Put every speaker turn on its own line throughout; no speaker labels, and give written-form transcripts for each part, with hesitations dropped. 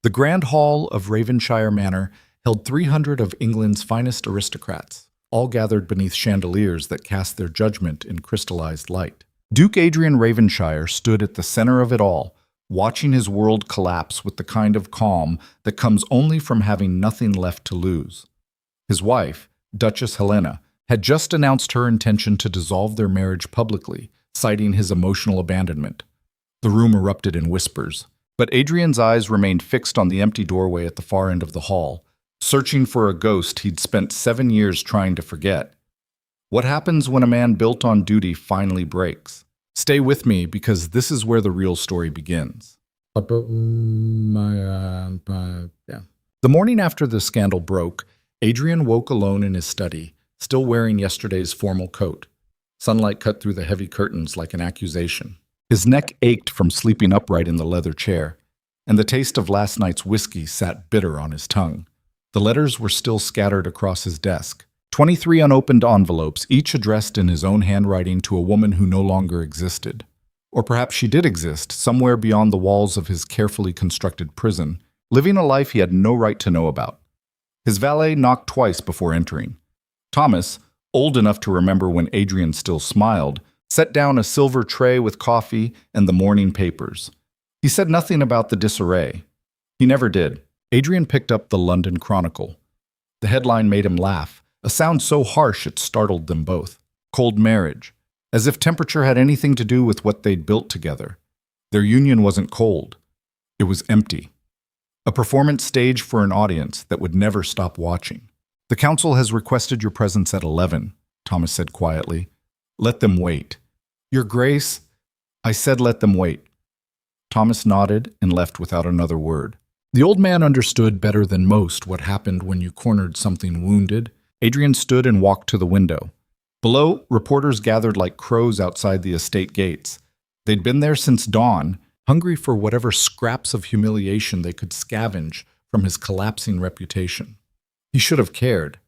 The Grand Hall of Ravenshire Manor held 300 of England's finest aristocrats, all gathered beneath chandeliers that cast their judgment in crystallized light. Duke Adrian Ravenshire stood at the center of it all, watching his world collapse with the kind of calm that comes only from having nothing left to lose. His wife, Duchess Helena, had just announced her intention to dissolve their marriage publicly, citing his emotional abandonment. The room erupted in whispers, but Adrian's eyes remained fixed on the empty doorway at the far end of the hall, searching for a ghost he'd spent 7 years trying to forget. What happens when a man built on duty finally breaks? Stay with me, because this is where the real story begins. The morning after the scandal broke, Adrian woke alone in his study, still wearing yesterday's formal coat. Sunlight cut through the heavy curtains like an accusation. His neck ached from sleeping upright in the leather chair, and the taste of last night's whiskey sat bitter on his tongue. The letters were still scattered across his desk. 23 unopened envelopes, each addressed in his own handwriting to a woman who no longer existed. Or perhaps she did exist, somewhere beyond the walls of his carefully constructed prison, living a life he had no right to know about. His valet knocked twice before entering. Thomas, old enough to remember when Adrian still smiled, set down a silver tray with coffee and the morning papers. He said nothing about the disarray. He never did. Adrian picked up the London Chronicle. The headline made him laugh, a sound so harsh it startled them both. Cold marriage, as if temperature had anything to do with what they'd built together. Their union wasn't cold. It was empty. A performance stage for an audience that would never stop watching. "The council has requested your presence at 11, Thomas said quietly. "Let them wait." "Your Grace," I said, "let them wait." Thomas nodded and left without another word. The old man understood better than most what happened when you cornered something wounded. Adrian stood and walked to the window. Below, reporters gathered like crows outside the estate gates. They'd been there since dawn, hungry for whatever scraps of humiliation they could scavenge from his collapsing reputation. He should have cared.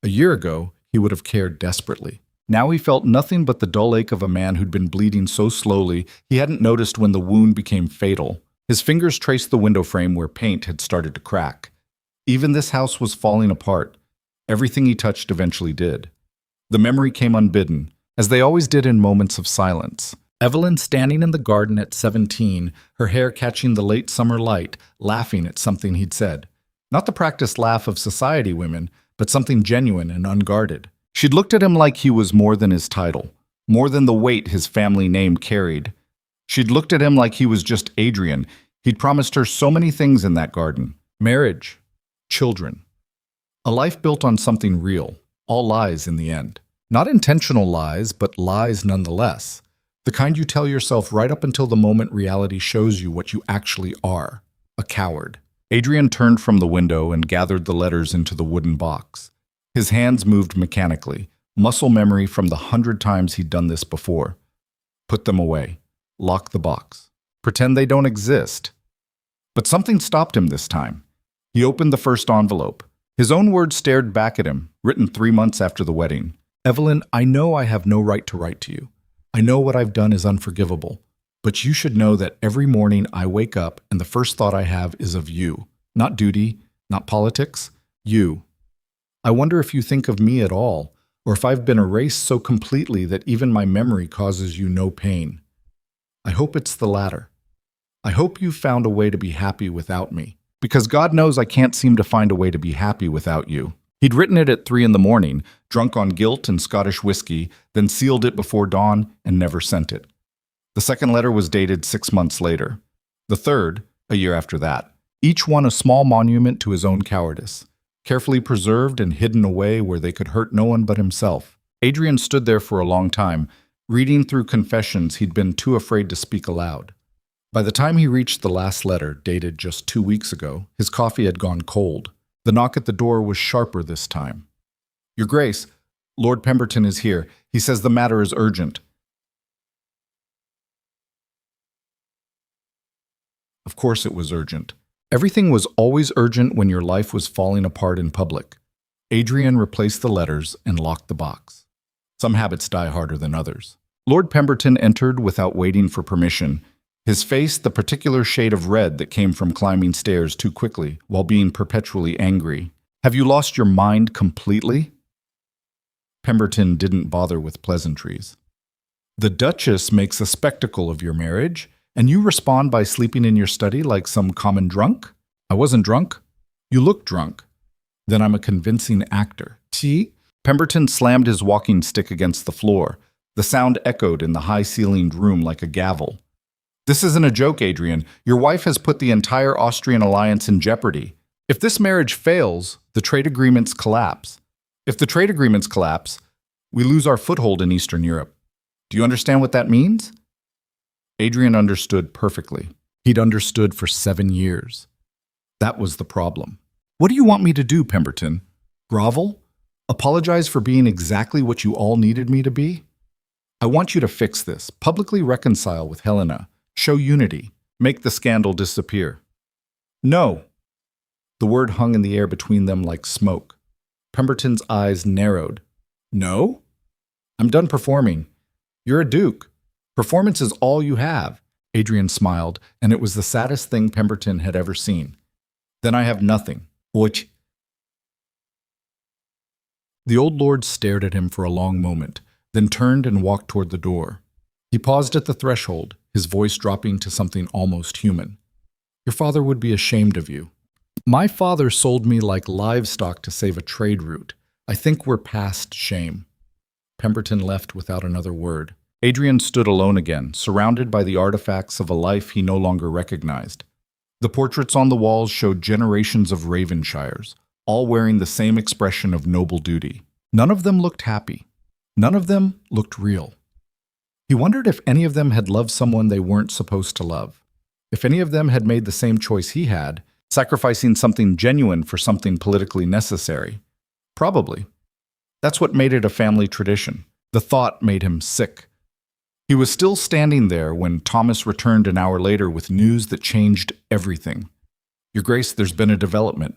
A year ago, he would have cared desperately. Now he felt nothing but the dull ache of a man who'd been bleeding so slowly he hadn't noticed when the wound became fatal. His fingers traced the window frame where paint had started to crack. Even this house was falling apart. Everything he touched eventually did. The memory came unbidden, as they always did in moments of silence. Evelyn standing in the garden at 17, her hair catching the late summer light, laughing at something he'd said. Not the practiced laugh of society women, but something genuine and unguarded. She'd looked at him like he was more than his title, more than the weight his family name carried. She'd looked at him like he was just Adrian. He'd promised her so many things in that garden. Marriage, children. A life built on something real. All lies in the end. Not intentional lies, but lies nonetheless. The kind you tell yourself right up until the moment reality shows you what you actually are. A coward. Adrian turned from the window and gathered the letters into the wooden box. His hands moved mechanically, muscle memory from the 100 times he'd done this before. Put them away. Lock the box. Pretend they don't exist. But something stopped him this time. He opened the first envelope. His own words stared back at him, written 3 months after the wedding. "Evelyn, I know I have no right to write to you. I know what I've done is unforgivable. But you should know that every morning I wake up and the first thought I have is of you. Not duty, not politics, you. I wonder if you think of me at all, or if I've been erased so completely that even my memory causes you no pain. I hope it's the latter. I hope you've found a way to be happy without me, because God knows I can't seem to find a way to be happy without you." He'd written it at 3 a.m, drunk on guilt and Scottish whiskey, then sealed it before dawn and never sent it. The second letter was dated 6 months later. The third, a year after that. Each one a small monument to his own cowardice, carefully preserved and hidden away where they could hurt no one but himself. Adrian stood there for a long time, reading through confessions he'd been too afraid to speak aloud. By the time he reached the last letter, dated just 2 weeks ago, his coffee had gone cold. The knock at the door was sharper this time. "Your Grace, Lord Pemberton is here. He says the matter is urgent." Of course it was urgent. Everything was always urgent when your life was falling apart in public. Adrian replaced the letters and locked the box. Some habits die harder than others. Lord Pemberton entered without waiting for permission. His face the particular shade of red that came from climbing stairs too quickly while being perpetually angry. "Have you lost your mind completely?" Pemberton didn't bother with pleasantries. "The Duchess makes a spectacle of your marriage, and you respond by sleeping in your study like some common drunk?" "I wasn't drunk." "You look drunk." "Then I'm a convincing actor." "See?" Pemberton slammed his walking stick against the floor. The sound echoed in the high-ceilinged room like a gavel. "This isn't a joke, Adrian. Your wife has put the entire Austrian alliance in jeopardy. If this marriage fails, the trade agreements collapse. If the trade agreements collapse, we lose our foothold in Eastern Europe. Do you understand what that means?" Adrian understood perfectly. He'd understood for 7 years. That was the problem. "What do you want me to do, Pemberton? Grovel? Apologize for being exactly what you all needed me to be? I want you to fix this, publicly reconcile with Helena, show unity, make the scandal disappear." "No." The word hung in the air between them like smoke. Pemberton's eyes narrowed. "No? I'm done performing. You're a duke. Performance is all you have." Adrian smiled, and it was the saddest thing Pemberton had ever seen. "Then I have nothing." "Which?" The old lord stared at him for a long moment, then turned and walked toward the door. He paused at the threshold, his voice dropping to something almost human. "Your father would be ashamed of you. My father sold me like livestock to save a trade route. I think we're past shame." Pemberton left without another word. Adrian stood alone again, surrounded by the artifacts of a life he no longer recognized. The portraits on the walls showed generations of Ravenshires, all wearing the same expression of noble duty. None of them looked happy. None of them looked real. He wondered if any of them had loved someone they weren't supposed to love. If any of them had made the same choice he had, sacrificing something genuine for something politically necessary. Probably. That's what made it a family tradition. The thought made him sick. He was still standing there when Thomas returned an hour later with news that changed everything. "Your Grace, there's been a development."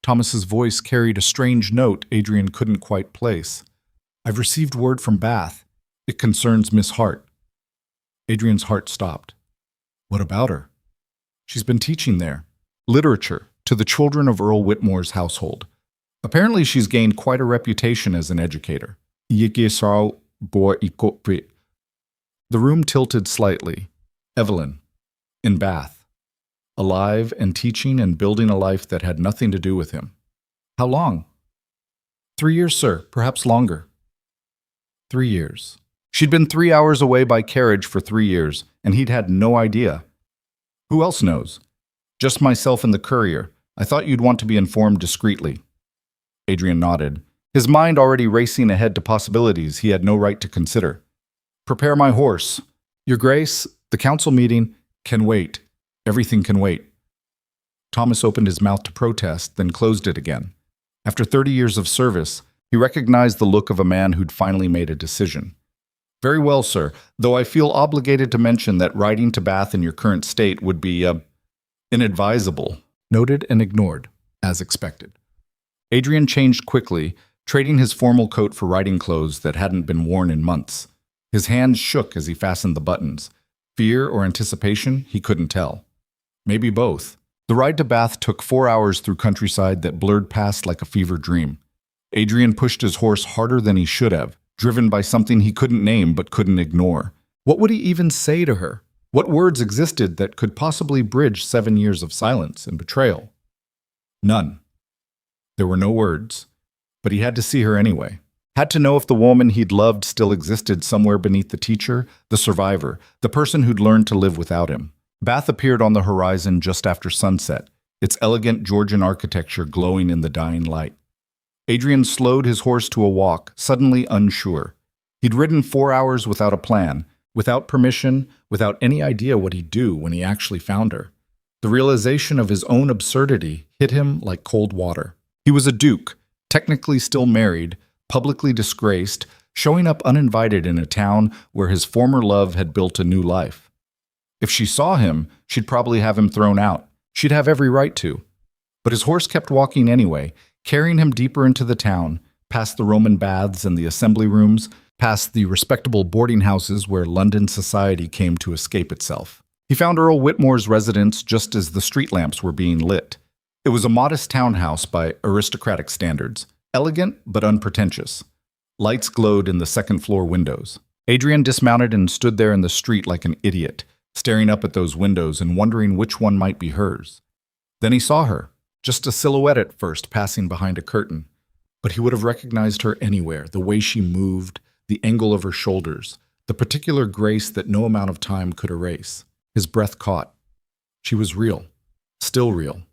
Thomas's voice carried a strange note Adrian couldn't quite place. "I've received word from Bath. It concerns Miss Hart." Adrian's heart stopped. "What about her?" "She's been teaching there. Literature, to the children of Earl Whitmore's household. Apparently she's gained quite a reputation as an educator." The room tilted slightly. Evelyn, in Bath, alive and teaching and building a life that had nothing to do with him. "How long?" 3 years, sir, perhaps longer." 3 years. She'd been 3 hours away by carriage for 3 years, and he'd had no idea. "Who else knows?" "Just myself and the courier. I thought you'd want to be informed discreetly." Adrian nodded, his mind already racing ahead to possibilities he had no right to consider. "Prepare my horse." "Your Grace, the council meeting can wait. Everything can wait." Thomas opened his mouth to protest, then closed it again. After 30 years of service, he recognized the look of a man who'd finally made a decision. "Very well, sir, though I feel obligated to mention that riding to Bath in your current state would be, inadvisable." Noted and ignored, as expected. Adrian changed quickly, trading his formal coat for riding clothes that hadn't been worn in months. His hands shook as he fastened the buttons. Fear or anticipation, he couldn't tell. Maybe both. The ride to Bath took 4 hours through countryside that blurred past like a fever dream. Adrian pushed his horse harder than he should have, driven by something he couldn't name but couldn't ignore. What would he even say to her? What words existed that could possibly bridge 7 years of silence and betrayal? None. There were no words, but he had to see her anyway. Had to know if the woman he'd loved still existed somewhere beneath the teacher, the survivor, the person who'd learned to live without him. Bath appeared on the horizon just after sunset, its elegant Georgian architecture glowing in the dying light. Adrian slowed his horse to a walk, suddenly unsure. He'd ridden 4 hours without a plan, without permission, without any idea what he'd do when he actually found her. The realization of his own absurdity hit him like cold water. He was a duke, technically still married, publicly disgraced, showing up uninvited in a town where his former love had built a new life. If she saw him, she'd probably have him thrown out. She'd have every right to. But his horse kept walking anyway, carrying him deeper into the town, past the Roman baths and the assembly rooms, past the respectable boarding houses where London society came to escape itself. He found Earl Whitmore's residence just as the street lamps were being lit. It was a modest townhouse by aristocratic standards, elegant but unpretentious. Lights glowed in the second-floor windows. Adrian dismounted and stood there in the street like an idiot, staring up at those windows and wondering which one might be hers. Then he saw her, just a silhouette at first passing behind a curtain. But he would have recognized her anywhere, the way she moved, the angle of her shoulders, the particular grace that no amount of time could erase. His breath caught. She was real, still real.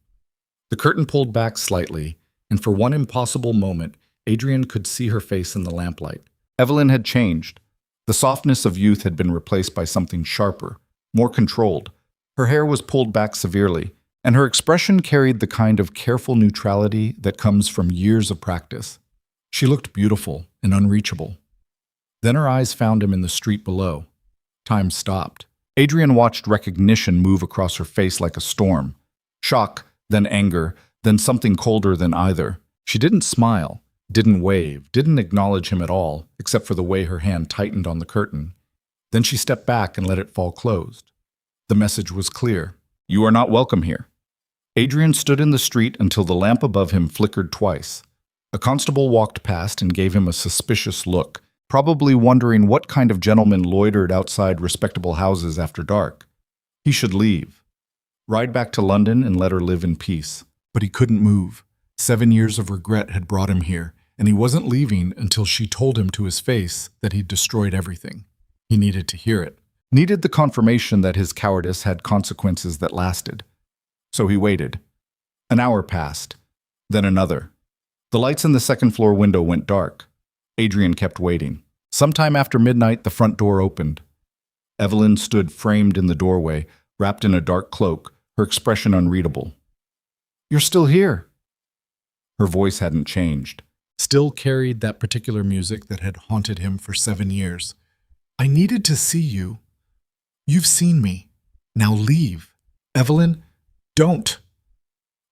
The curtain pulled back slightly, and for one impossible moment, Adrian could see her face in the lamplight. Evelyn had changed. The softness of youth had been replaced by something sharper, more controlled. Her hair was pulled back severely, and her expression carried the kind of careful neutrality that comes from years of practice. She looked beautiful and unreachable. Then her eyes found him in the street below. Time stopped. Adrian watched recognition move across her face like a storm. Shock, then anger, then something colder than either. She didn't smile, didn't wave, didn't acknowledge him at all, except for the way her hand tightened on the curtain. Then she stepped back and let it fall closed. The message was clear. You are not welcome here. Adrian stood in the street until the lamp above him flickered twice. A constable walked past and gave him a suspicious look, probably wondering what kind of gentleman loitered outside respectable houses after dark. He should leave. Ride back to London and let her live in peace. But he couldn't move. 7 years of regret had brought him here, and he wasn't leaving until she told him to his face that he'd destroyed everything. He needed to hear it. Needed the confirmation that his cowardice had consequences that lasted. So he waited. An hour passed, then another. The lights in the second-floor window went dark. Adrian kept waiting. Sometime after midnight, the front door opened. Evelyn stood framed in the doorway, wrapped in a dark cloak, her expression unreadable. "You're still here." Her voice hadn't changed. Still carried that particular music that had haunted him for 7 years. "I needed to see you. You've seen me. Now leave. Evelyn, don't."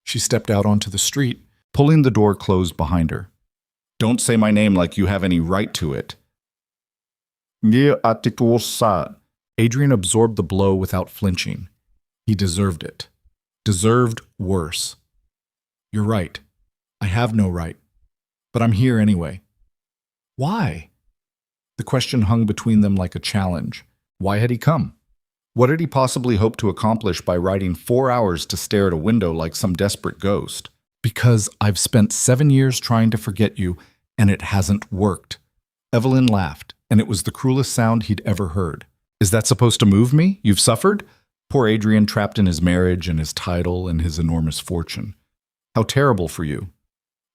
She stepped out onto the street, pulling the door closed behind her. "Don't say my name like you have any right to it." Adrian absorbed the blow without flinching. He deserved it. Deserved worse. "You're right. I have no right. But I'm here anyway." "Why?" The question hung between them like a challenge. Why had he come? What had he possibly hoped to accomplish by riding 4 hours to stare at a window like some desperate ghost? "Because I've spent 7 years trying to forget you, and it hasn't worked." Evelyn laughed, and it was the cruelest sound he'd ever heard. "Is that supposed to move me? You've suffered?" Poor Adrian, trapped in his marriage and his title and his enormous fortune. "How terrible for you."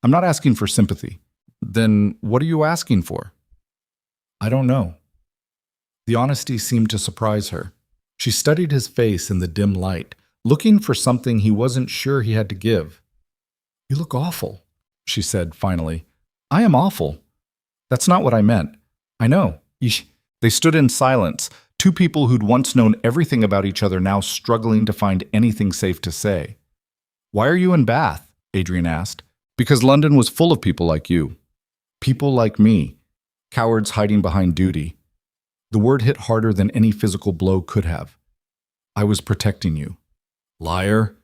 "I'm not asking for sympathy." "Then what are you asking for?" "I don't know." The honesty seemed to surprise her. She studied his face in the dim light, looking for something he wasn't sure he had to give. "You look awful," she said finally. "I am awful." "That's not what I meant." "I know." They stood in silence, two people who'd once known everything about each other now struggling to find anything safe to say. "Why are you in Bath?" Adrian asked. "Because London was full of people like you. People like me. Cowards hiding behind duty." The word hit harder than any physical blow could have. "I was protecting you." "Liar."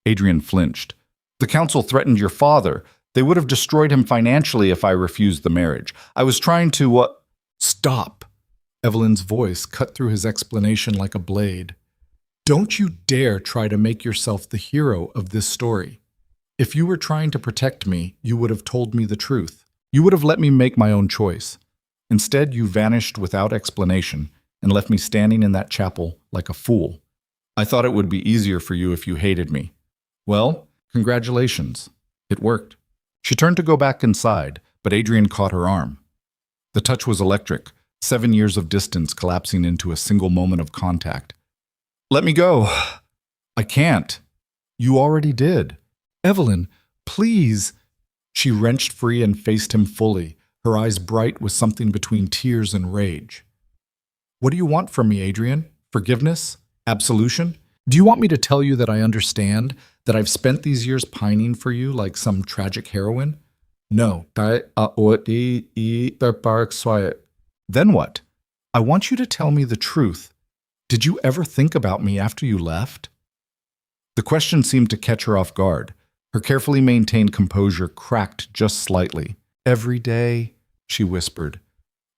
Adrian flinched. "The council threatened your father. They would have destroyed him financially if I refused the marriage. I was trying to, Stop." Evelyn's voice cut through his explanation like a blade. "Don't you dare try to make yourself the hero of this story. If you were trying to protect me, you would have told me the truth. You would have let me make my own choice. Instead, you vanished without explanation and left me standing in that chapel like a fool. I thought it would be easier for you if you hated me. Well, congratulations. It worked." She turned to go back inside, but Adrian caught her arm. The touch was electric, 7 years of distance collapsing into a single moment of contact. "Let me go." "I can't." "You already did." "Evelyn, please." She wrenched free and faced him fully, her eyes bright with something between tears and rage. "What do you want from me, Adrian? Forgiveness? Absolution? Do you want me to tell you that I understand, that I've spent these years pining for you like some tragic heroine? No. Then what? I want you to tell me the truth. Did you ever think about me after you left? The question seemed to catch her off guard. Her carefully maintained composure cracked just slightly. Every day, she whispered.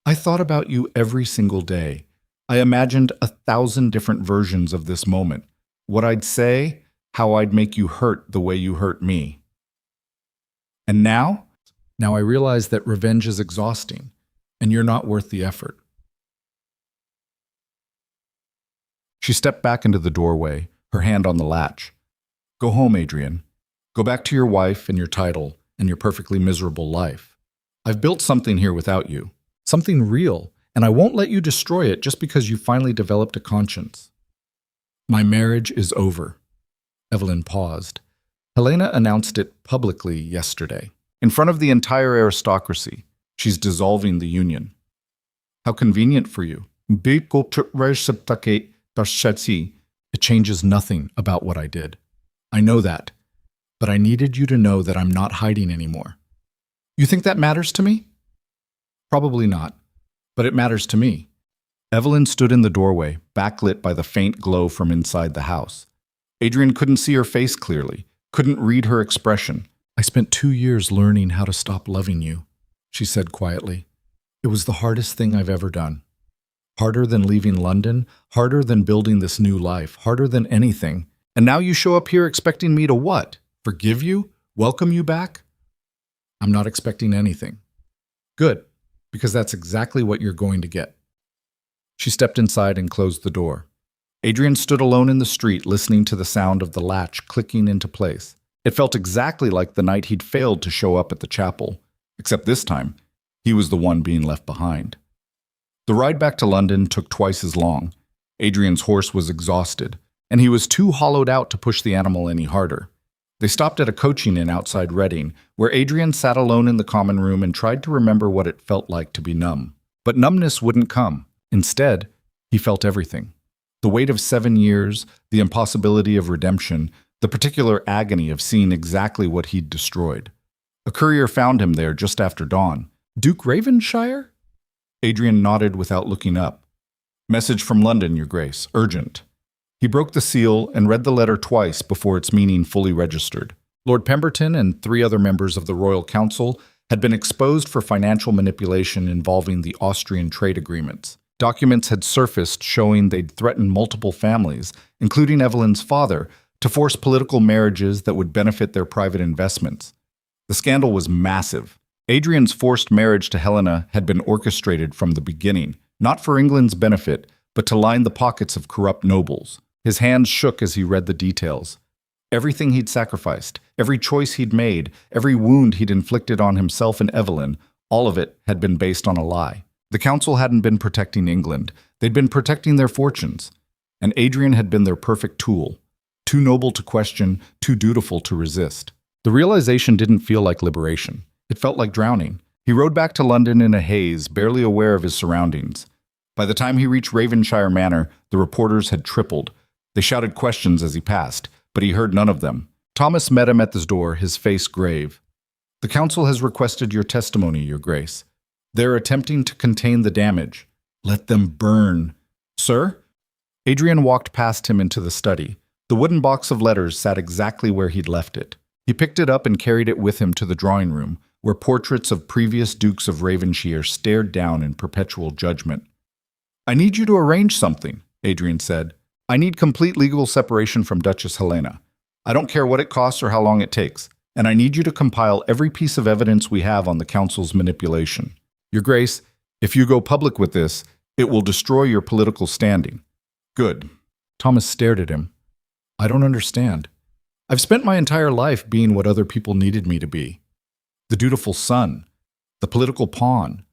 I thought about you every single day. I imagined 1,000 different versions of this moment. What I'd say, how I'd make you hurt the way you hurt me. And now? Now I realize that revenge is exhausting, and you're not worth the effort. She stepped back into the doorway, her hand on the latch. Go home, Adrian. Go back to your wife and your title and your perfectly miserable life. I've built something here without you, something real, and I won't let you destroy it just because you finally developed a conscience. My marriage is over. Evelyn paused. Helena announced it publicly yesterday, in front of the entire aristocracy. She's dissolving the union. How convenient for you. It changes nothing about what I did. I know that, but I needed you to know that I'm not hiding anymore. You think that matters to me? Probably not, but it matters to me. Evelyn stood in the doorway, backlit by the faint glow from inside the house. Adrian couldn't see her face clearly, couldn't read her expression. I spent 2 years learning how to stop loving you, she said quietly. It was the hardest thing I've ever done. Harder than leaving London, harder than building this new life, harder than anything. And now you show up here expecting me to what? Forgive you? Welcome you back? I'm not expecting anything. Good, because that's exactly what you're going to get. She stepped inside and closed the door. Adrian stood alone in the street, listening to the sound of the latch clicking into place. It felt exactly like the night he'd failed to show up at the chapel, except this time, he was the one being left behind. The ride back to London took twice as long. Adrian's horse was exhausted, and he was too hollowed out to push the animal any harder. They stopped at a coaching inn outside Reading, where Adrian sat alone in the common room and tried to remember what it felt like to be numb. But numbness wouldn't come. Instead, he felt everything. The weight of 7 years, the impossibility of redemption, the particular agony of seeing exactly what he'd destroyed. A courier found him there just after dawn. Duke Ravenshire? Adrian nodded without looking up. Message from London, Your Grace. Urgent. He broke the seal and read the letter twice before its meaning fully registered. Lord Pemberton and 3 other members of the Royal Council had been exposed for financial manipulation involving the Austrian trade agreements. Documents had surfaced showing they'd threatened multiple families, including Evelyn's father, to force political marriages that would benefit their private investments. The scandal was massive. Adrian's forced marriage to Helena had been orchestrated from the beginning, not for England's benefit, but to line the pockets of corrupt nobles. His hands shook as he read the details. Everything he'd sacrificed, every choice he'd made, every wound he'd inflicted on himself and Evelyn, all of it had been based on a lie. The council hadn't been protecting England. They'd been protecting their fortunes. And Adrian had been their perfect tool. Too noble to question, too dutiful to resist. The realization didn't feel like liberation. It felt like drowning. He rode back to London in a haze, barely aware of his surroundings. By the time he reached Ravenshire Manor, the reporters had tripled. They shouted questions as he passed, but he heard none of them. Thomas met him at his door, his face grave. The council has requested your testimony, Your Grace. They're attempting to contain the damage. Let them burn. Sir? Adrian walked past him into the study. The wooden box of letters sat exactly where he'd left it. He picked it up and carried it with him to the drawing room, where portraits of previous Dukes of Ravenshire stared down in perpetual judgment. I need you to arrange something, Adrian said. I need complete legal separation from Duchess Helena. I don't care what it costs or how long it takes, and I need you to compile every piece of evidence we have on the council's manipulation. Your Grace, if you go public with this, it will destroy your political standing. Good. Thomas stared at him. I don't understand. I've spent my entire life being what other people needed me to be. The dutiful son, the political pawn,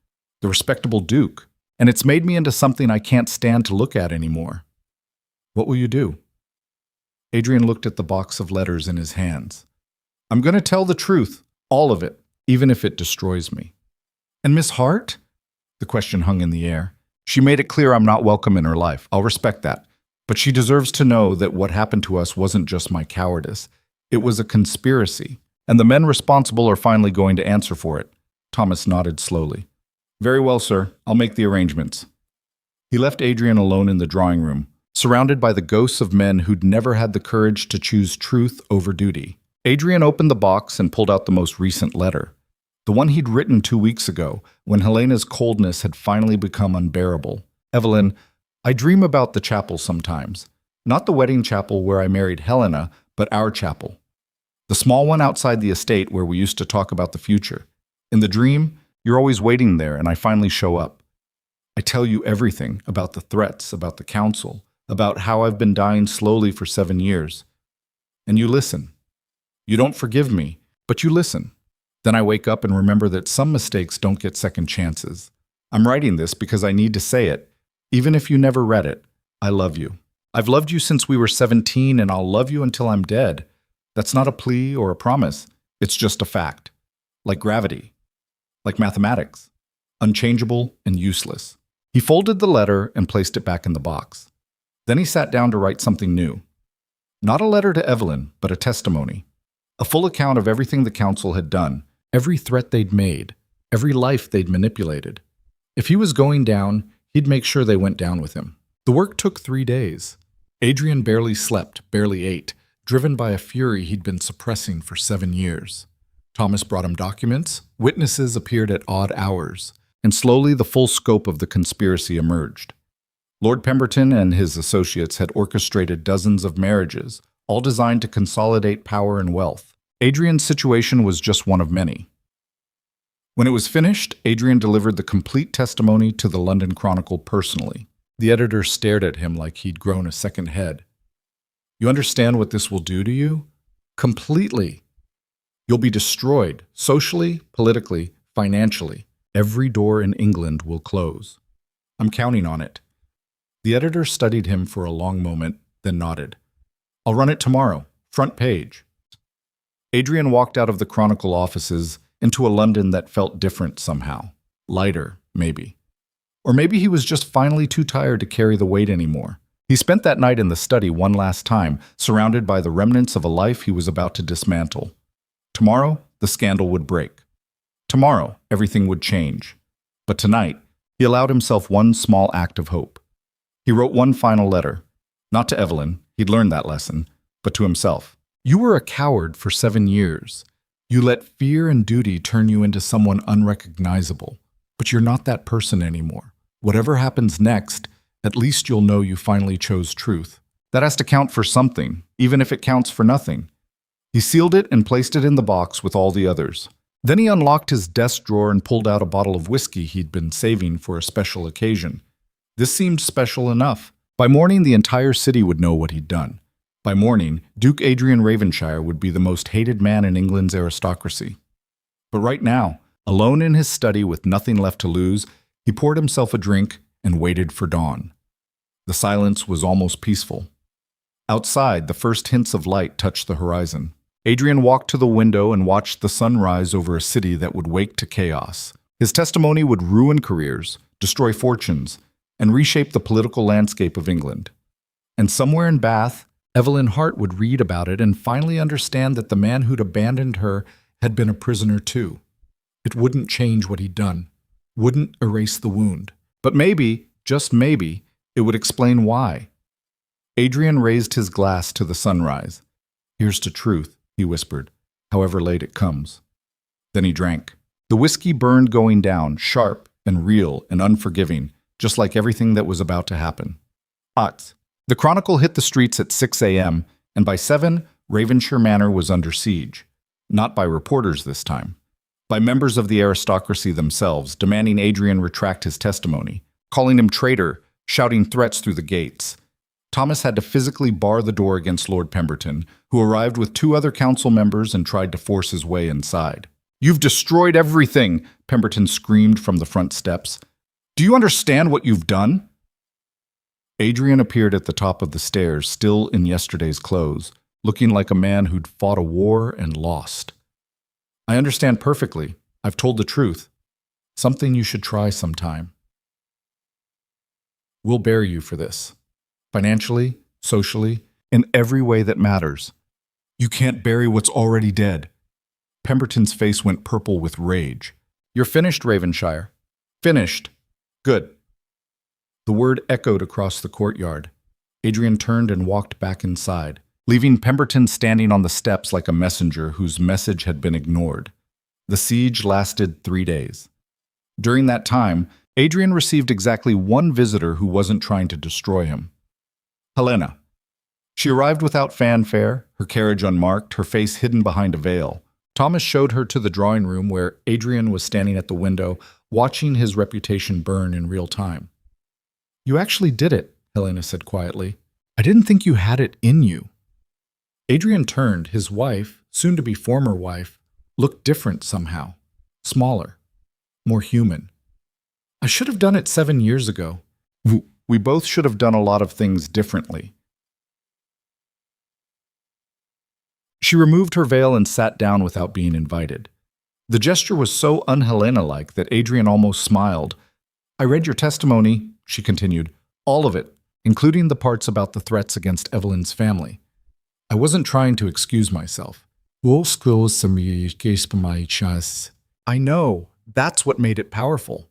the respectable duke, and it's made me into something I can't stand to look at anymore. What will you do? Adrian looked at the box of letters in his hands. I'm going to tell the truth, all of it, even if it destroys me. And Miss Hart? The question hung in the air. She made it clear I'm not welcome in her life. I'll respect that. But she deserves to know that what happened to us wasn't just my cowardice. It was a conspiracy. And the men responsible are finally going to answer for it. Thomas nodded slowly. Very well, sir. I'll make the arrangements. He left Adrian alone in the drawing room, surrounded by the ghosts of men who'd never had the courage to choose truth over duty. Adrian opened the box and pulled out the most recent letter, the one he'd written 2 weeks ago, when Helena's coldness had finally become unbearable. Evelyn, I dream about the chapel sometimes. Not the wedding chapel where I married Helena, but our chapel. The small one outside the estate where we used to talk about the future. In the dream, you're always waiting there, and I finally show up. I tell you everything about the threats, about the council, about how I've been dying slowly for 7 years. And you listen. You don't forgive me, but you listen. Then I wake up and remember that some mistakes don't get second chances. I'm writing this because I need to say it. Even if you never read it, I love you. I've loved you since we were 17, and I'll love you until I'm dead. That's not a plea or a promise. It's just a fact. Like gravity. Like mathematics. Unchangeable and useless. He folded the letter and placed it back in the box. Then he sat down to write something new. Not a letter to Evelyn, but a testimony. A full account of everything the council had done, every threat they'd made, every life they'd manipulated. If he was going down, he'd make sure they went down with him. The work took 3 days. Adrian barely slept, barely ate, driven by a fury he'd been suppressing for 7 years. Thomas brought him documents, witnesses appeared at odd hours, and slowly the full scope of the conspiracy emerged. Lord Pemberton and his associates had orchestrated dozens of marriages, all designed to consolidate power and wealth. Adrian's situation was just one of many. When it was finished, Adrian delivered the complete testimony to the London Chronicle personally. The editor stared at him like he'd grown a second head. You understand what this will do to you? Completely. You'll be destroyed, socially, politically, financially. Every door in England will close. I'm counting on it. The editor studied him for a long moment, then nodded. I'll run it tomorrow, front page. Adrian walked out of the Chronicle offices into a London that felt different somehow. Lighter, maybe. Or maybe he was just finally too tired to carry the weight anymore. He spent that night in the study one last time, surrounded by the remnants of a life he was about to dismantle. Tomorrow, the scandal would break. Tomorrow, everything would change. But tonight, he allowed himself one small act of hope. He wrote one final letter. Not to Evelyn, he'd learned that lesson, but to himself. You were a coward for 7 years. You let fear and duty turn you into someone unrecognizable. But you're not that person anymore. Whatever happens next, at least you'll know you finally chose truth. That has to count for something, even if it counts for nothing. He sealed it and placed it in the box with all the others. Then he unlocked his desk drawer and pulled out a bottle of whiskey he'd been saving for a special occasion. This seemed special enough. By morning, the entire city would know what he'd done. By morning, Duke Adrian Ravenshire would be the most hated man in England's aristocracy. But right now, alone in his study with nothing left to lose, he poured himself a drink and waited for dawn. The silence was almost peaceful. Outside, the first hints of light touched the horizon. Adrian walked to the window and watched the sun rise over a city that would wake to chaos. His testimony would ruin careers, destroy fortunes, and reshape the political landscape of England. And somewhere in Bath, Evelyn Hart would read about it and finally understand that the man who'd abandoned her had been a prisoner too. It wouldn't change what he'd done, wouldn't erase the wound. But maybe, just maybe, it would explain why. Adrian raised his glass to the sunrise. Here's to truth, he whispered, however late it comes. Then he drank. The whiskey burned going down, sharp and real and unforgiving, just like everything that was about to happen. Hot. The Chronicle hit the streets at 6 a.m., and by 7, Ravenshire Manor was under siege. Not by reporters this time. By members of the aristocracy themselves, demanding Adrian retract his testimony, calling him traitor, shouting threats through the gates. Thomas had to physically bar the door against Lord Pemberton, who arrived with 2 other council members and tried to force his way inside. You've destroyed everything, Pemberton screamed from the front steps. Do you understand what you've done? Adrian appeared at the top of the stairs, still in yesterday's clothes, looking like a man who'd fought a war and lost. I understand perfectly. I've told the truth. Something you should try sometime. We'll bear you for this. Financially, socially, in every way that matters. You can't bury what's already dead. Pemberton's face went purple with rage. You're finished, Ravenshire. Finished. Good. The word echoed across the courtyard. Adrian turned and walked back inside, leaving Pemberton standing on the steps like a messenger whose message had been ignored. The siege lasted 3 days. During that time, Adrian received exactly one visitor who wasn't trying to destroy him. Helena. She arrived without fanfare, her carriage unmarked, her face hidden behind a veil. Thomas showed her to the drawing room where Adrian was standing at the window, watching his reputation burn in real time. "You actually did it," Helena said quietly. "I didn't think you had it in you." Adrian turned. His wife, soon-to-be former wife, looked different somehow. Smaller. More human. "I should have done it 7 years ago." We both should have done a lot of things differently." She removed her veil and sat down without being invited. The gesture was so un-Helena-like that Adrian almost smiled. "I read your testimony," she continued, "all of it, including the parts about the threats against Evelyn's family. I wasn't trying to excuse myself." "I know. That's what made it powerful."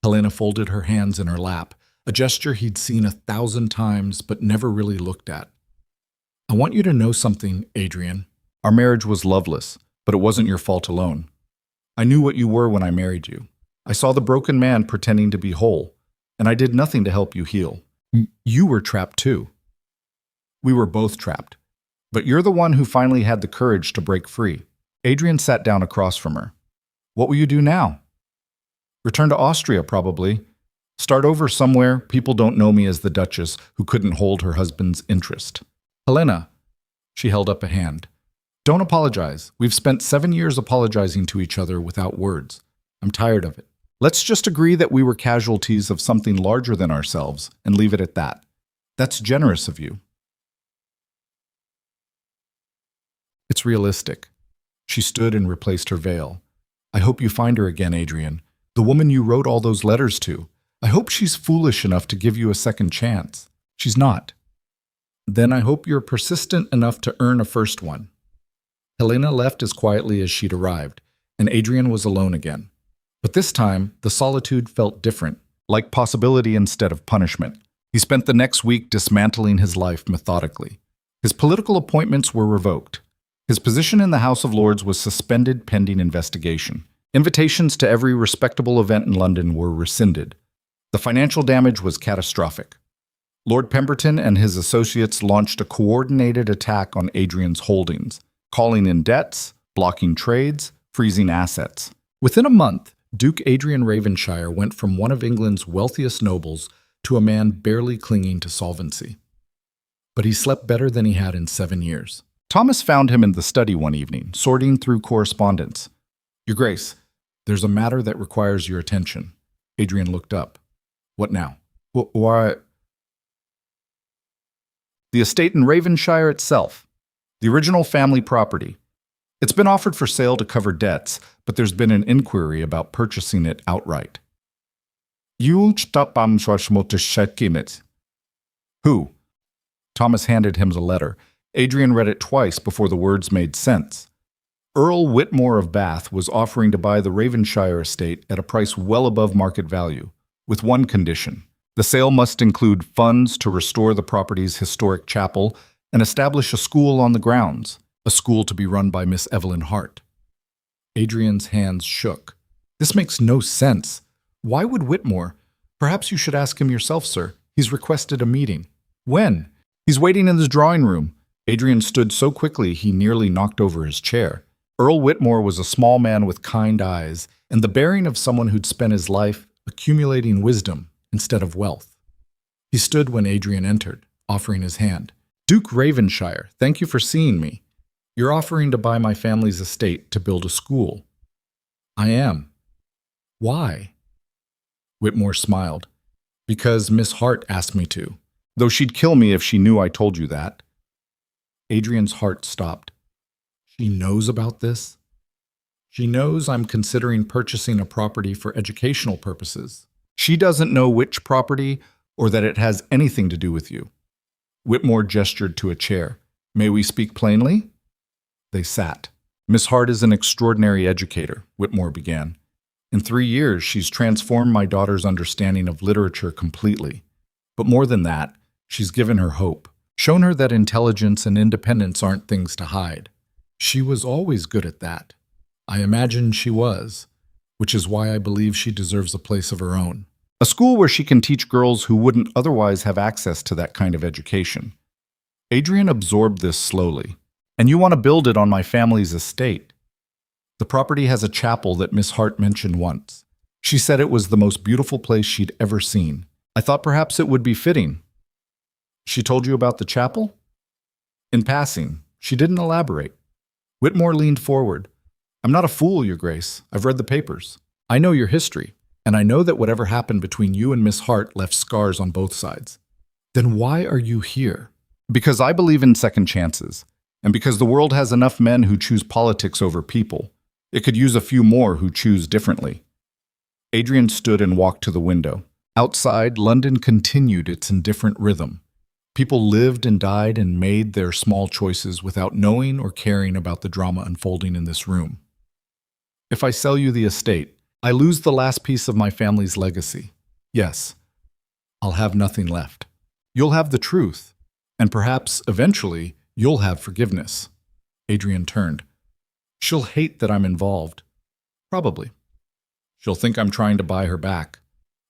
Helena folded her hands in her lap, a gesture he'd seen 1,000 times but never really looked at. "I want you to know something, Adrian. Our marriage was loveless, but it wasn't your fault alone. I knew what you were when I married you. I saw the broken man pretending to be whole, and I did nothing to help you heal. You were trapped too. We were both trapped. But you're the one who finally had the courage to break free." Adrian sat down across from her. "What will you do now?" "Return to Austria, probably. Start over somewhere. People don't know me as the Duchess who couldn't hold her husband's interest." "Helena," she held up a hand. "Don't apologize. We've spent 7 years apologizing to each other without words. I'm tired of it. Let's just agree that we were casualties of something larger than ourselves and leave it at that. That's generous of you." "It's realistic." She stood and replaced her veil. "I hope you find her again, Adrian. The woman you wrote all those letters to. I hope she's foolish enough to give you a second chance. She's not. Then I hope you're persistent enough to earn a first one." Helena left as quietly as she'd arrived, and Adrian was alone again. But this time, the solitude felt different, like possibility instead of punishment. He spent the next week dismantling his life methodically. His political appointments were revoked. His position in the House of Lords was suspended pending investigation. Invitations to every respectable event in London were rescinded. The financial damage was catastrophic. Lord Pemberton and his associates launched a coordinated attack on Adrian's holdings, calling in debts, blocking trades, freezing assets. Within a month, Duke Adrian Ravenshire went from one of England's wealthiest nobles to a man barely clinging to solvency. But he slept better than he had in 7 years. Thomas found him in the study one evening, sorting through correspondence. "Your Grace, there's a matter that requires your attention." Adrian looked up. "What now?" Why? "The estate in Ravenshire itself. The original family property. It's been offered for sale to cover debts, but there's been an inquiry about purchasing it outright." "Who?" Thomas handed him the letter. Adrian read it twice before the words made sense. Earl Whitmore of Bath was offering to buy the Ravenshire estate at a price well above market value, with one condition. The sale must include funds to restore the property's historic chapel and establish a school on the grounds, a school to be run by Miss Evelyn Hart. Adrian's hands shook. "This makes no sense. Why would Whitmore? Perhaps you should ask him yourself, sir. He's requested a meeting." "When?" "He's waiting in the drawing room." Adrian stood so quickly he nearly knocked over his chair. Earl Whitmore was a small man with kind eyes and the bearing of someone who'd spent his life accumulating wisdom instead of wealth. He stood when Adrian entered, offering his hand. "Duke Ravenshire, thank you for seeing me. You're offering to buy my family's estate to build a school." "I am." "Why?" Whitmore smiled. "Because Miss Hart asked me to, though she'd kill me if she knew I told you that." Adrian's heart stopped. She knows about this? She knows I'm considering purchasing a property for educational purposes. She doesn't know which property or that it has anything to do with you. Whitmore gestured to a chair. "May we speak plainly?" They sat. "Miss Hart is an extraordinary educator," Whitmore began. "In 3 years, she's transformed my daughter's understanding of literature completely. But more than that, She's given her hope, shown her that intelligence and independence aren't things to hide. She was always good at that. I imagine she was, which is why I believe she deserves a place of her own. A school where she can teach girls who wouldn't otherwise have access to that kind of education. Adrian absorbed this slowly. And you want to build it on my family's estate. The property has a chapel that Miss Hart mentioned once. She said it was the most beautiful place she'd ever seen. I thought perhaps it would be fitting. She told you about the chapel? In passing, she didn't elaborate. Whitmore leaned forward. I'm not a fool, Your Grace. I've read the papers. I know your history, and I know that whatever happened between you and Miss Hart left scars on both sides. Then why are you here? Because I believe in second chances, and because the world has enough men who choose politics over people. It could use a few more who choose differently. Adrian stood and walked to the window. Outside, London continued its indifferent rhythm. People lived and died and made their small choices without knowing or caring about the drama unfolding in this room. If I sell you the estate, I lose the last piece of my family's legacy. Yes, I'll have nothing left. You'll have the truth, and perhaps, eventually, you'll have forgiveness. Adrian turned. She'll hate that I'm involved. Probably. She'll think I'm trying to buy her back.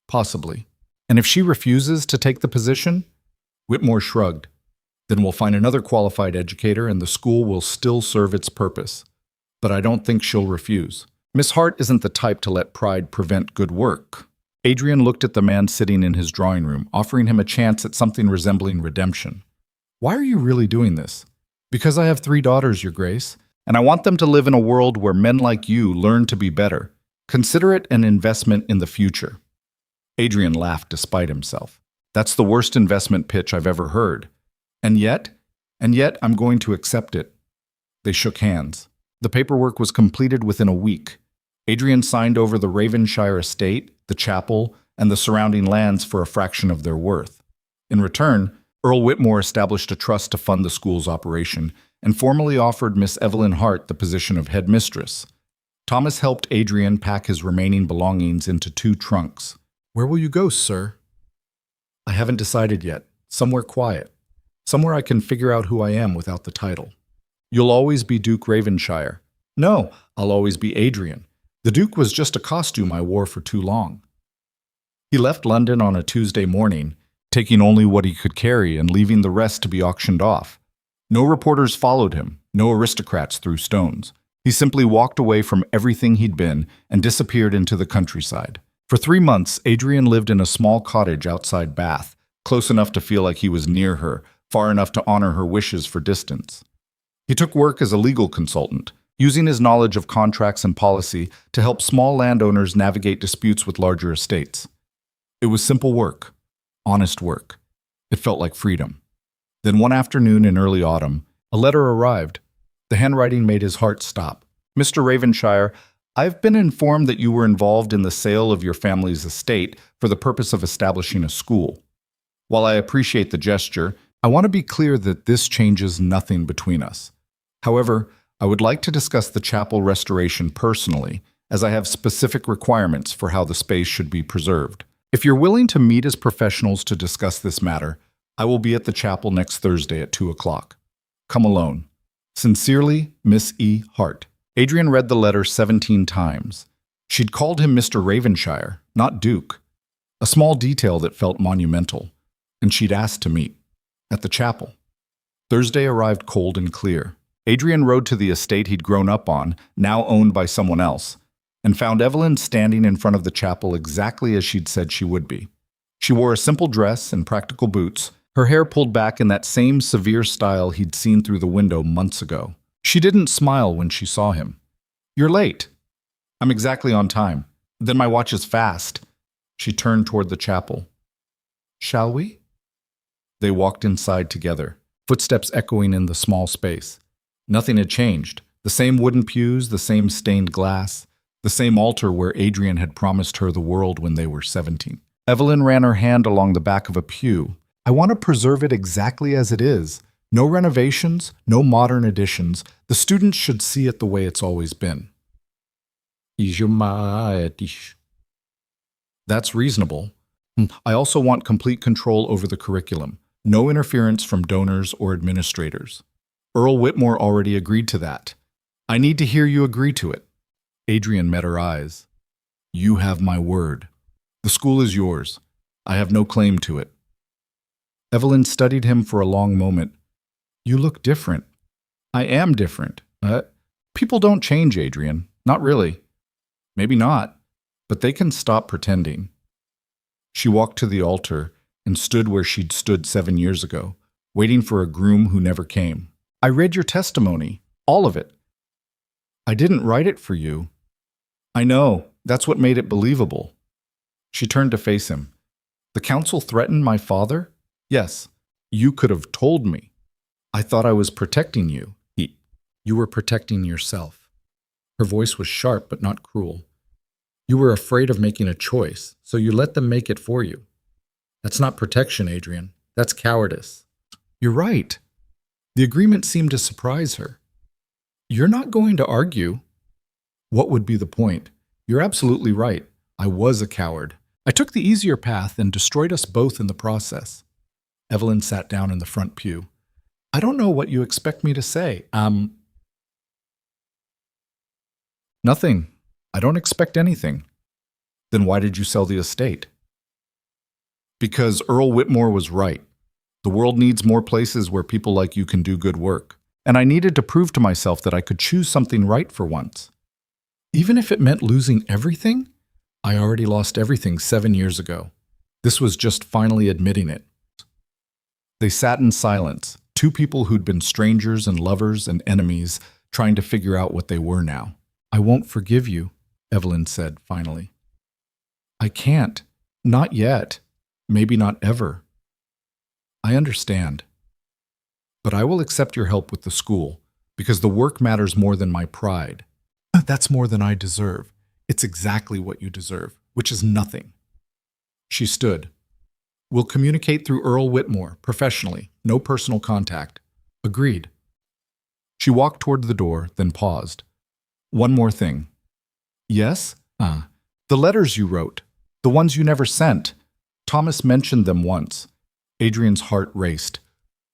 Possibly. And if she refuses to take the position? Whitmore shrugged. Then we'll find another qualified educator and the school will still serve its purpose. But I don't think she'll refuse. Miss Hart isn't the type to let pride prevent good work. Adrian looked at the man sitting in his drawing room, offering him a chance at something resembling redemption. Why are you really doing this? Because I have 3 daughters, Your Grace, and I want them to live in a world where men like you learn to be better. Consider it an investment in the future. Adrian laughed despite himself. That's the worst investment pitch I've ever heard. And yet I'm going to accept it. They shook hands. The paperwork was completed within a week. Adrian signed over the Ravenshire estate, the chapel, and the surrounding lands for a fraction of their worth. In return, Earl Whitmore established a trust to fund the school's operation and formally offered Miss Evelyn Hart the position of headmistress. Thomas helped Adrian pack his remaining belongings into 2 trunks. Where will you go, sir? I haven't decided yet. Somewhere quiet. Somewhere I can figure out who I am without the title. You'll always be Duke Ravenshire. No, I'll always be Adrian. The Duke was just a costume I wore for too long. He left London on a Tuesday morning, taking only what he could carry and leaving the rest to be auctioned off. No reporters followed him, no aristocrats threw stones. He simply walked away from everything he'd been and disappeared into the countryside. For 3 months, Adrian lived in a small cottage outside Bath, close enough to feel like he was near her, far enough to honor her wishes for distance. He took work as a legal consultant, using his knowledge of contracts and policy to help small landowners navigate disputes with larger estates. It was simple work, honest work. It felt like freedom. Then one afternoon in early autumn, a letter arrived. The handwriting made his heart stop. Mr. Ravenshire, I've been informed that you were involved in the sale of your family's estate for the purpose of establishing a school. While I appreciate the gesture, I want to be clear that this changes nothing between us. However, I would like to discuss the chapel restoration personally, as I have specific requirements for how the space should be preserved. If you're willing to meet as professionals to discuss this matter, I will be at the chapel next Thursday at 2 o'clock. Come alone. Sincerely, Miss E. Hart. Adrian read the letter 17 times. She'd called him Mr. Ravenshire, not Duke. A small detail that felt monumental. And she'd asked to meet. At the chapel. Thursday arrived cold and clear. Adrian rode to the estate he'd grown up on, now owned by someone else, and found Evelyn standing in front of the chapel exactly as she'd said she would be. She wore a simple dress and practical boots, her hair pulled back in that same severe style he'd seen through the window months ago. She didn't smile when she saw him. You're late. I'm exactly on time. Then my watch is fast. She turned toward the chapel. Shall we? They walked inside together, footsteps echoing in the small space. Nothing had changed. The same wooden pews, the same stained glass, the same altar where Adrian had promised her the world when they were 17. Evelyn ran her hand along the back of a pew. I want to preserve it exactly as it is. No renovations, no modern additions. The students should see it the way it's always been. That's reasonable. I also want complete control over the curriculum. No interference from donors or administrators. Earl Whitmore already agreed to that. I need to hear you agree to it. Adrian met her eyes. You have my word. The school is yours. I have no claim to it. Evelyn studied him for a long moment. You look different. I am different. People don't change, Adrian. Not really. Maybe not, but they can stop pretending. She walked to the altar and stood where she'd stood 7 years ago, waiting for a groom who never came. I read your testimony, all of it. I didn't write it for you. I know, that's what made it believable. She turned to face him. The council threatened my father? Yes, you could have told me. I thought I was protecting you. You were protecting yourself. Her voice was sharp but not cruel. You were afraid of making a choice, so you let them make it for you. That's not protection, Adrian. That's cowardice. You're right. The agreement seemed to surprise her. You're not going to argue. What would be the point? You're absolutely right. I was a coward. I took the easier path and destroyed us both in the process. Evelyn sat down in the front pew. I don't know what you expect me to say. Nothing. I don't expect anything. Then why did you sell the estate? Because Earl Whitmore was right. The world needs more places where people like you can do good work. And I needed to prove to myself that I could choose something right for once. Even if it meant losing everything? I already lost everything 7 years ago. This was just finally admitting it. They sat in silence, two people who'd been strangers and lovers and enemies, trying to figure out what they were now. I won't forgive you, Evelyn said finally. I can't. Not yet. Maybe not ever. I understand. But I will accept your help with the school, because the work matters more than my pride. That's more than I deserve. It's exactly what you deserve, which is nothing. She stood. We'll communicate through Earl Whitmore, professionally, no personal contact. Agreed. She walked toward the door, then paused. One more thing. Yes? The letters you wrote, the ones you never sent. Thomas mentioned them once. Adrian's heart raced.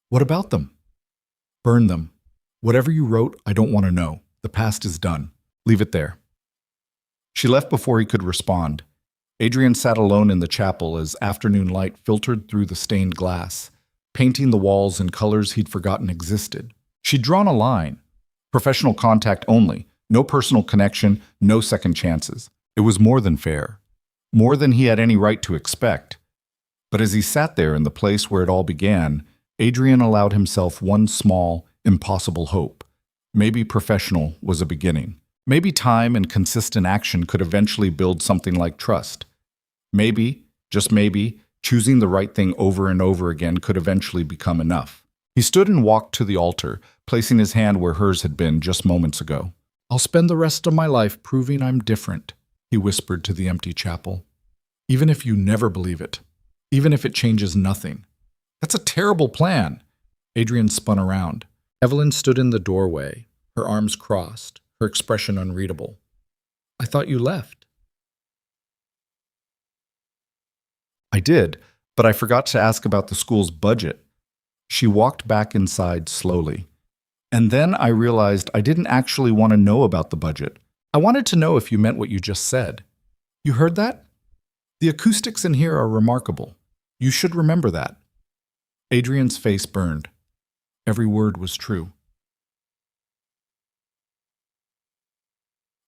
What about them? Burn them. Whatever you wrote, I don't want to know. The past is done. Leave it there. She left before he could respond. Adrian sat alone in the chapel as afternoon light filtered through the stained glass, painting the walls in colors he'd forgotten existed. She'd drawn a line. Professional contact only. No personal connection, no second chances. It was more than fair. More than he had any right to expect. But as he sat there in the place where it all began, Adrian allowed himself one small, impossible hope. Maybe professional was a beginning. Maybe time and consistent action could eventually build something like trust. Maybe, just maybe, choosing the right thing over and over again could eventually become enough. He stood and walked to the altar, placing his hand where hers had been just moments ago. I'll spend the rest of my life proving I'm different, he whispered to the empty chapel. Even if you never believe it. Even if it changes nothing. That's a terrible plan. Adrian spun around. Evelyn stood in the doorway, her arms crossed, her expression unreadable. I thought you left. I did, but I forgot to ask about the school's budget. She walked back inside slowly. And then I realized I didn't actually want to know about the budget. I wanted to know if you meant what you just said. You heard that? The acoustics in here are remarkable. You should remember that. Adrian's face burned. Every word was true.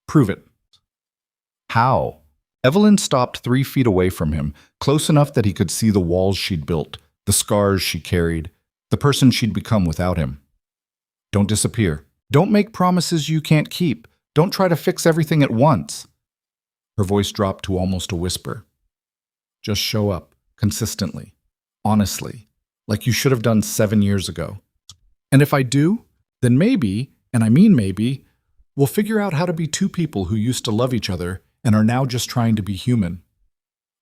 Prove it. How? Evelyn stopped 3 feet away from him, close enough that he could see the walls she'd built, the scars she carried, the person she'd become without him. Don't disappear. Don't make promises you can't keep. Don't try to fix everything at once. Her voice dropped to almost a whisper. Just show up, consistently, honestly, like you should have done 7 years ago. And if I do, then maybe, and I mean maybe, we'll figure out how to be two people who used to love each other and are now just trying to be human.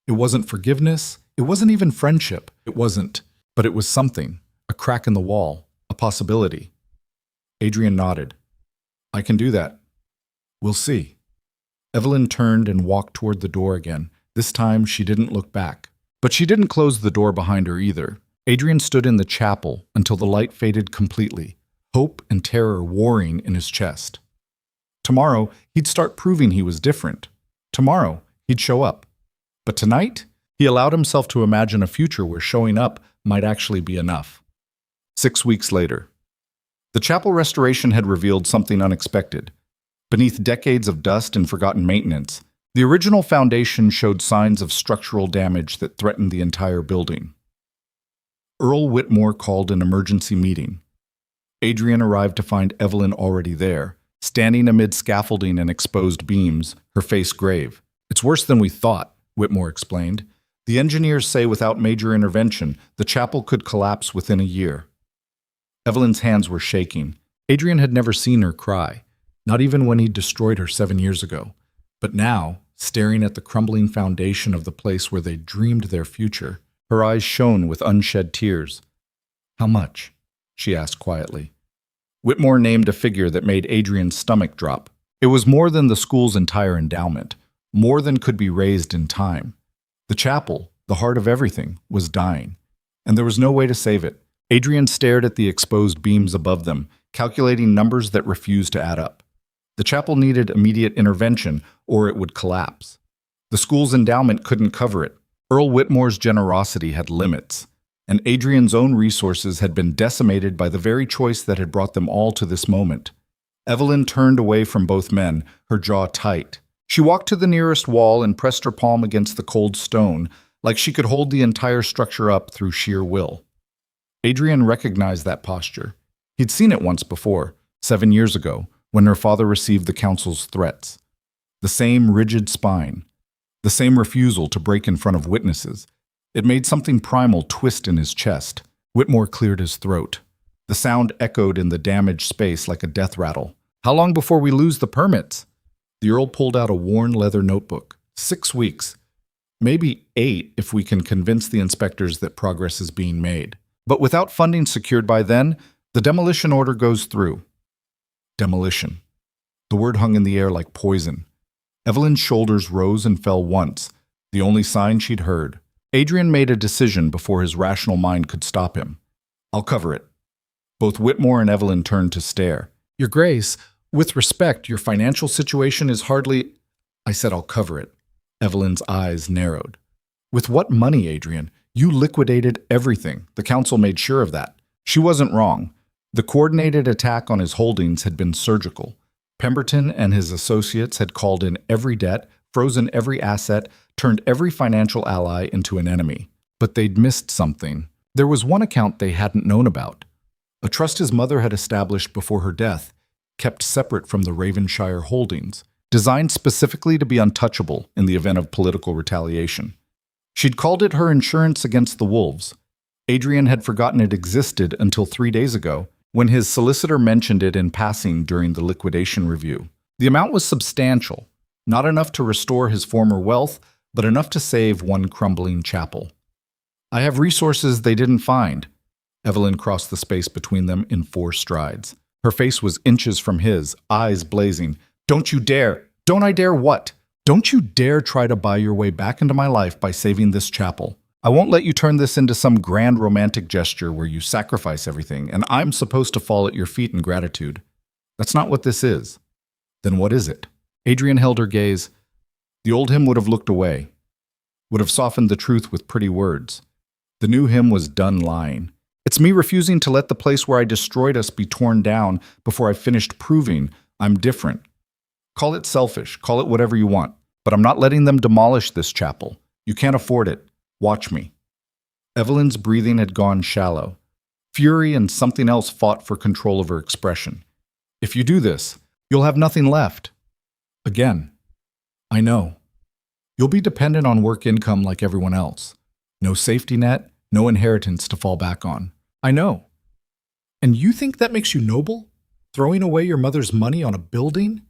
It wasn't forgiveness. It wasn't even friendship. It wasn't. But it was something, a crack in the wall, a possibility. Adrian nodded. I can do that. We'll see. Evelyn turned and walked toward the door again. This time she didn't look back. But she didn't close the door behind her either. Adrian stood in the chapel until the light faded completely, hope and terror warring in his chest. Tomorrow, he'd start proving he was different. Tomorrow, he'd show up. But tonight, he allowed himself to imagine a future where showing up might actually be enough. 6 weeks later, the chapel restoration had revealed something unexpected. Beneath decades of dust and forgotten maintenance, the original foundation showed signs of structural damage that threatened the entire building. Earl Whitmore called an emergency meeting. Adrian arrived to find Evelyn already there, standing amid scaffolding and exposed beams, her face grave. "It's worse than we thought," Whitmore explained. "The engineers say without major intervention, the chapel could collapse within a year." Evelyn's hands were shaking. Adrian had never seen her cry, not even when he destroyed her 7 years ago. But now, staring at the crumbling foundation of the place where they dreamed their future, her eyes shone with unshed tears. "How much?" she asked quietly. Whitmore named a figure that made Adrian's stomach drop. It was more than the school's entire endowment, more than could be raised in time. The chapel, the heart of everything, was dying, and there was no way to save it. Adrian stared at the exposed beams above them, calculating numbers that refused to add up. The chapel needed immediate intervention, or it would collapse. The school's endowment couldn't cover it. Earl Whitmore's generosity had limits, and Adrian's own resources had been decimated by the very choice that had brought them all to this moment. Evelyn turned away from both men, her jaw tight. She walked to the nearest wall and pressed her palm against the cold stone, like she could hold the entire structure up through sheer will. Adrian recognized that posture. He'd seen it once before, 7 years ago, when her father received the council's threats. The same rigid spine, the same refusal to break in front of witnesses. It made something primal twist in his chest. Whitmore cleared his throat. The sound echoed in the damaged space like a death rattle. "How long before we lose the permits?" The Earl pulled out a worn leather notebook. 6 weeks. Maybe 8 if we can convince the inspectors that progress is being made. But without funding secured by then, the demolition order goes through. Demolition. The word hung in the air like poison. Evelyn's shoulders rose and fell once, the only sign she'd heard. Adrian made a decision before his rational mind could stop him. "I'll cover it." Both Whitmore and Evelyn turned to stare. "Your Grace, with respect, your financial situation is hardly—" "I said I'll cover it." Evelyn's eyes narrowed. "With what money, Adrian? You liquidated everything. The council made sure of that." She wasn't wrong. The coordinated attack on his holdings had been surgical. Pemberton and his associates had called in every debt, frozen every asset, turned every financial ally into an enemy. But they'd missed something. There was one account they hadn't known about. A trust his mother had established before her death, kept separate from the Ravenshire holdings, designed specifically to be untouchable in the event of political retaliation. She'd called it her insurance against the wolves. Adrian had forgotten it existed until 3 days ago, when his solicitor mentioned it in passing during the liquidation review. The amount was substantial, not enough to restore his former wealth, but enough to save one crumbling chapel. "I have resources they didn't find." Evelyn crossed the space between them in 4 strides. Her face was inches from his, eyes blazing. "Don't you dare!" "Don't I dare what?" "Don't you dare try to buy your way back into my life by saving this chapel. I won't let you turn this into some grand romantic gesture where you sacrifice everything, and I'm supposed to fall at your feet in gratitude. That's not what this is." "Then what is it?" Adrian held her gaze. The old him would have looked away, would have softened the truth with pretty words. The new him was done lying. "It's me refusing to let the place where I destroyed us be torn down before I finished proving I'm different. Call it selfish, call it whatever you want, but I'm not letting them demolish this chapel. You can't afford it. Watch me." Evelyn's breathing had gone shallow. Fury and something else fought for control of her expression. "If you do this, you'll have nothing left." "Again, I know. You'll be dependent on work income like everyone else. No safety net, no inheritance to fall back on. I know. And you think that makes you noble? Throwing away your mother's money on a building?"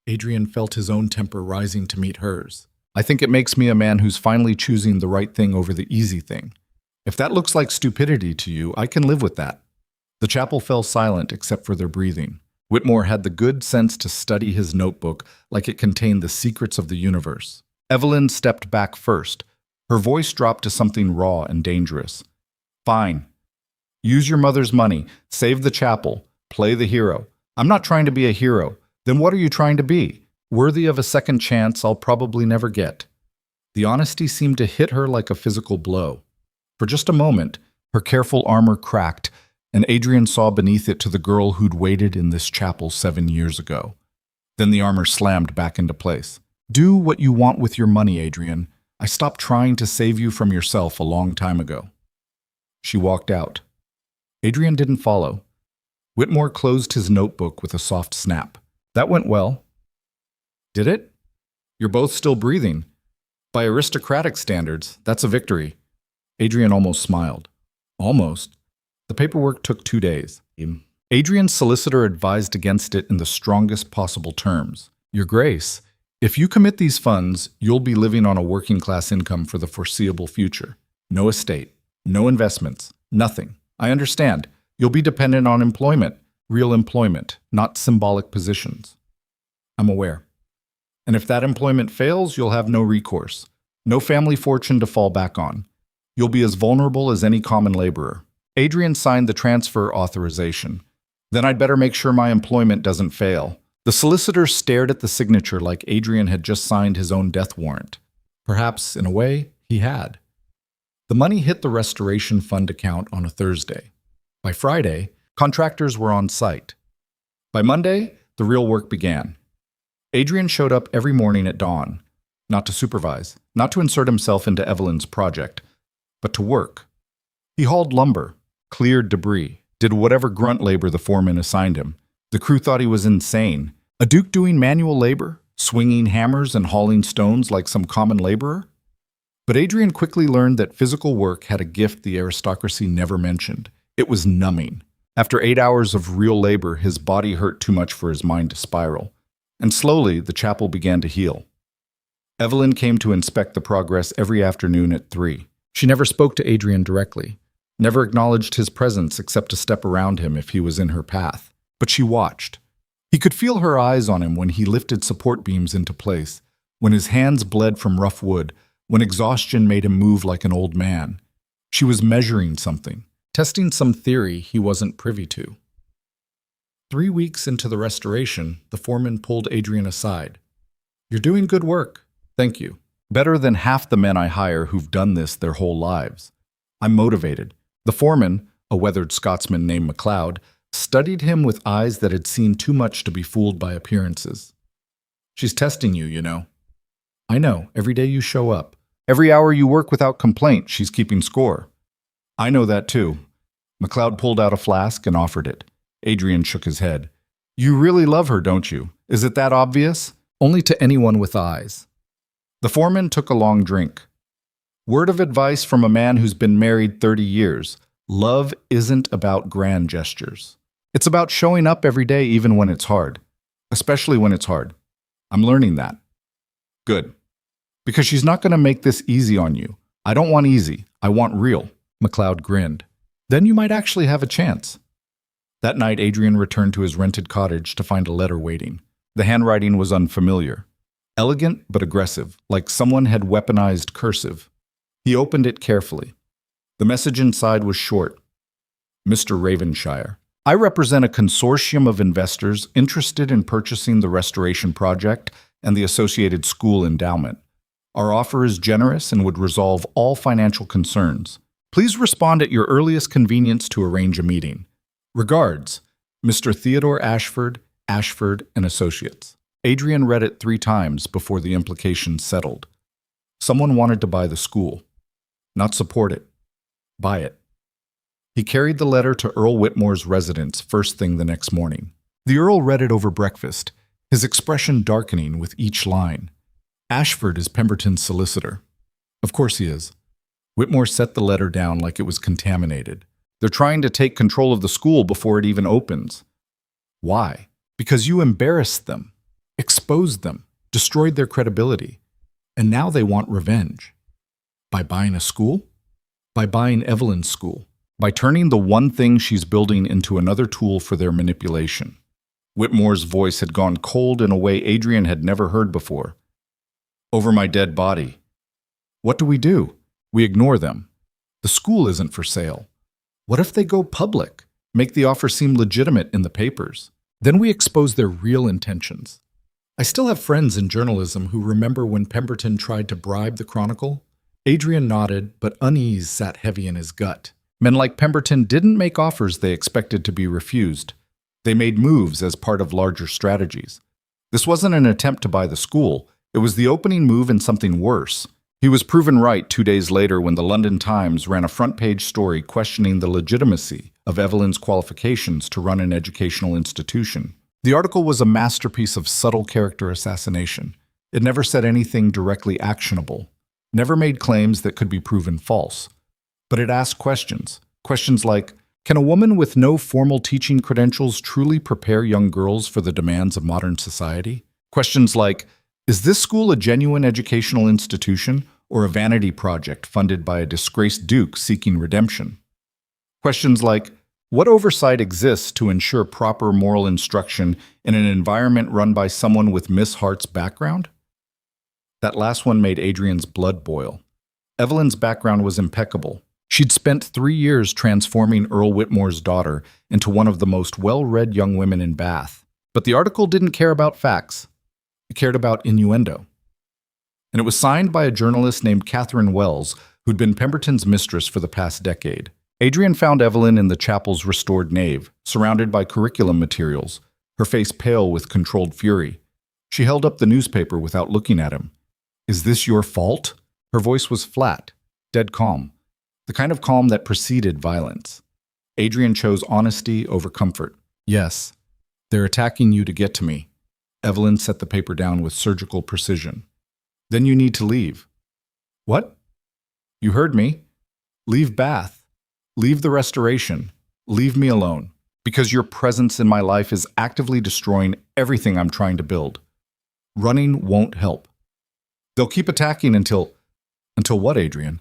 Adrian felt his own temper rising to meet hers. "I think it makes me a man who's finally choosing the right thing over the easy thing. If that looks like stupidity to you, I can live with that." The chapel fell silent except for their breathing. Whitmore had the good sense to study his notebook like it contained the secrets of the universe. Evelyn stepped back first. Her voice dropped to something raw and dangerous. Fine. Use your mother's money. Save the chapel. Play the hero. I'm not trying to be a hero. Then what are you trying to be? Worthy of a second chance I'll probably never get. The honesty seemed to hit her like a physical blow. For just a moment, her careful armor cracked, and Adrian saw beneath it to the girl who'd waited in this chapel 7 years ago. Then the armor slammed back into place. Do what you want with your money, Adrian. I stopped trying to save you from yourself a long time ago. She walked out. Adrian didn't follow. Whitmore closed his notebook with a soft snap. That went well. Did it? You're both still breathing. By aristocratic standards, that's a victory. Adrian almost smiled. Almost. The paperwork took 2 days. Adrian's solicitor advised against it in the strongest possible terms. Your Grace, if you commit these funds, you'll be living on a working-class income for the foreseeable future. No estate, no investments, nothing. I understand. You'll be dependent on employment, real employment, not symbolic positions. I'm aware. And if that employment fails, you'll have no recourse, no family fortune to fall back on. You'll be as vulnerable as any common laborer. Adrian signed the transfer authorization. Then I'd better make sure my employment doesn't fail. The solicitor stared at the signature like Adrian had just signed his own death warrant. Perhaps, in a way, he had. The money hit the restoration fund account on a Thursday. By Friday, contractors were on site. By Monday, the real work began. Adrian showed up every morning at dawn, not to supervise, not to insert himself into Evelyn's project, but to work. He hauled lumber, cleared debris, did whatever grunt labor the foreman assigned him. The crew thought he was insane. A duke doing manual labor, swinging hammers and hauling stones like some common laborer? But Adrian quickly learned that physical work had a gift the aristocracy never mentioned. It was numbing. After 8 hours of real labor, his body hurt too much for his mind to spiral. And slowly, the chapel began to heal. Evelyn came to inspect the progress every afternoon at 3. She never spoke to Adrian directly, never acknowledged his presence except to step around him if he was in her path. But she watched. He could feel her eyes on him when he lifted support beams into place, when his hands bled from rough wood, when exhaustion made him move like an old man. She was measuring something, testing some theory he wasn't privy to. 3 weeks into the restoration, the foreman pulled Adrian aside. You're doing good work. Thank you. Better than half the men I hire who've done this their whole lives. I'm motivated. The foreman, a weathered Scotsman named MacLeod, studied him with eyes that had seen too much to be fooled by appearances. She's testing you, you know. I know, every day you show up. Every hour you work without complaint, she's keeping score. I know that too. MacLeod pulled out a flask and offered it. Adrian shook his head. You really love her, don't you? Is it that obvious? Only to anyone with eyes. The foreman took a long drink. Word of advice from a man who's been married 30 years. Love isn't about grand gestures. It's about showing up every day even when it's hard. Especially when it's hard. I'm learning that. Good. Because she's not going to make this easy on you. I don't want easy. I want real. MacLeod grinned. Then you might actually have a chance. That night, Adrian returned to his rented cottage to find a letter waiting. The handwriting was unfamiliar. Elegant but aggressive, like someone had weaponized cursive. He opened it carefully. The message inside was short. Mr. Ravenshire, I represent a consortium of investors interested in purchasing the restoration project and the associated school endowment. Our offer is generous and would resolve all financial concerns. Please respond at your earliest convenience to arrange a meeting. Regards, Mr. Theodore Ashford, Ashford and Associates. Adrian read it 3 times before the implications settled. Someone wanted to buy the school. Not support it. Buy it. He carried the letter to Earl Whitmore's residence first thing the next morning. The Earl read it over breakfast, his expression darkening with each line. Ashford is Pemberton's solicitor. Of course he is. Whitmore set the letter down like it was contaminated. They're trying to take control of the school before it even opens. Why? Because you embarrassed them, exposed them, destroyed their credibility. And now they want revenge. By buying a school? By buying Evelyn's school. By turning the one thing she's building into another tool for their manipulation. Whitmore's voice had gone cold in a way Adrian had never heard before. Over my dead body. What do? We ignore them. The school isn't for sale. What if they go public? Make the offer seem legitimate in the papers. Then we expose their real intentions. I still have friends in journalism who remember when Pemberton tried to bribe the Chronicle. Adrian nodded, but unease sat heavy in his gut. Men like Pemberton didn't make offers they expected to be refused. They made moves as part of larger strategies. This wasn't an attempt to buy the school. It was the opening move in something worse. He was proven right 2 days later when the London Times ran a front-page story questioning the legitimacy of Evelyn's qualifications to run an educational institution. The article was a masterpiece of subtle character assassination. It never said anything directly actionable, never made claims that could be proven false. But it asked questions. Questions like, can a woman with no formal teaching credentials truly prepare young girls for the demands of modern society? Questions like, is this school a genuine educational institution or a vanity project funded by a disgraced duke seeking redemption? Questions like, what oversight exists to ensure proper moral instruction in an environment run by someone with Miss Hart's background? That last one made Adrian's blood boil. Evelyn's background was impeccable. She'd spent 3 years transforming Earl Whitmore's daughter into one of the most well-read young women in Bath. But the article didn't care about facts. It cared about innuendo. And it was signed by a journalist named Catherine Wells, who'd been Pemberton's mistress for the past decade. Adrian found Evelyn in the chapel's restored nave, surrounded by curriculum materials, her face pale with controlled fury. She held up the newspaper without looking at him. Is this your fault? Her voice was flat, dead calm. The kind of calm that preceded violence. Adrian chose honesty over comfort. Yes, they're attacking you to get to me. Evelyn set the paper down with surgical precision. Then you need to leave. What? You heard me. Leave Bath. Leave the restoration. Leave me alone. Because your presence in my life is actively destroying everything I'm trying to build. Running won't help. They'll keep attacking until what, Adrian?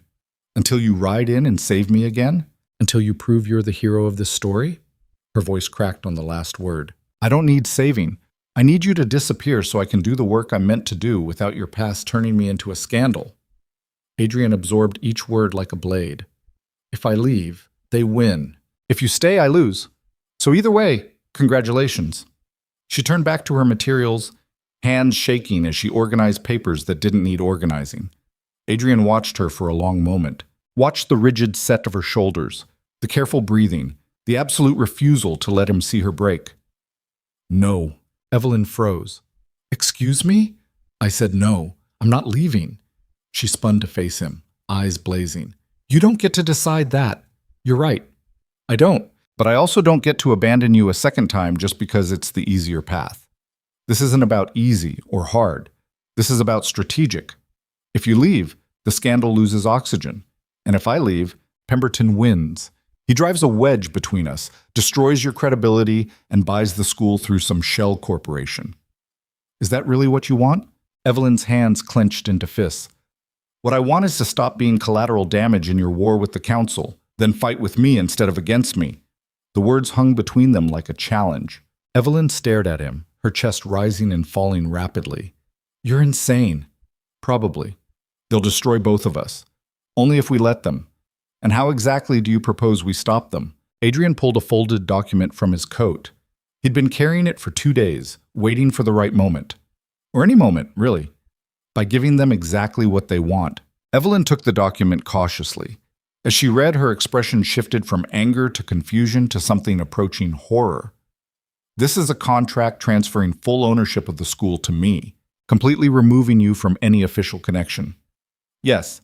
Until you ride in and save me again? Until you prove you're the hero of this story? Her voice cracked on the last word. I don't need saving. I need you to disappear so I can do the work I'm meant to do without your past turning me into a scandal. Adrian absorbed each word like a blade. If I leave, they win. If you stay, I lose. So either way, congratulations. She turned back to her materials, hands shaking as she organized papers that didn't need organizing. Adrian watched her for a long moment, watched the rigid set of her shoulders, the careful breathing, the absolute refusal to let him see her break. No. Evelyn froze. Excuse me? I said no. I'm not leaving. She spun to face him, eyes blazing. You don't get to decide that. You're right. I don't. But I also don't get to abandon you a second time just because it's the easier path. This isn't about easy or hard. This is about strategic. If you leave, the scandal loses oxygen. And if I leave, Pemberton wins. He drives a wedge between us, destroys your credibility, and buys the school through some shell corporation. Is that really what you want? Evelyn's hands clenched into fists. What I want is to stop being collateral damage in your war with the council, then fight with me instead of against me. The words hung between them like a challenge. Evelyn stared at him, her chest rising and falling rapidly. You're insane. Probably. They'll destroy both of us. Only if we let them. And how exactly do you propose we stop them? Adrian pulled a folded document from his coat. He'd been carrying it for 2 days, waiting for the right moment. Or any moment, really. By giving them exactly what they want. Evelyn took the document cautiously. As she read, her expression shifted from anger to confusion to something approaching horror. This is a contract transferring full ownership of the school to me, completely removing you from any official connection. Yes,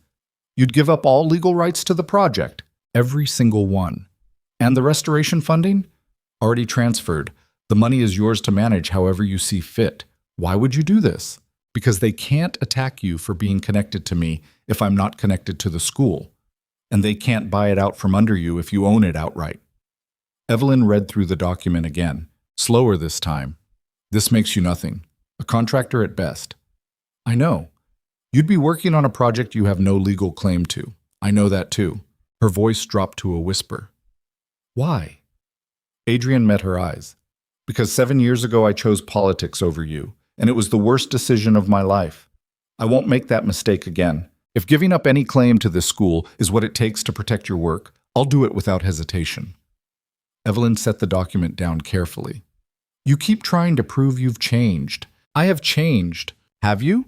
you'd give up all legal rights to the project, every single one. And the restoration funding? Already transferred. The money is yours to manage however you see fit. Why would you do this? Because they can't attack you for being connected to me if I'm not connected to the school. And they can't buy it out from under you if you own it outright. Evelyn read through the document again, slower this time. This makes you nothing. A contractor at best. I know. You'd be working on a project you have no legal claim to. I know that too. Her voice dropped to a whisper. Why? Adrian met her eyes. Because 7 years ago I chose politics over you, and it was the worst decision of my life. I won't make that mistake again. If giving up any claim to this school is what it takes to protect your work, I'll do it without hesitation. Evelyn set the document down carefully. You keep trying to prove you've changed. I have changed. Have you?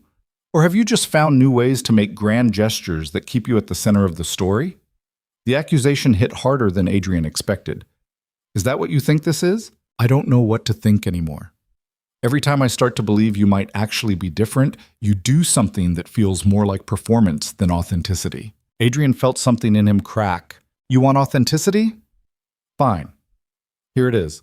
Or have you just found new ways to make grand gestures that keep you at the center of the story? The accusation hit harder than Adrian expected. Is that what you think this is? I don't know what to think anymore. Every time I start to believe you might actually be different, you do something that feels more like performance than authenticity. Adrian felt something in him crack. You want authenticity? Fine. Here it is.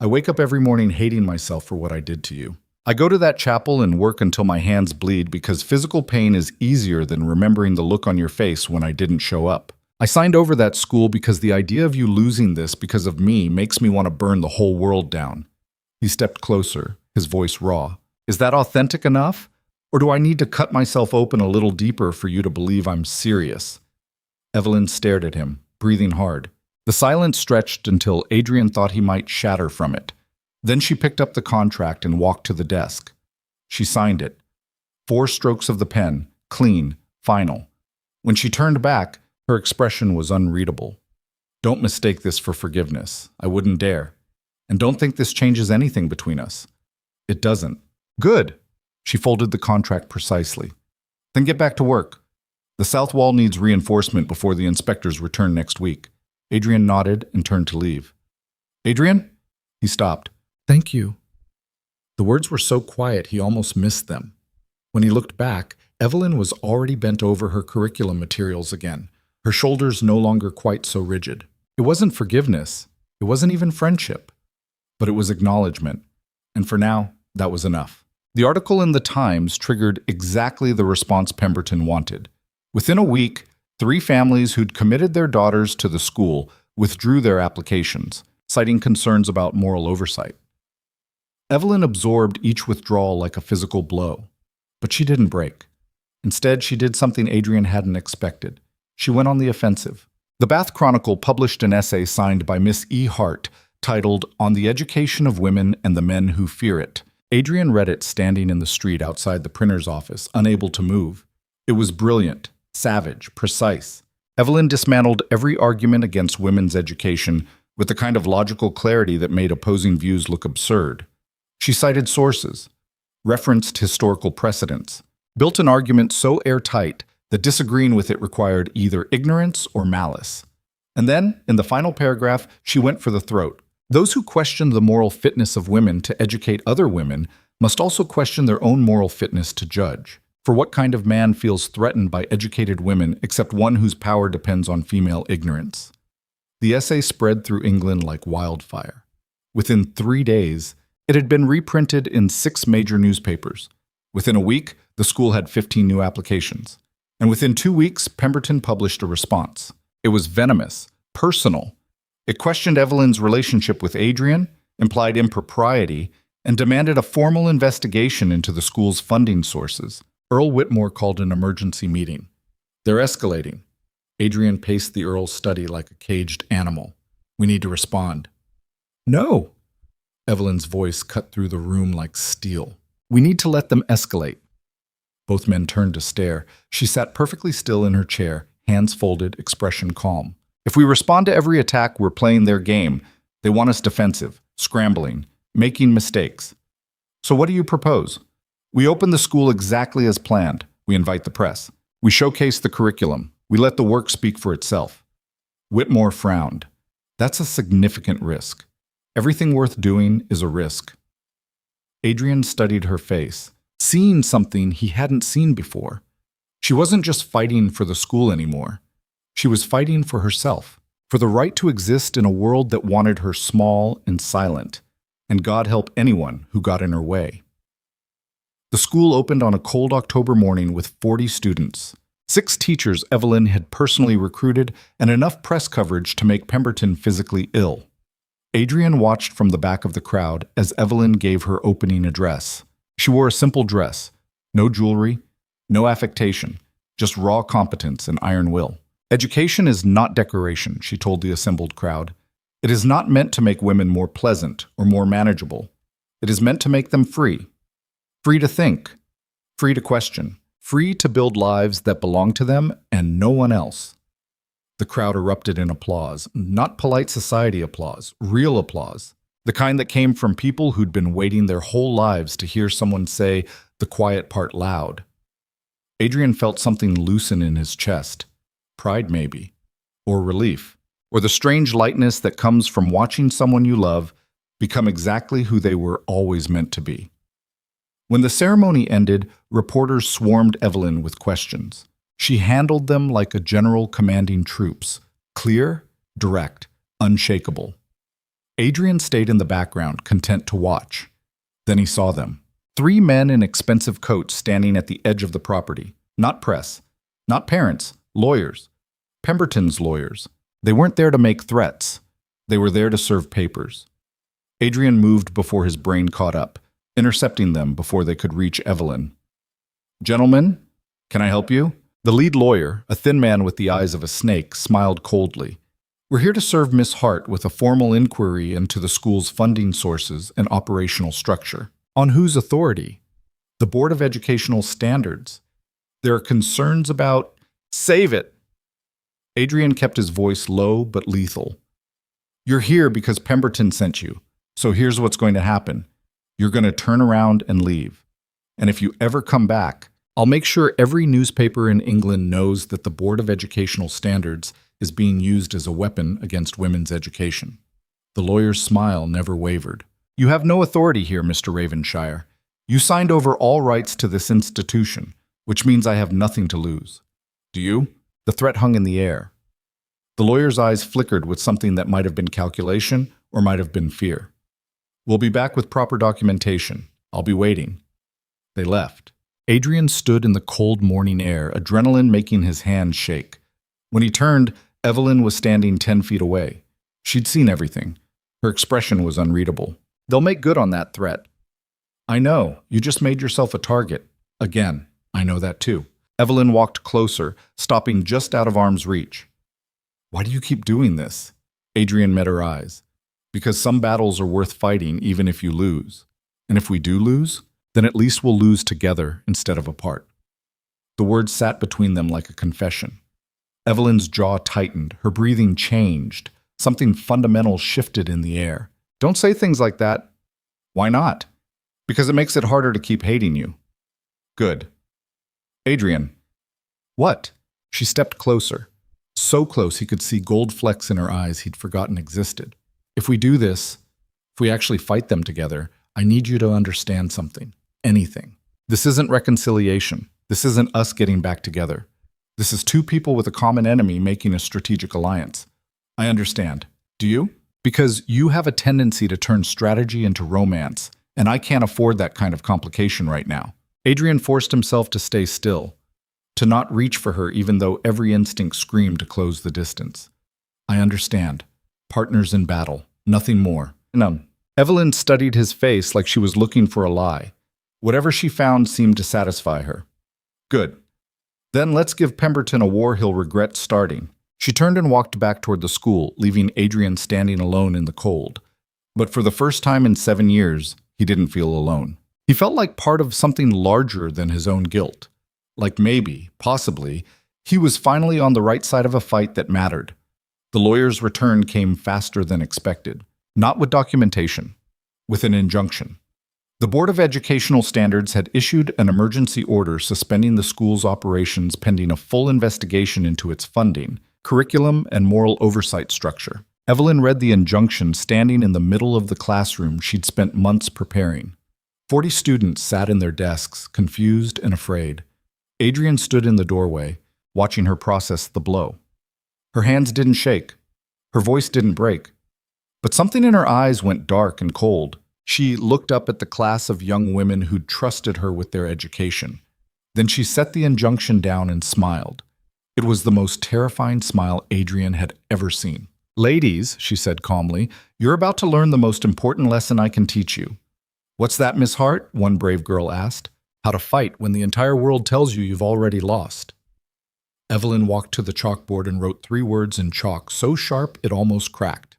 I wake up every morning hating myself for what I did to you. I go to that chapel and work until my hands bleed because physical pain is easier than remembering the look on your face when I didn't show up. I signed over that school because the idea of you losing this because of me makes me want to burn the whole world down. He stepped closer, his voice raw. Is that authentic enough? Or do I need to cut myself open a little deeper for you to believe I'm serious? Evelyn stared at him, breathing hard. The silence stretched until Adrian thought he might shatter from it. Then she picked up the contract and walked to the desk. She signed it. 4 strokes of the pen, clean, final. When she turned back, her expression was unreadable. Don't mistake this for forgiveness. I wouldn't dare. And don't think this changes anything between us. It doesn't. Good. She folded the contract precisely. Then get back to work. The south wall needs reinforcement before the inspectors return next week. Adrian nodded and turned to leave. Adrian? He stopped. Thank you. The words were so quiet he almost missed them. When he looked back, Evelyn was already bent over her curriculum materials again, her shoulders no longer quite so rigid. It wasn't forgiveness. It wasn't even friendship. But it was acknowledgement. And for now, that was enough. The article in the Times triggered exactly the response Pemberton wanted. Within a week, 3 families who'd committed their daughters to the school withdrew their applications, citing concerns about moral oversight. Evelyn absorbed each withdrawal like a physical blow. But she didn't break. Instead, she did something Adrian hadn't expected. She went on the offensive. The Bath Chronicle published an essay signed by Miss E. Hart titled On the Education of Women and the Men Who Fear It. Adrian read it standing in the street outside the printer's office, unable to move. It was brilliant, savage, precise. Evelyn dismantled every argument against women's education with the kind of logical clarity that made opposing views look absurd. She cited sources, referenced historical precedents, built an argument so airtight that disagreeing with it required either ignorance or malice. And then, in the final paragraph, she went for the throat. Those who question the moral fitness of women to educate other women must also question their own moral fitness to judge. For what kind of man feels threatened by educated women except one whose power depends on female ignorance? The essay spread through England like wildfire. Within 3 days, it had been reprinted in 6 major newspapers. Within a week, the school had 15 new applications. And within 2 weeks, Pemberton published a response. It was venomous, personal. It questioned Evelyn's relationship with Adrian, implied impropriety, and demanded a formal investigation into the school's funding sources. Earl Whitmore called an emergency meeting. They're escalating. Adrian paced the Earl's study like a caged animal. We need to respond. No. Evelyn's voice cut through the room like steel. We need to let them escalate. Both men turned to stare. She sat perfectly still in her chair, hands folded, expression calm. If we respond to every attack, we're playing their game. They want us defensive, scrambling, making mistakes. So what do you propose? We open the school exactly as planned. We invite the press. We showcase the curriculum. We let the work speak for itself. Whitmore frowned. That's a significant risk. Everything worth doing is a risk. Adrian studied her face, seeing something he hadn't seen before. She wasn't just fighting for the school anymore. She was fighting for herself, for the right to exist in a world that wanted her small and silent, and God help anyone who got in her way. The school opened on a cold October morning with 40 students, 6 teachers Evelyn had personally recruited, and enough press coverage to make Pemberton physically ill. Adrian watched from the back of the crowd as Evelyn gave her opening address. She wore a simple dress, no jewelry, no affectation, just raw competence and iron will. Education is not decoration, she told the assembled crowd. It is not meant to make women more pleasant or more manageable. It is meant to make them free. Free to think, free to question, free to build lives that belong to them and no one else. The crowd erupted in applause, not polite society applause, real applause. The kind that came from people who'd been waiting their whole lives to hear someone say the quiet part loud. Adrian felt something loosen in his chest. Pride, maybe. Or relief. Or the strange lightness that comes from watching someone you love become exactly who they were always meant to be. When the ceremony ended, reporters swarmed Evelyn with questions. She handled them like a general commanding troops. Clear, direct, unshakable. Adrian stayed in the background, content to watch. Then he saw them. 3 men in expensive coats standing at the edge of the property. Not press. Not parents. Lawyers. Pemberton's lawyers. They weren't there to make threats. They were there to serve papers. Adrian moved before his brain caught up, intercepting them before they could reach Evelyn. "Gentlemen, can I help you?" The lead lawyer, a thin man with the eyes of a snake, smiled coldly. "We're here to serve Miss Hart with a formal inquiry into the school's funding sources and operational structure." "On whose authority?" "The Board of Educational Standards. There are concerns about—" "Save it!" Adrian kept his voice low but lethal. "You're here because Pemberton sent you, so here's what's going to happen. You're going to turn around and leave. And if you ever come back, I'll make sure every newspaper in England knows that the Board of Educational Standards is being used as a weapon against women's education." The lawyer's smile never wavered. "You have no authority here, Mr. Ravenshire. You signed over all rights to this institution, which means I have nothing to lose. Do you?" The threat hung in the air. The lawyer's eyes flickered with something that might have been calculation or might have been fear. "We'll be back with proper documentation. I'll be waiting." They left. Adrian stood in the cold morning air, adrenaline making his hands shake. When he turned, Evelyn was standing 10 feet away. She'd seen everything. Her expression was unreadable. "They'll make good on that threat." "I know. You just made yourself a target. Again, I know that too." Evelyn walked closer, stopping just out of arm's reach. "Why do you keep doing this?" Adrian met her eyes. "Because some battles are worth fighting even if you lose. And if we do lose, then at least we'll lose together instead of apart." The words sat between them like a confession. Evelyn's jaw tightened, her breathing changed. Something fundamental shifted in the air. "Don't say things like that." "Why not?" "Because it makes it harder to keep hating you." "Good." "Adrian." "What?" She stepped closer. So close he could see gold flecks in her eyes he'd forgotten existed. "If we do this, if we actually fight them together, I need you to understand something. Anything. This isn't reconciliation. This isn't us getting back together. This is 2 people with a common enemy making a strategic alliance. I understand. Do you? Because you have a tendency to turn strategy into romance, and I can't afford that kind of complication right now." Adrian forced himself to stay still, to not reach for her even though every instinct screamed to close the distance. "I understand. Partners in battle. Nothing more." "None." Evelyn studied his face like she was looking for a lie. Whatever she found seemed to satisfy her. "Good. Then let's give Pemberton a war he'll regret starting." She turned and walked back toward the school, leaving Adrian standing alone in the cold. But for the first time in 7 years, he didn't feel alone. He felt like part of something larger than his own guilt. Like maybe, possibly, he was finally on the right side of a fight that mattered. The lawyer's return came faster than expected. Not with documentation, with an injunction. The Board of Educational Standards had issued an emergency order suspending the school's operations pending a full investigation into its funding, curriculum, and moral oversight structure. Evelyn read the injunction standing in the middle of the classroom she'd spent months preparing. 40 students sat in their desks, confused and afraid. Adrian stood in the doorway, watching her process the blow. Her hands didn't shake. Her voice didn't break. But something in her eyes went dark and cold. She looked up at the class of young women who'd trusted her with their education. Then she set the injunction down and smiled. It was the most terrifying smile Adrian had ever seen. "Ladies," she said calmly, "you're about to learn the most important lesson I can teach you." "What's that, Miss Hart?" one brave girl asked. "How to fight when the entire world tells you you've already lost." Evelyn walked to the chalkboard and wrote 3 words in chalk so sharp it almost cracked.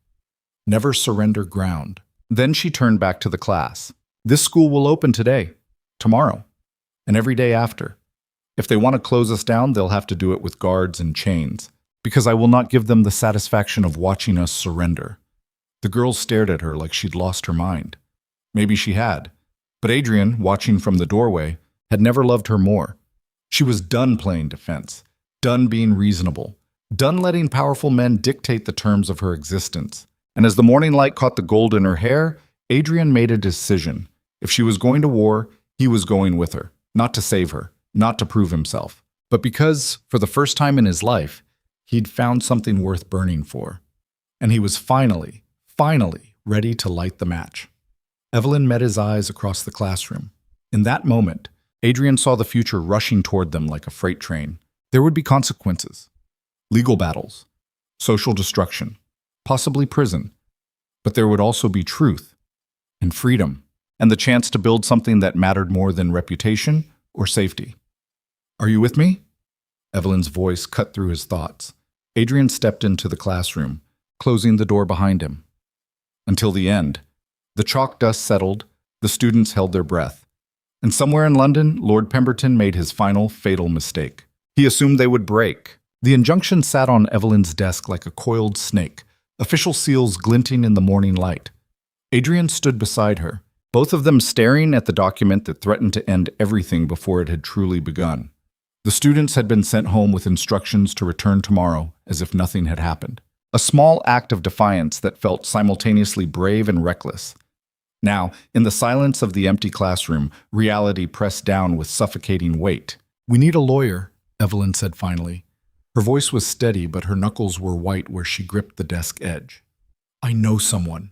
"Never surrender ground." Then she turned back to the class. "This school will open today, tomorrow, and every day after. If they want to close us down, they'll have to do it with guards and chains. Because I will not give them the satisfaction of watching us surrender. The girls stared at her like she'd lost her mind. Maybe she had. But Adrian, watching from the doorway, had never loved her more. She was done playing defense, done being reasonable, done letting powerful men dictate the terms of her existence. And as the morning light caught the gold in her hair, Adrian made a decision. If she was going to war, he was going with her, not to save her, not to prove himself, but because, for the first time in his life, he'd found something worth burning for. And he was finally ready to light the match. Evelyn met his eyes across the classroom. In that moment, Adrian saw the future rushing toward them like a freight train. There would be consequences. Legal battles, social destruction, possibly prison. But there would also be truth and freedom and the chance to build something that mattered more than reputation or safety. Are you with me? Evelyn's voice cut through his thoughts. Adrian stepped into the classroom, closing the door behind him. Until the end, the chalk dust settled, the students held their breath. And somewhere in London, Lord Pemberton made his final fatal mistake. He assumed they would break. The injunction sat on Evelyn's desk like a coiled snake, official seals glinting in the morning light. Adrian stood beside her, both of them staring at the document that threatened to end everything before it had truly begun. The students had been sent home with instructions to return tomorrow, as if nothing had happened. A small act of defiance that felt simultaneously brave and reckless. Now, in the silence of the empty classroom, reality pressed down with suffocating weight. "We need a lawyer," Evelyn said finally. Her voice was steady, but her knuckles were white where she gripped the desk edge. "I know someone."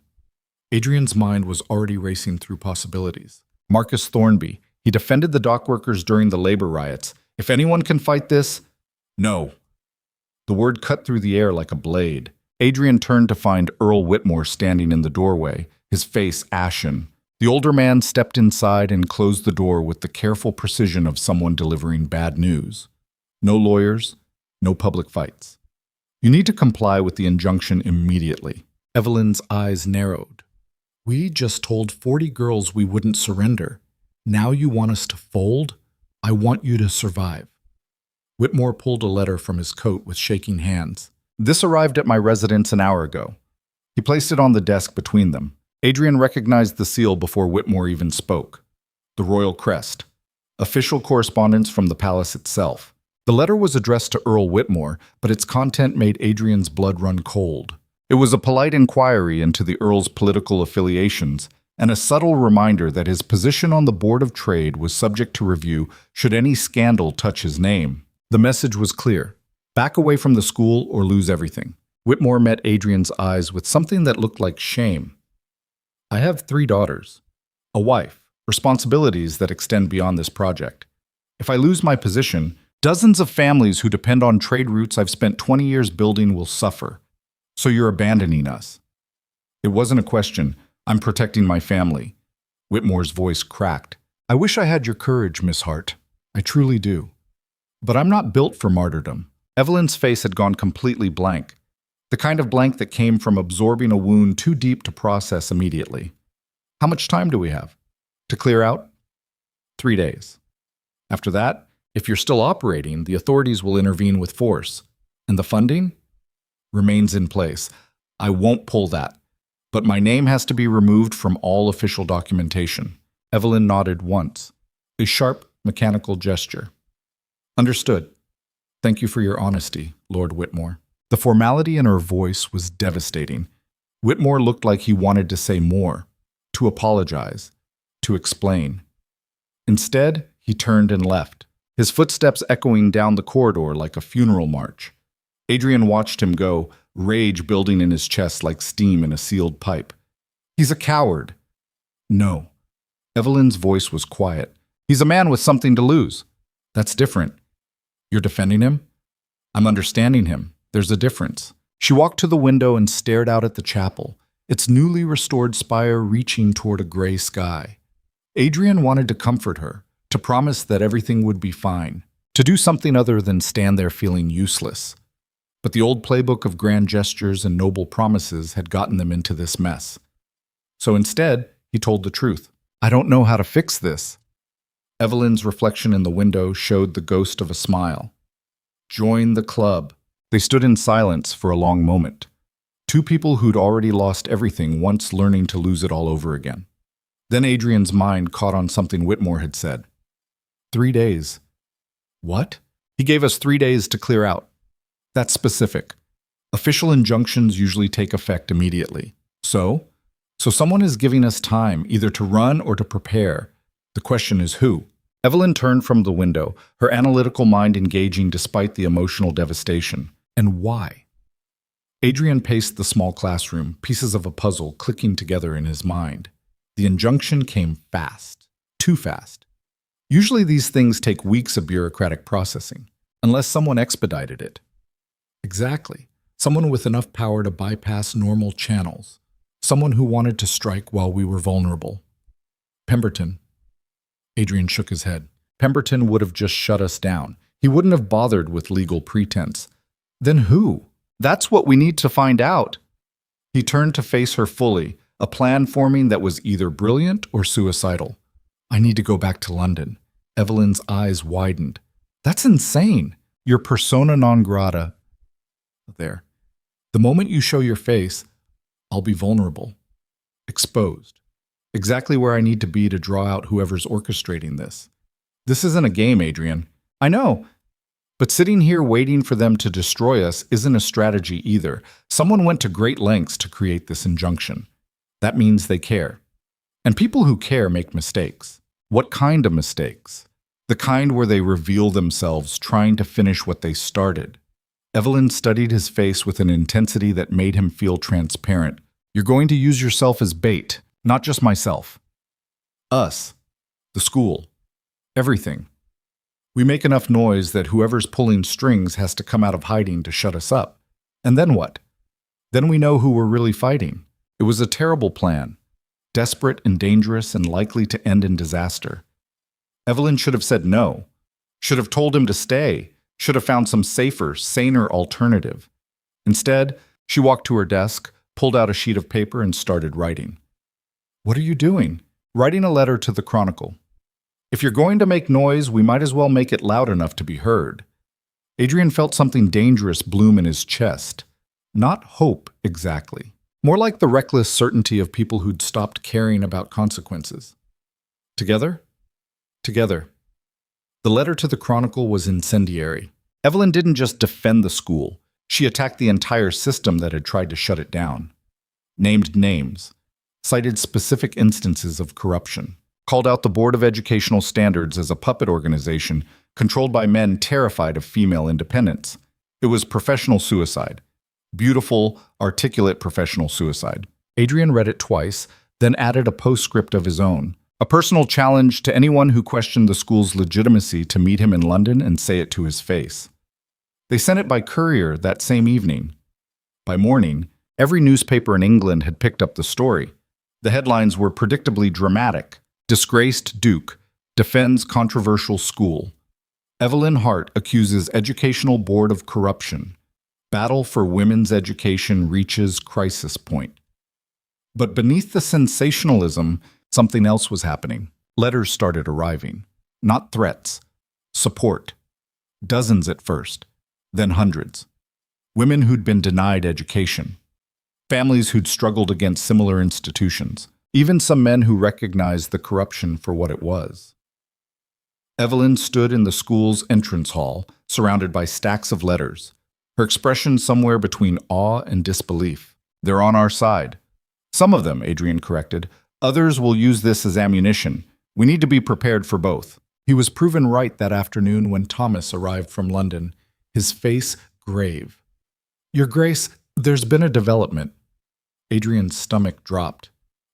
Adrian's mind was already racing through possibilities. Marcus Thornby. He defended the dockworkers during the labor riots. If anyone can fight this, no. The word cut through the air like a blade. Adrian turned to find Earl Whitmore standing in the doorway, his face ashen. The older man stepped inside and closed the door with the careful precision of someone delivering bad news. No lawyers, no public fights. You need to comply with the injunction immediately. Evelyn's eyes narrowed. We just told 40 girls we wouldn't surrender. Now you want us to fold? I want you to survive. Whitmore pulled a letter from his coat with shaking hands. This arrived at my residence an hour ago. He placed it on the desk between them. Adrian recognized the seal before Whitmore even spoke. The royal crest. Official correspondence from the palace itself. The letter was addressed to Earl Whitmore, but its content made Adrian's blood run cold. It was a polite inquiry into the Earl's political affiliations and a subtle reminder that his position on the Board of Trade was subject to review should any scandal touch his name. The message was clear. Back away from the school or lose everything. Whitmore met Adrian's eyes with something that looked like shame. I have 3 daughters, a wife, responsibilities that extend beyond this project. If I lose my position, dozens of families who depend on trade routes I've spent 20 years building will suffer. So you're abandoning us. It wasn't a question. I'm protecting my family. Whitmore's voice cracked. I wish I had your courage, Miss Hart. I truly do. But I'm not built for martyrdom. Evelyn's face had gone completely blank. The kind of blank that came from absorbing a wound too deep to process immediately. How much time do we have? To clear out? 3 days. After that, if you're still operating, the authorities will intervene with force. And the funding? Remains in place. I won't pull that. But my name has to be removed from all official documentation. Evelyn nodded once. A sharp, mechanical gesture. Understood. Thank you for your honesty, Lord Whitmore. The formality in her voice was devastating. Whitmore looked like he wanted to say more, to apologize, to explain. Instead, he turned and left, his footsteps echoing down the corridor like a funeral march. Adrian watched him go, rage building in his chest like steam in a sealed pipe. He's a coward. No. Evelyn's voice was quiet. He's a man with something to lose. That's different. You're defending him? I'm understanding him. There's a difference. She walked to the window and stared out at the chapel, its newly restored spire reaching toward a gray sky. Adrian wanted to comfort her, to promise that everything would be fine, to do something other than stand there feeling useless. But the old playbook of grand gestures and noble promises had gotten them into this mess. So instead, he told the truth. I don't know how to fix this. Evelyn's reflection in the window showed the ghost of a smile. Join the club. They stood in silence for a long moment. Two people who'd already lost everything once learning to lose it all over again. Then Adrian's mind caught on something Whitmore had said. 3 days. What? He gave us 3 days to clear out. That's specific. Official injunctions usually take effect immediately. So someone is giving us time, either to run or to prepare. The question is who? Evelyn turned from the window, her analytical mind engaging despite the emotional devastation. And why? Adrian paced the small classroom, pieces of a puzzle clicking together in his mind. The injunction came fast. Too fast. Usually these things take weeks of bureaucratic processing, unless someone expedited it. Exactly. Someone with enough power to bypass normal channels. Someone who wanted to strike while we were vulnerable. Pemberton. Adrian shook his head. Pemberton would have just shut us down. He wouldn't have bothered with legal pretense. Then who? That's what we need to find out. He turned to face her fully, a plan forming that was either brilliant or suicidal. I need to go back to London. Evelyn's eyes widened. That's insane. You're persona non grata. There. The moment you show your face, I'll be vulnerable. Exposed. Exactly where I need to be to draw out whoever's orchestrating this. This isn't a game, Adrian. I know. But sitting here waiting for them to destroy us isn't a strategy either. Someone went to great lengths to create this injunction. That means they care. And people who care make mistakes. What kind of mistakes? The kind where they reveal themselves trying to finish what they started. Evelyn studied his face with an intensity that made him feel transparent. You're going to use yourself as bait, not just myself. Us. The school. Everything. We make enough noise that whoever's pulling strings has to come out of hiding to shut us up. And then what? Then we know who we're really fighting. It was a terrible plan. Desperate and dangerous and likely to end in disaster. Evelyn should have said no. Should have told him to stay. Should have found some safer, saner alternative. Instead, she walked to her desk, pulled out a sheet of paper, and started writing. What are you doing? Writing a letter to the Chronicle. If you're going to make noise, we might as well make it loud enough to be heard. Adrian felt something dangerous bloom in his chest. Not hope, exactly. More like the reckless certainty of people who'd stopped caring about consequences. Together? Together. The letter to the Chronicle was incendiary. Evelyn didn't just defend the school. She attacked the entire system that had tried to shut it down. Named names. Cited specific instances of corruption. Called out the Board of Educational Standards as a puppet organization controlled by men terrified of female independence. It was professional suicide. Beautiful, articulate professional suicide. Adrian read it twice, then added a postscript of his own. A personal challenge to anyone who questioned the school's legitimacy to meet him in London and say it to his face. They sent it by courier that same evening. By morning, every newspaper in England had picked up the story. The headlines were predictably dramatic. Disgraced Duke defends controversial school. Evelyn Hart accuses Educational Board of corruption. Battle for women's education reaches crisis point. But beneath the sensationalism, something else was happening. Letters started arriving. Not threats. Support. Dozens at first, then hundreds. Women who'd been denied education. Families who'd struggled against similar institutions. Even some men who recognized the corruption for what it was. Evelyn stood in the school's entrance hall, surrounded by stacks of letters, her expression somewhere between awe and disbelief. They're on our side. Some of them, Adrian corrected. Others will use this as ammunition. We need to be prepared for both. He was proven right that afternoon when Thomas arrived from London, his face grave. Your Grace, there's been a development. Adrian's stomach dropped.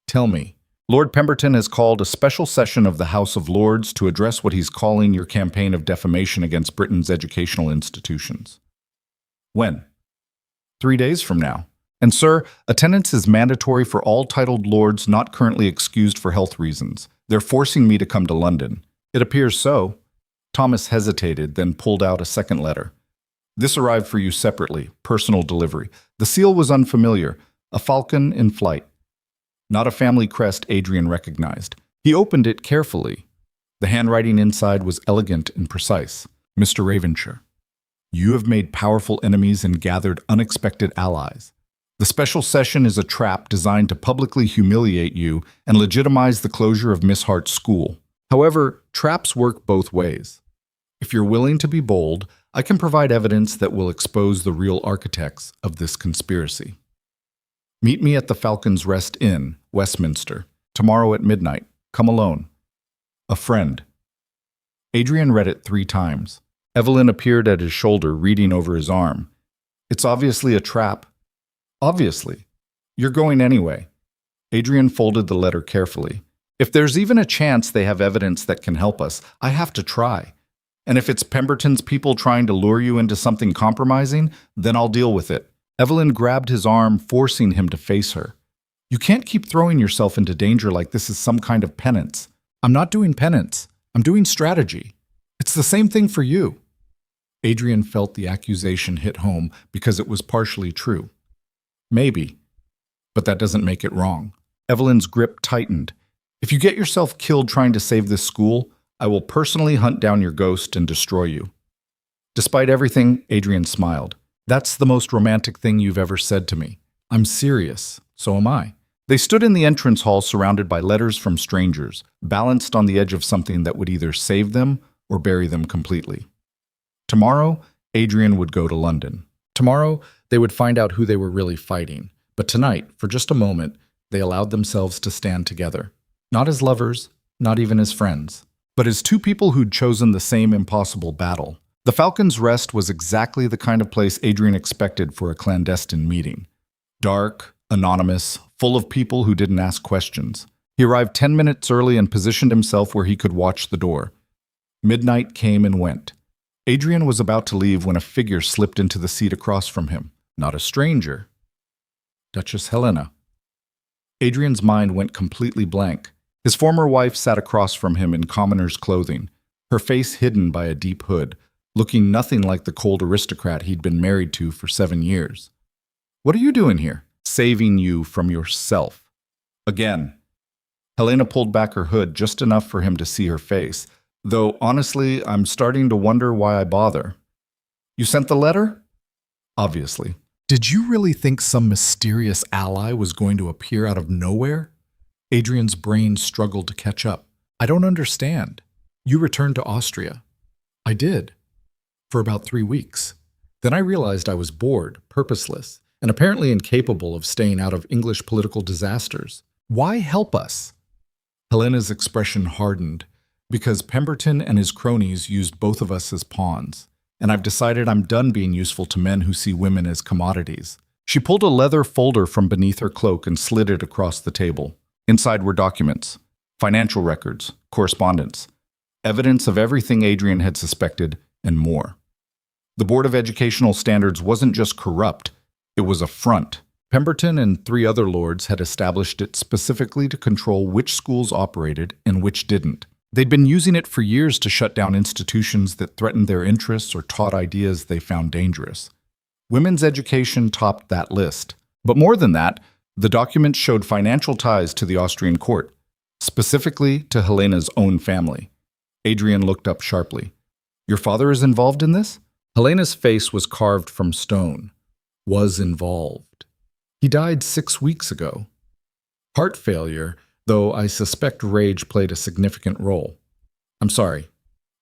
Tell me. Lord Pemberton has called a special session of the House of Lords to address what he's calling your campaign of defamation against Britain's educational institutions. When? 3 days from now. And sir, attendance is mandatory for all titled lords not currently excused for health reasons. They're forcing me to come to London. It appears so. Thomas hesitated, then pulled out a second letter. This arrived for you separately, personal delivery. The seal was unfamiliar, a falcon in flight. Not a family crest Adrian recognized. He opened it carefully. The handwriting inside was elegant and precise. Mr. Ravenshire. You have made powerful enemies and gathered unexpected allies. The special session is a trap designed to publicly humiliate you and legitimize the closure of Miss Hart's school. However, traps work both ways. If you're willing to be bold, I can provide evidence that will expose the real architects of this conspiracy. Meet me at the Falcon's Rest Inn, Westminster, tomorrow at midnight. Come alone. A friend. Adrian read it 3 times. Evelyn appeared at his shoulder, reading over his arm. It's obviously a trap. Obviously. You're going anyway. Adrian folded the letter carefully. If there's even a chance they have evidence that can help us, I have to try. And if it's Pemberton's people trying to lure you into something compromising, then I'll deal with it. Evelyn grabbed his arm, forcing him to face her. You can't keep throwing yourself into danger like this is some kind of penance. I'm not doing penance. I'm doing strategy. It's the same thing for you. Adrian felt the accusation hit home because it was partially true. Maybe, but that doesn't make it wrong. Evelyn's grip tightened. If you get yourself killed trying to save this school, I will personally hunt down your ghost and destroy you. Despite everything, Adrian smiled. That's the most romantic thing you've ever said to me. I'm serious. So am I. They stood in the entrance hall surrounded by letters from strangers, balanced on the edge of something that would either save them or bury them completely. Tomorrow, Adrian would go to London. Tomorrow, they would find out who they were really fighting. But tonight, for just a moment, they allowed themselves to stand together. Not as lovers, not even as friends, but as 2 people who'd chosen the same impossible battle. The Falcon's Rest was exactly the kind of place Adrian expected for a clandestine meeting. Dark, anonymous, full of people who didn't ask questions. He arrived 10 minutes early and positioned himself where he could watch the door. Midnight came and went. Adrian was about to leave when a figure slipped into the seat across from him. Not a stranger. Duchess Helena. Adrian's mind went completely blank. His former wife sat across from him in commoner's clothing, her face hidden by a deep hood, looking nothing like the cold aristocrat he'd been married to for 7 years. What are you doing here? Saving you from yourself. Again. Helena pulled back her hood just enough for him to see her face, though honestly, I'm starting to wonder why I bother. You sent the letter? Obviously. Did you really think some mysterious ally was going to appear out of nowhere? Adrian's brain struggled to catch up. I don't understand. You returned to Austria. I did. For about 3 weeks. Then I realized I was bored, purposeless, and apparently incapable of staying out of English political disasters. Why help us? Helena's expression hardened, because Pemberton and his cronies used both of us as pawns, and I've decided I'm done being useful to men who see women as commodities. She pulled a leather folder from beneath her cloak and slid it across the table. Inside were documents, financial records, correspondence, evidence of everything Adrian had suspected, and more. The Board of Educational Standards wasn't just corrupt, it was a front. Pemberton and 3 other lords had established it specifically to control which schools operated and which didn't. They'd been using it for years to shut down institutions that threatened their interests or taught ideas they found dangerous. Women's education topped that list. But more than that, the documents showed financial ties to the Austrian court, specifically to Helena's own family. Adrian looked up sharply. Your father is involved in this? Helena's face was carved from stone. Was involved. He died 6 weeks ago. Heart failure, though I suspect rage played a significant role. I'm sorry.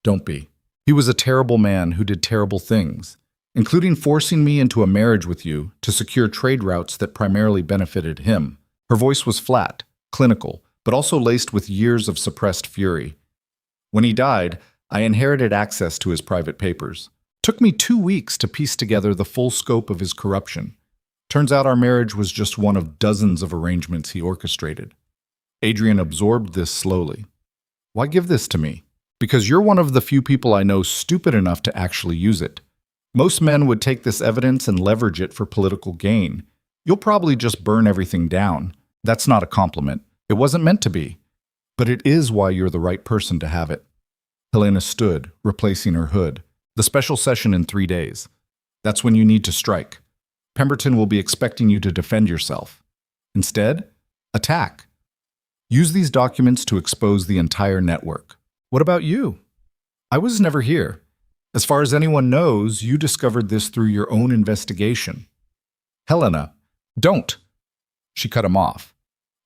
Don't be. He was a terrible man who did terrible things, including forcing me into a marriage with you to secure trade routes that primarily benefited him. Her voice was flat, clinical, but also laced with years of suppressed fury. When he died, I inherited access to his private papers. Took me 2 weeks to piece together the full scope of his corruption. Turns out our marriage was just one of dozens of arrangements he orchestrated. Adrian absorbed this slowly. Why give this to me? Because you're one of the few people I know stupid enough to actually use it. Most men would take this evidence and leverage it for political gain. You'll probably just burn everything down. That's not a compliment. It wasn't meant to be. But it is why you're the right person to have it. Helena stood, replacing her hood. The special session in 3 days. That's when you need to strike. Pemberton will be expecting you to defend yourself. Instead, attack. Use these documents to expose the entire network. What about you? I was never here. As far as anyone knows, you discovered this through your own investigation. Helena, don't! She cut him off.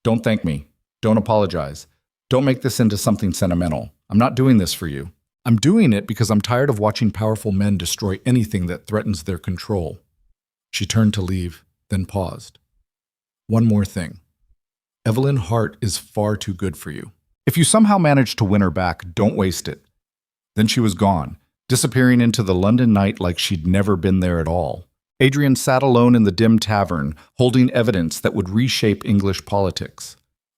Don't thank me. Don't apologize. Don't make this into something sentimental. I'm not doing this for you. I'm doing it because I'm tired of watching powerful men destroy anything that threatens their control. She turned to leave, then paused. One more thing. Evelyn Hart is far too good for you. If you somehow manage to win her back, don't waste it. Then she was gone, disappearing into the London night like she'd never been there at all. Adrian sat alone in the dim tavern, holding evidence that would reshape English politics.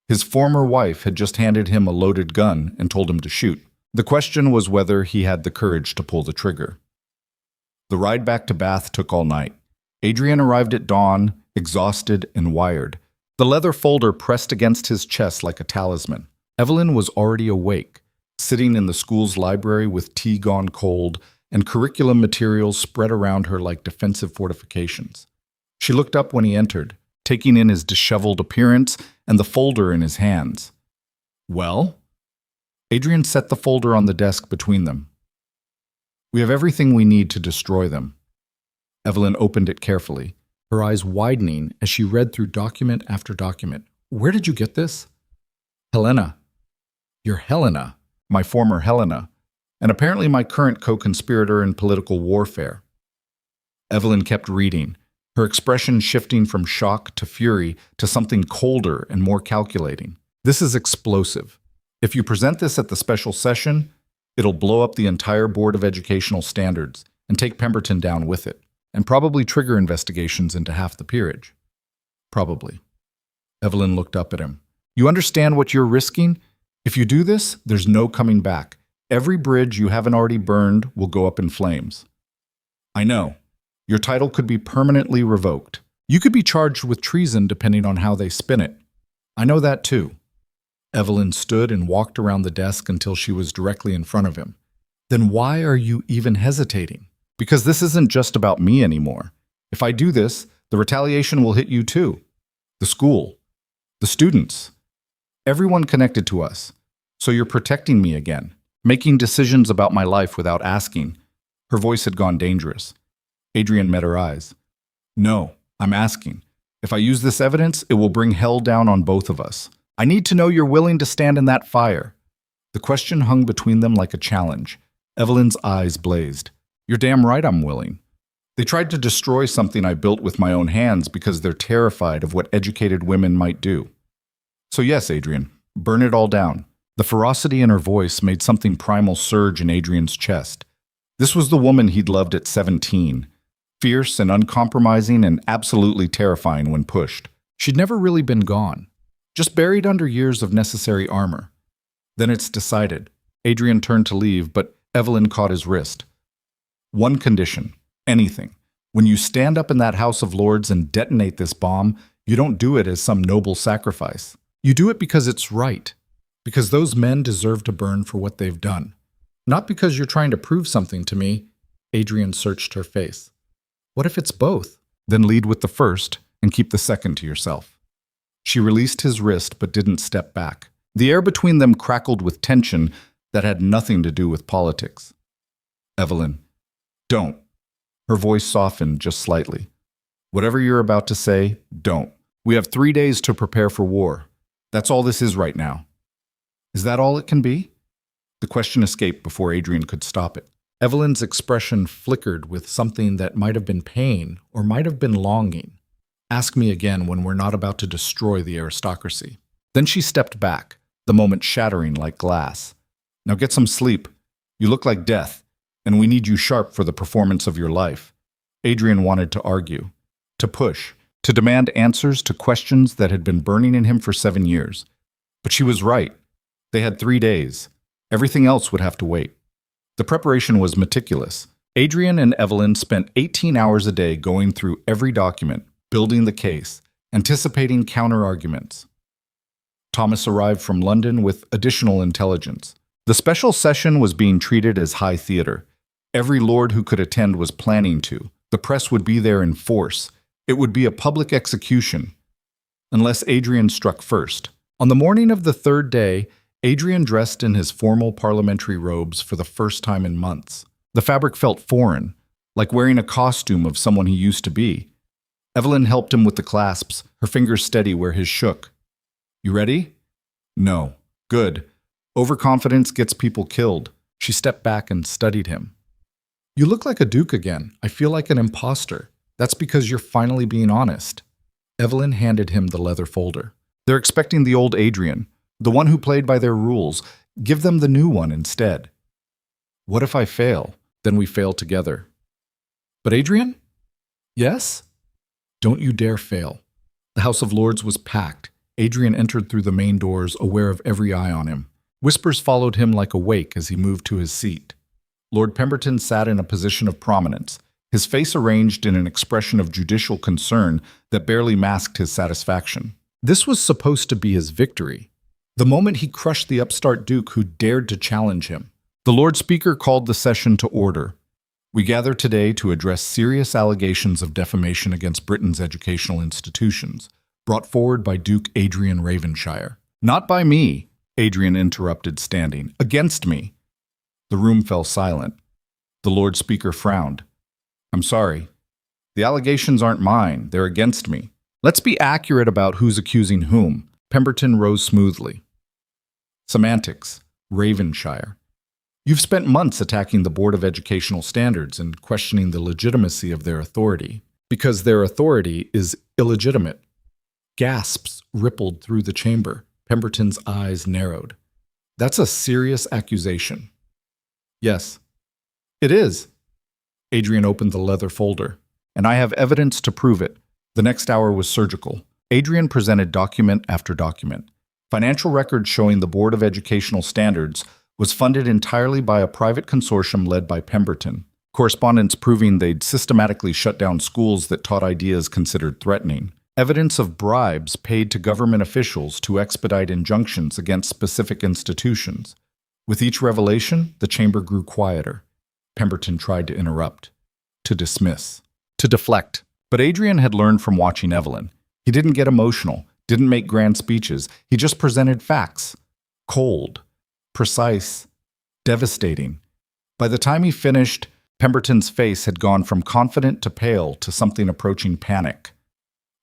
His former wife had just handed him a loaded gun and told him to shoot. The question was whether he had the courage to pull the trigger. The ride back to Bath took all night. Adrian arrived at dawn, exhausted and wired. The leather folder pressed against his chest like a talisman. Evelyn was already awake, sitting in the school's library with tea gone cold and curriculum materials spread around her like defensive fortifications. She looked up when he entered, taking in his disheveled appearance and the folder in his hands. Well? Adrian set the folder on the desk between them. We have everything we need to destroy them. Evelyn opened it carefully, her eyes widening as she read through document after document. Where did you get this? Helena. You're Helena, my former Helena, and apparently my current co-conspirator in political warfare. Evelyn kept reading, her expression shifting from shock to fury to something colder and more calculating. This is explosive. If you present this at the special session, it'll blow up the entire Board of Educational Standards and take Pemberton down with it, and probably trigger investigations into half the peerage. Probably. Evelyn looked up at him. You understand what you're risking? If you do this, there's no coming back. Every bridge you haven't already burned will go up in flames. I know. Your title could be permanently revoked. You could be charged with treason depending on how they spin it. I know that too. Evelyn stood and walked around the desk until she was directly in front of him. Then why are you even hesitating? Because this isn't just about me anymore. If I do this, the retaliation will hit you too. The school. The students. Everyone connected to us. So you're protecting me again, making decisions about my life without asking. Her voice had gone dangerous. Adrian met her eyes. No, I'm asking. If I use this evidence, it will bring hell down on both of us. I need to know you're willing to stand in that fire. The question hung between them like a challenge. Evelyn's eyes blazed. You're damn right I'm willing. They tried to destroy something I built with my own hands because they're terrified of what educated women might do. So yes, Adrian, burn it all down. The ferocity in her voice made something primal surge in Adrian's chest. This was the woman he'd loved at 17. Fierce and uncompromising and absolutely terrifying when pushed. She'd never really been gone, just buried under years of necessary armor. Then it's decided. Adrian turned to leave, but Evelyn caught his wrist. One condition, anything. When you stand up in that House of Lords and detonate this bomb, you don't do it as some noble sacrifice. You do it because it's right. Because those men deserve to burn for what they've done. Not because you're trying to prove something to me. Adrian searched her face. What if it's both? Then lead with the first and keep the second to yourself. She released his wrist but didn't step back. The air between them crackled with tension that had nothing to do with politics. Evelyn, don't. Her voice softened just slightly. Whatever you're about to say, don't. We have 3 days to prepare for war. That's all this is right now. Is that all it can be? The question escaped before Adrian could stop it. Evelyn's expression flickered with something that might have been pain or might have been longing. Ask me again when we're not about to destroy the aristocracy. Then she stepped back, the moment shattering like glass. Now get some sleep. You look like death, and we need you sharp for the performance of your life. Adrian wanted to argue, to push, to demand answers to questions that had been burning in him for 7 years. But she was right. They had 3 days. Everything else would have to wait. The preparation was meticulous. Adrian and Evelyn spent 18 hours a day going through every document, building the case, anticipating counter-arguments. Thomas arrived from London with additional intelligence. The special session was being treated as high theater. Every lord who could attend was planning to. The press would be there in force. It would be a public execution, unless Adrian struck first. On the morning of the third day, Adrian dressed in his formal parliamentary robes for the first time in months. The fabric felt foreign, like wearing a costume of someone he used to be. Evelyn helped him with the clasps, her fingers steady where his shook. You ready? No. Good. Overconfidence gets people killed. She stepped back and studied him. You look like a duke again. I feel like an imposter. That's because you're finally being honest. Evelyn handed him the leather folder. They're expecting the old Adrian, the one who played by their rules. Give them the new one instead. What if I fail? Then we fail together. But Adrian? Yes? Don't you dare fail. The House of Lords was packed. Adrian entered through the main doors, aware of every eye on him. Whispers followed him like a wake as he moved to his seat. Lord Pemberton sat in a position of prominence, his face arranged in an expression of judicial concern that barely masked his satisfaction. This was supposed to be his victory, the moment he crushed the upstart duke who dared to challenge him. The Lord Speaker called the session to order. We gather today to address serious allegations of defamation against Britain's educational institutions, brought forward by Duke Adrian Ravenshire. Not by me, Adrian interrupted, standing. Against me. The room fell silent. The Lord Speaker frowned. I'm sorry. The allegations aren't mine. They're against me. Let's be accurate about who's accusing whom. Pemberton rose smoothly. Semantics. Ravenshire. You've spent months attacking the Board of Educational Standards and questioning the legitimacy of their authority, because their authority is illegitimate. Gasps rippled through the chamber. Pemberton's eyes narrowed. That's a serious accusation. Yes, it is. Adrian opened the leather folder. And I have evidence to prove it. The next hour was surgical. Adrian presented document after document. Financial records showing the Board of Educational Standards was funded entirely by a private consortium led by Pemberton. Correspondence proving they'd systematically shut down schools that taught ideas considered threatening. Evidence of bribes paid to government officials to expedite injunctions against specific institutions. With each revelation, the chamber grew quieter. Pemberton tried to interrupt, to dismiss, to deflect. But Adrian had learned from watching Evelyn. He didn't get emotional, didn't make grand speeches. He just presented facts. Cold, precise, devastating. By the time he finished, Pemberton's face had gone from confident to pale to something approaching panic.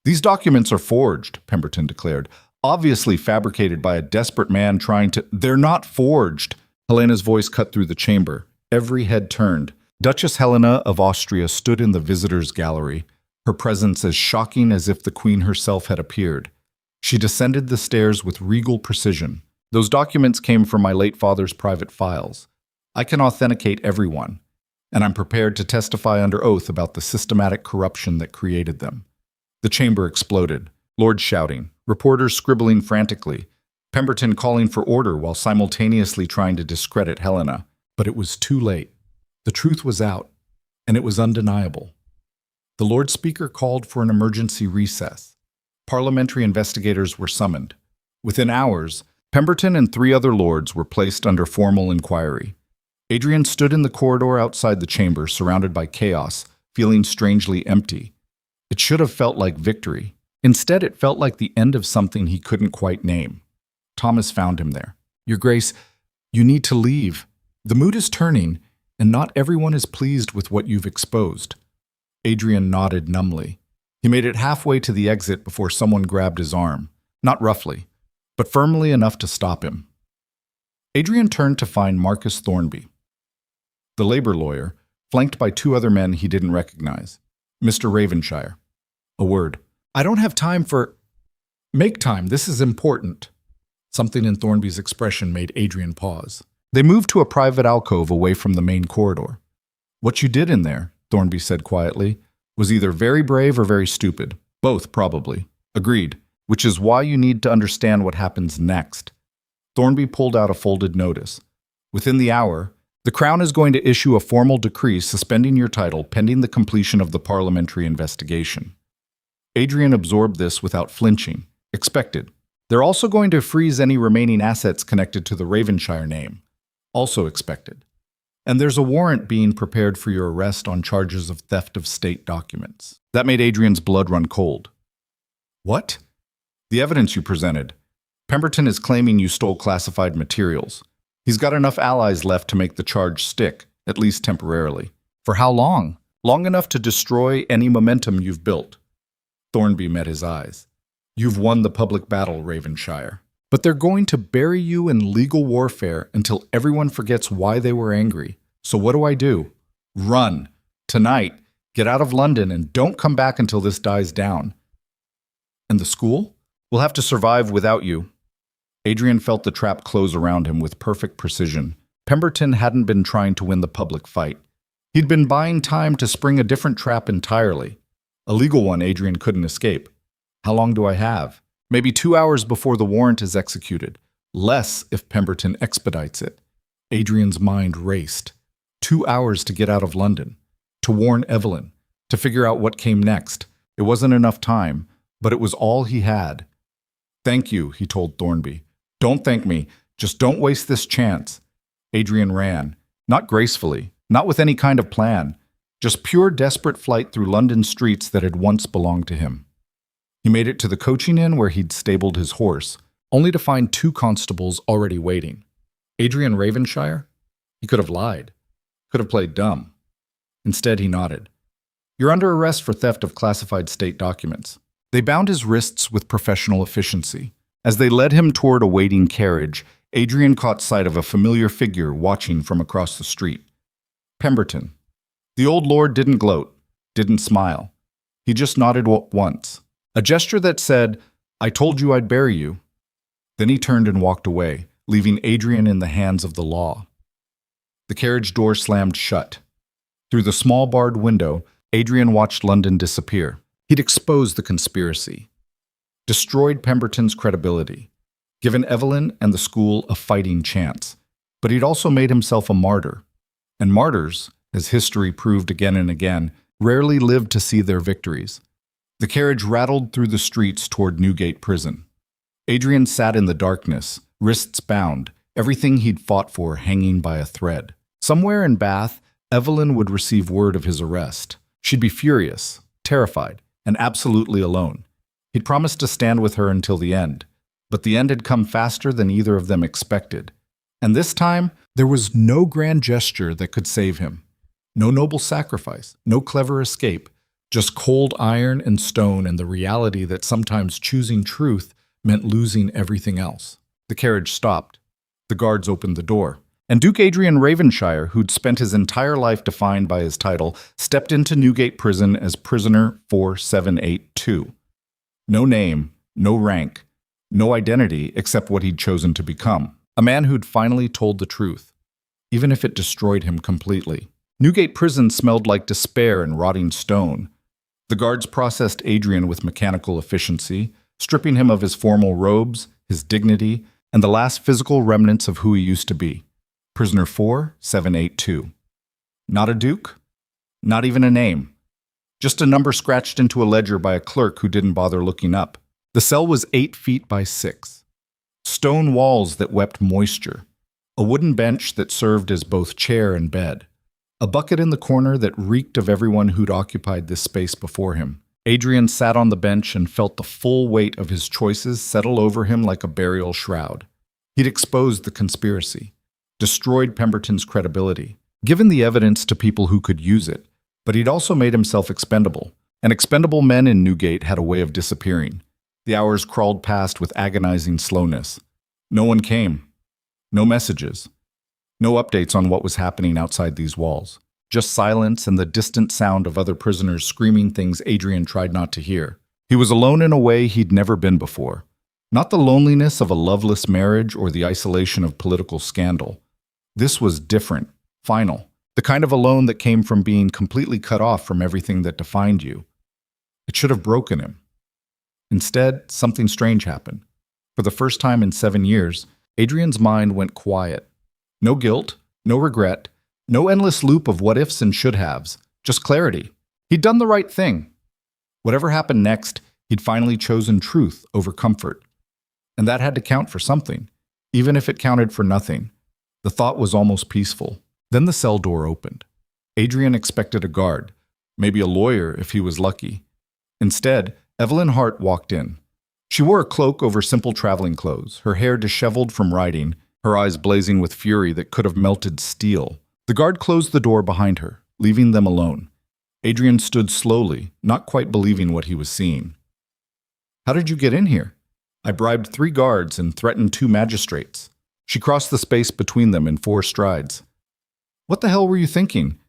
These documents are forged, Pemberton declared. Obviously fabricated by a desperate man trying to— They're not forged. Helena's voice cut through the chamber. Every head turned. Duchess Helena of Austria stood in the visitors' gallery, her presence as shocking as if the queen herself had appeared. She descended the stairs with regal precision. Those documents came from my late father's private files. I can authenticate everyone, and I'm prepared to testify under oath about the systematic corruption that created them. The chamber exploded, lords shouting, reporters scribbling frantically, Pemberton calling for order while simultaneously trying to discredit Helena. But it was too late. The truth was out, and it was undeniable. The Lord Speaker called for an emergency recess. Parliamentary investigators were summoned. Within hours, Pemberton and 3 other lords were placed under formal inquiry. Adrian stood in the corridor outside the chamber, surrounded by chaos, feeling strangely empty. It should have felt like victory. Instead, it felt like the end of something he couldn't quite name. Thomas found him there. Your Grace, you need to leave. The mood is turning, and not everyone is pleased with what you've exposed. Adrian nodded numbly. He made it halfway to the exit before someone grabbed his arm, not roughly, but firmly enough to stop him. Adrian turned to find Marcus Thornby, the labor lawyer, flanked by 2 other men he didn't recognize. Mr. Ravenshire. A word. I don't have time for— Make time, this is important. Something in Thornby's expression made Adrian pause. They moved to a private alcove away from the main corridor. What you did in there, Thornby said quietly, was either very brave or very stupid. Both, probably. Agreed. Which is why you need to understand what happens next. Thornby pulled out a folded notice. Within the hour, the Crown is going to issue a formal decree suspending your title pending the completion of the parliamentary investigation. Adrian absorbed this without flinching. Expected. They're also going to freeze any remaining assets connected to the Ravenshire name. Also expected. And there's a warrant being prepared for your arrest on charges of theft of state documents. That made Adrian's blood run cold. What? The evidence you presented. Pemberton is claiming you stole classified materials. He's got enough allies left to make the charge stick. at least temporarily. For how long? Long enough to destroy any momentum you've built. Thornby met his eyes. You've won the public battle, Ravenshire. But they're going to bury you in legal warfare until everyone forgets why they were angry. So what do? Run. Tonight. Get out of London and don't come back until this dies down. And the school? We'll have to survive without you. Adrian felt the trap close around him with perfect precision. Pemberton hadn't been trying to win the public fight. He'd been buying time to spring a different trap entirely. A legal one Adrian couldn't escape. How long do I have? Maybe 2 hours before the warrant is executed. Less if Pemberton expedites it. Adrian's mind raced. 2 hours to get out of London. To warn Evelyn. To figure out what came next. It wasn't enough time, but it was all he had. Thank you, he told Thornby. Don't thank me. Just don't waste this chance. Adrian ran. Not gracefully. Not with any kind of plan. Just pure desperate flight through London streets that had once belonged to him. He made it to the coaching inn where he'd stabled his horse, only to find 2 constables already waiting. Adrian Ravenshire? He could have lied. Could have played dumb. Instead, he nodded. You're under arrest for theft of classified state documents. They bound his wrists with professional efficiency. As they led him toward a waiting carriage, Adrian caught sight of a familiar figure watching from across the street. Pemberton. The old lord didn't gloat, didn't smile. He just nodded once. A gesture that said, I told you I'd bury you. Then he turned and walked away, leaving Adrian in the hands of the law. The carriage door slammed shut. Through the small barred window, Adrian watched London disappear. He'd exposed the conspiracy, destroyed Pemberton's credibility, given Evelyn and the school a fighting chance. But he'd also made himself a martyr. And martyrs, as history proved again and again, rarely lived to see their victories. The carriage rattled through the streets toward Newgate Prison. Adrian sat in the darkness, wrists bound, everything he'd fought for hanging by a thread. Somewhere in Bath, Evelyn would receive word of his arrest. She'd be furious, terrified, and absolutely alone. He'd promised to stand with her until the end, but the end had come faster than either of them expected. And this time, there was no grand gesture that could save him. No noble sacrifice, no clever escape. Just cold iron and stone and the reality that sometimes choosing truth meant losing everything else. The carriage stopped. The guards opened the door. And Duke Adrian Ravenshire, who'd spent his entire life defined by his title, stepped into Newgate Prison as prisoner 4782. No name, no rank, no identity except what he'd chosen to become. A man who'd finally told the truth, even if it destroyed him completely. Newgate Prison smelled like despair and rotting stone. The guards processed Adrian with mechanical efficiency, stripping him of his formal robes, his dignity, and the last physical remnants of who he used to be. Prisoner 4782. Not a duke? Not even a name. Just a number scratched into a ledger by a clerk who didn't bother looking up. The cell was 8 feet by 6. Stone walls that wept moisture. A wooden bench that served as both chair and bed. A bucket in the corner that reeked of everyone who'd occupied this space before him. Adrian sat on the bench and felt the full weight of his choices settle over him like a burial shroud. He'd exposed the conspiracy, destroyed Pemberton's credibility, given the evidence to people who could use it, but he'd also made himself expendable. And expendable men in Newgate had a way of disappearing. The hours crawled past with agonizing slowness. No one came. No messages. No updates on what was happening outside these walls. Just silence and the distant sound of other prisoners screaming things Adrian tried not to hear. He was alone in a way he'd never been before. Not the loneliness of a loveless marriage or the isolation of political scandal. This was different, final, the kind of alone that came from being completely cut off from everything that defined you. It should have broken him. Instead, something strange happened. For the first time in 7 years, Adrian's mind went quiet. No guilt, no regret, no endless loop of what-ifs and should-haves, just clarity. He'd done the right thing. Whatever happened next, he'd finally chosen truth over comfort. And that had to count for something, even if it counted for nothing. The thought was almost peaceful. Then the cell door opened. Adrian expected a guard, maybe a lawyer if he was lucky. Instead, Evelyn Hart walked in. She wore a cloak over simple traveling clothes, her hair disheveled from riding, her eyes blazing with fury that could have melted steel. The guard closed the door behind her, leaving them alone. Adrian stood slowly, not quite believing what he was seeing. How did you get in here? I bribed 3 guards and threatened 2 magistrates. She crossed the space between them in 4 strides. What the hell were you thinking?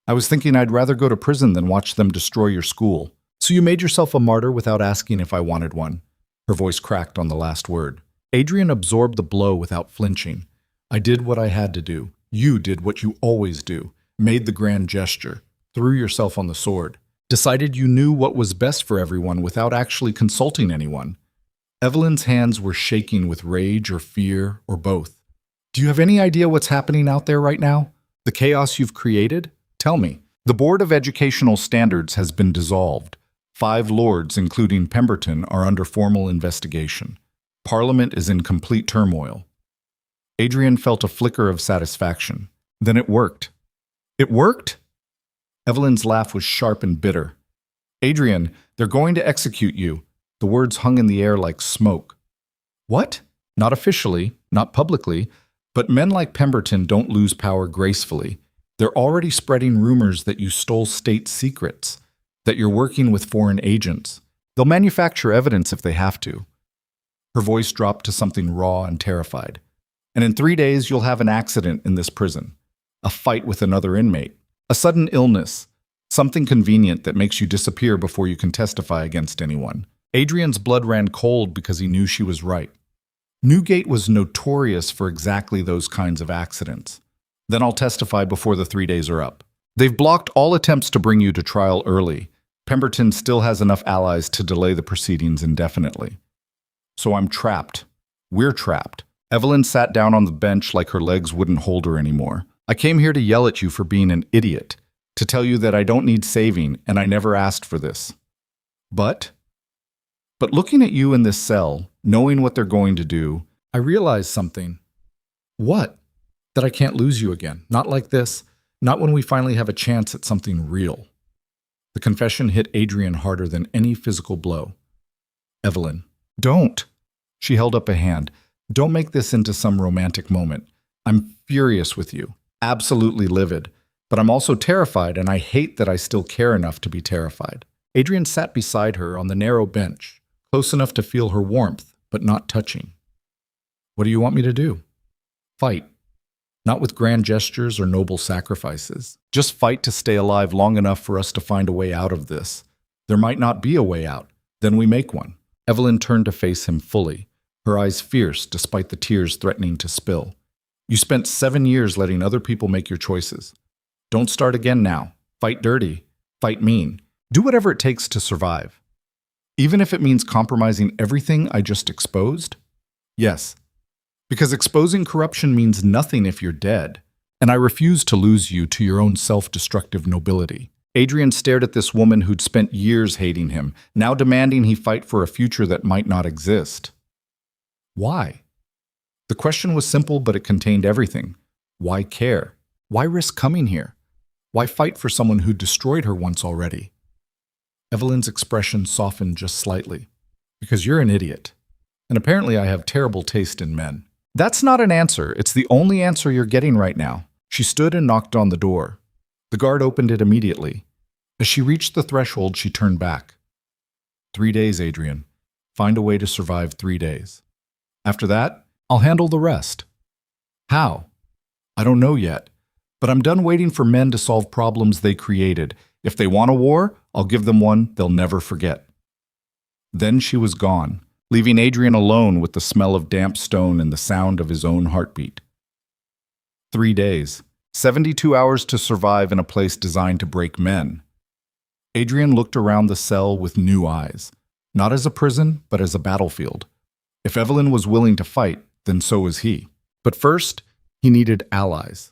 I was thinking I'd rather go to prison than watch them destroy your school. So you made yourself a martyr without asking if I wanted one. Her voice cracked on the last word. Adrian absorbed the blow without flinching. I did what I had to do. You did what you always do. Made the grand gesture. Threw yourself on the sword. Decided you knew what was best for everyone without actually consulting anyone. Evelyn's hands were shaking with rage or fear or both. Do you have any idea what's happening out there right now? The chaos you've created? Tell me. The Board of Educational Standards has been dissolved. 5 lords, including Pemberton, are under formal investigation. Parliament is in complete turmoil. Adrian felt a flicker of satisfaction. Then it worked. It worked? Evelyn's laugh was sharp and bitter. Adrian, they're going to execute you. The words hung in the air like smoke. What? Not officially, not publicly, but men like Pemberton don't lose power gracefully. They're already spreading rumors that you stole state secrets, that you're working with foreign agents. They'll manufacture evidence if they have to. Her voice dropped to something raw and terrified. And in 3 days, you'll have an accident in this prison. A fight with another inmate. A sudden illness. Something convenient that makes you disappear before you can testify against anyone. Adrian's blood ran cold because he knew she was right. Newgate was notorious for exactly those kinds of accidents. Then I'll testify before the 3 days are up. They've blocked all attempts to bring you to trial early. Pemberton still has enough allies to delay the proceedings indefinitely. So I'm trapped. We're trapped. Evelyn sat down on the bench like her legs wouldn't hold her anymore. I came here to yell at you for being an idiot, to tell you that I don't need saving and I never asked for this. But looking at you in this cell, knowing what they're going to do, I realized something. What? That I can't lose you again. Not like this. Not when we finally have a chance at something real. The confession hit Adrian harder than any physical blow. Evelyn, don't. She held up a hand. Don't make this into some romantic moment. I'm furious with you. Absolutely livid. But I'm also terrified, and I hate that I still care enough to be terrified. Adrian sat beside her on the narrow bench, close enough to feel her warmth, but not touching. What do you want me to do? Fight. Not with grand gestures or noble sacrifices. Just fight to stay alive long enough for us to find a way out of this. There might not be a way out. Then we make one. Evelyn turned to face him fully, her eyes fierce despite the tears threatening to spill. You spent 7 years letting other people make your choices. Don't start again now. Fight dirty. Fight mean. Do whatever it takes to survive. Even if it means compromising everything I just exposed? Yes. Because exposing corruption means nothing if you're dead, and I refuse to lose you to your own self-destructive nobility. Adrian stared at this woman who'd spent years hating him, now demanding he fight for a future that might not exist. Why? The question was simple, but it contained everything. Why care? Why risk coming here? Why fight for someone who destroyed her once already? Evelyn's expression softened just slightly. Because you're an idiot. And apparently I have terrible taste in men. That's not an answer. It's the only answer you're getting right now. She stood and knocked on the door. The guard opened it immediately. As she reached the threshold, she turned back. 3 days, Adrian. Find a way to survive 3 days. After that, I'll handle the rest. How? I don't know yet. But I'm done waiting for men to solve problems they created. If they want a war, I'll give them one they'll never forget. Then she was gone, leaving Adrian alone with the smell of damp stone and the sound of his own heartbeat. 3 days, 72 hours to survive in a place designed to break men. Adrian looked around the cell with new eyes, not as a prison, but as a battlefield. If Evelyn was willing to fight, then so was he. But first, he needed allies.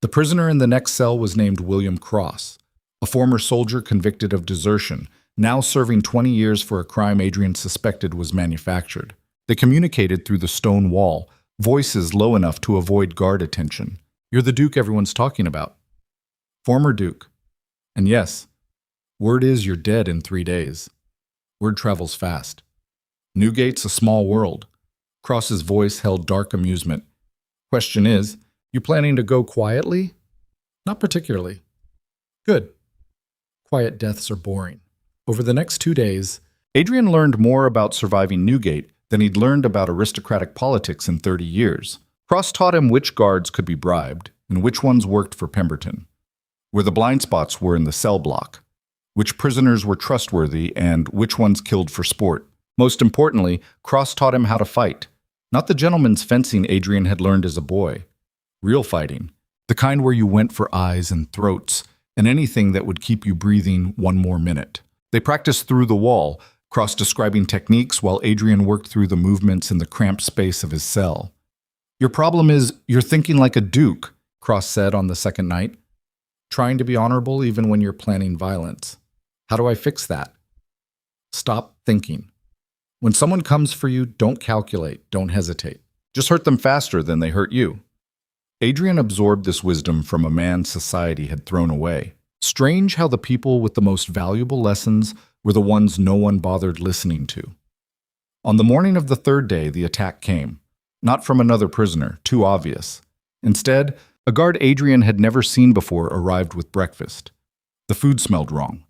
The prisoner in the next cell was named William Cross, a former soldier convicted of desertion, now serving 20 years for a crime Adrian suspected was manufactured. They communicated through the stone wall, voices low enough to avoid guard attention. You're the Duke everyone's talking about. Former Duke. And yes, word is you're dead in 3 days. Word travels fast. Newgate's a small world. Cross's voice held dark amusement. Question is, you planning to go quietly? Not particularly. Good. Quiet deaths are boring. Over the next 2 days, Adrian learned more about surviving Newgate than he'd learned about aristocratic politics in 30 years. Cross taught him which guards could be bribed and which ones worked for Pemberton, where the blind spots were in the cell block, which prisoners were trustworthy and which ones killed for sport. Most importantly, Cross taught him how to fight. Not the gentleman's fencing Adrian had learned as a boy. Real fighting. The kind where you went for eyes and throats and anything that would keep you breathing one more minute. They practiced through the wall, Cross describing techniques while Adrian worked through the movements in the cramped space of his cell. Your problem is you're thinking like a duke, Cross said on the second night. Trying to be honorable even when you're planning violence. How do I fix that? Stop thinking. When someone comes for you, don't calculate, don't hesitate. Just hurt them faster than they hurt you. Adrian absorbed this wisdom from a man society had thrown away. Strange how the people with the most valuable lessons were the ones no one bothered listening to. On the morning of the third day, the attack came. Not from another prisoner, too obvious. Instead, a guard Adrian had never seen before arrived with breakfast. The food smelled wrong.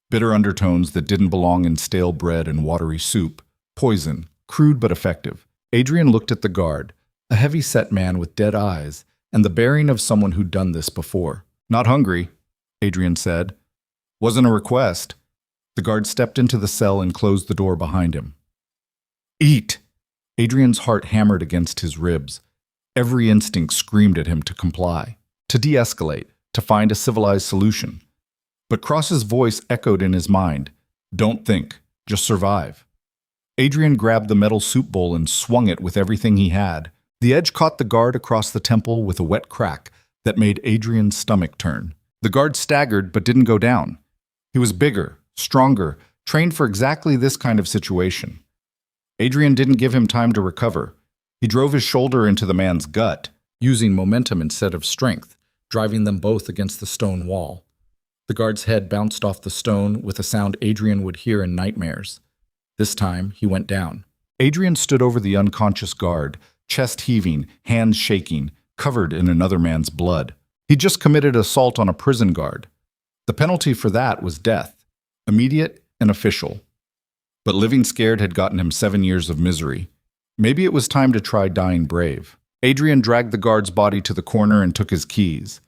Bitter undertones that didn't belong in stale bread and watery soup. Poison, crude but effective. Adrian looked at the guard, a heavy-set man with dead eyes, and the bearing of someone who'd done this before. Not hungry, Adrian said. Wasn't a request. The guard stepped into the cell and closed the door behind him. Eat! Adrian's heart hammered against his ribs. Every instinct screamed at him to comply, to de-escalate, to find a civilized solution. But Cross's voice echoed in his mind. Don't think, just survive. Adrian grabbed the metal soup bowl and swung it with everything he had. The edge caught the guard across the temple with a wet crack that made Adrian's stomach turn. The guard staggered but didn't go down. He was bigger, stronger, trained for exactly this kind of situation. Adrian didn't give him time to recover. He drove his shoulder into the man's gut, using momentum instead of strength, driving them both against the stone wall. The guard's head bounced off the stone with a sound Adrian would hear in nightmares. This time, he went down. Adrian stood over the unconscious guard, chest heaving, hands shaking, covered in another man's blood. He'd just committed assault on a prison guard. The penalty for that was death, immediate and official. But living scared had gotten him 7 years of misery. Maybe it was time to try dying brave. Adrian dragged the guard's body to the corner and took his keys.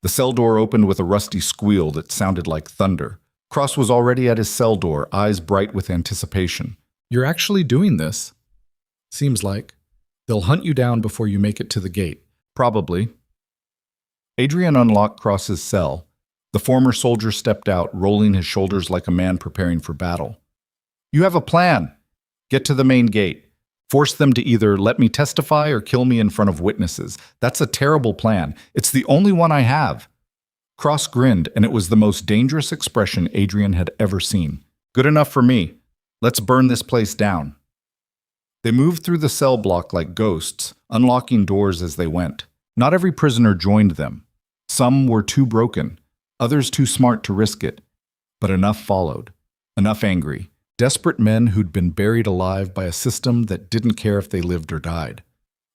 The cell door opened with a rusty squeal that sounded like thunder. Cross was already at his cell door, eyes bright with anticipation. You're actually doing this? Seems like. They'll hunt you down before you make it to the gate. Probably. Adrian unlocked Cross's cell. The former soldier stepped out, rolling his shoulders like a man preparing for battle. You have a plan. Get to the main gate. Force them to either let me testify or kill me in front of witnesses. That's a terrible plan. It's the only one I have. Cross grinned, and it was the most dangerous expression Adrian had ever seen. Good enough for me. Let's burn this place down. They moved through the cell block like ghosts, unlocking doors as they went. Not every prisoner joined them. Some were too broken, others too smart to risk it. But enough followed. Enough angry. Desperate men who'd been buried alive by a system that didn't care if they lived or died.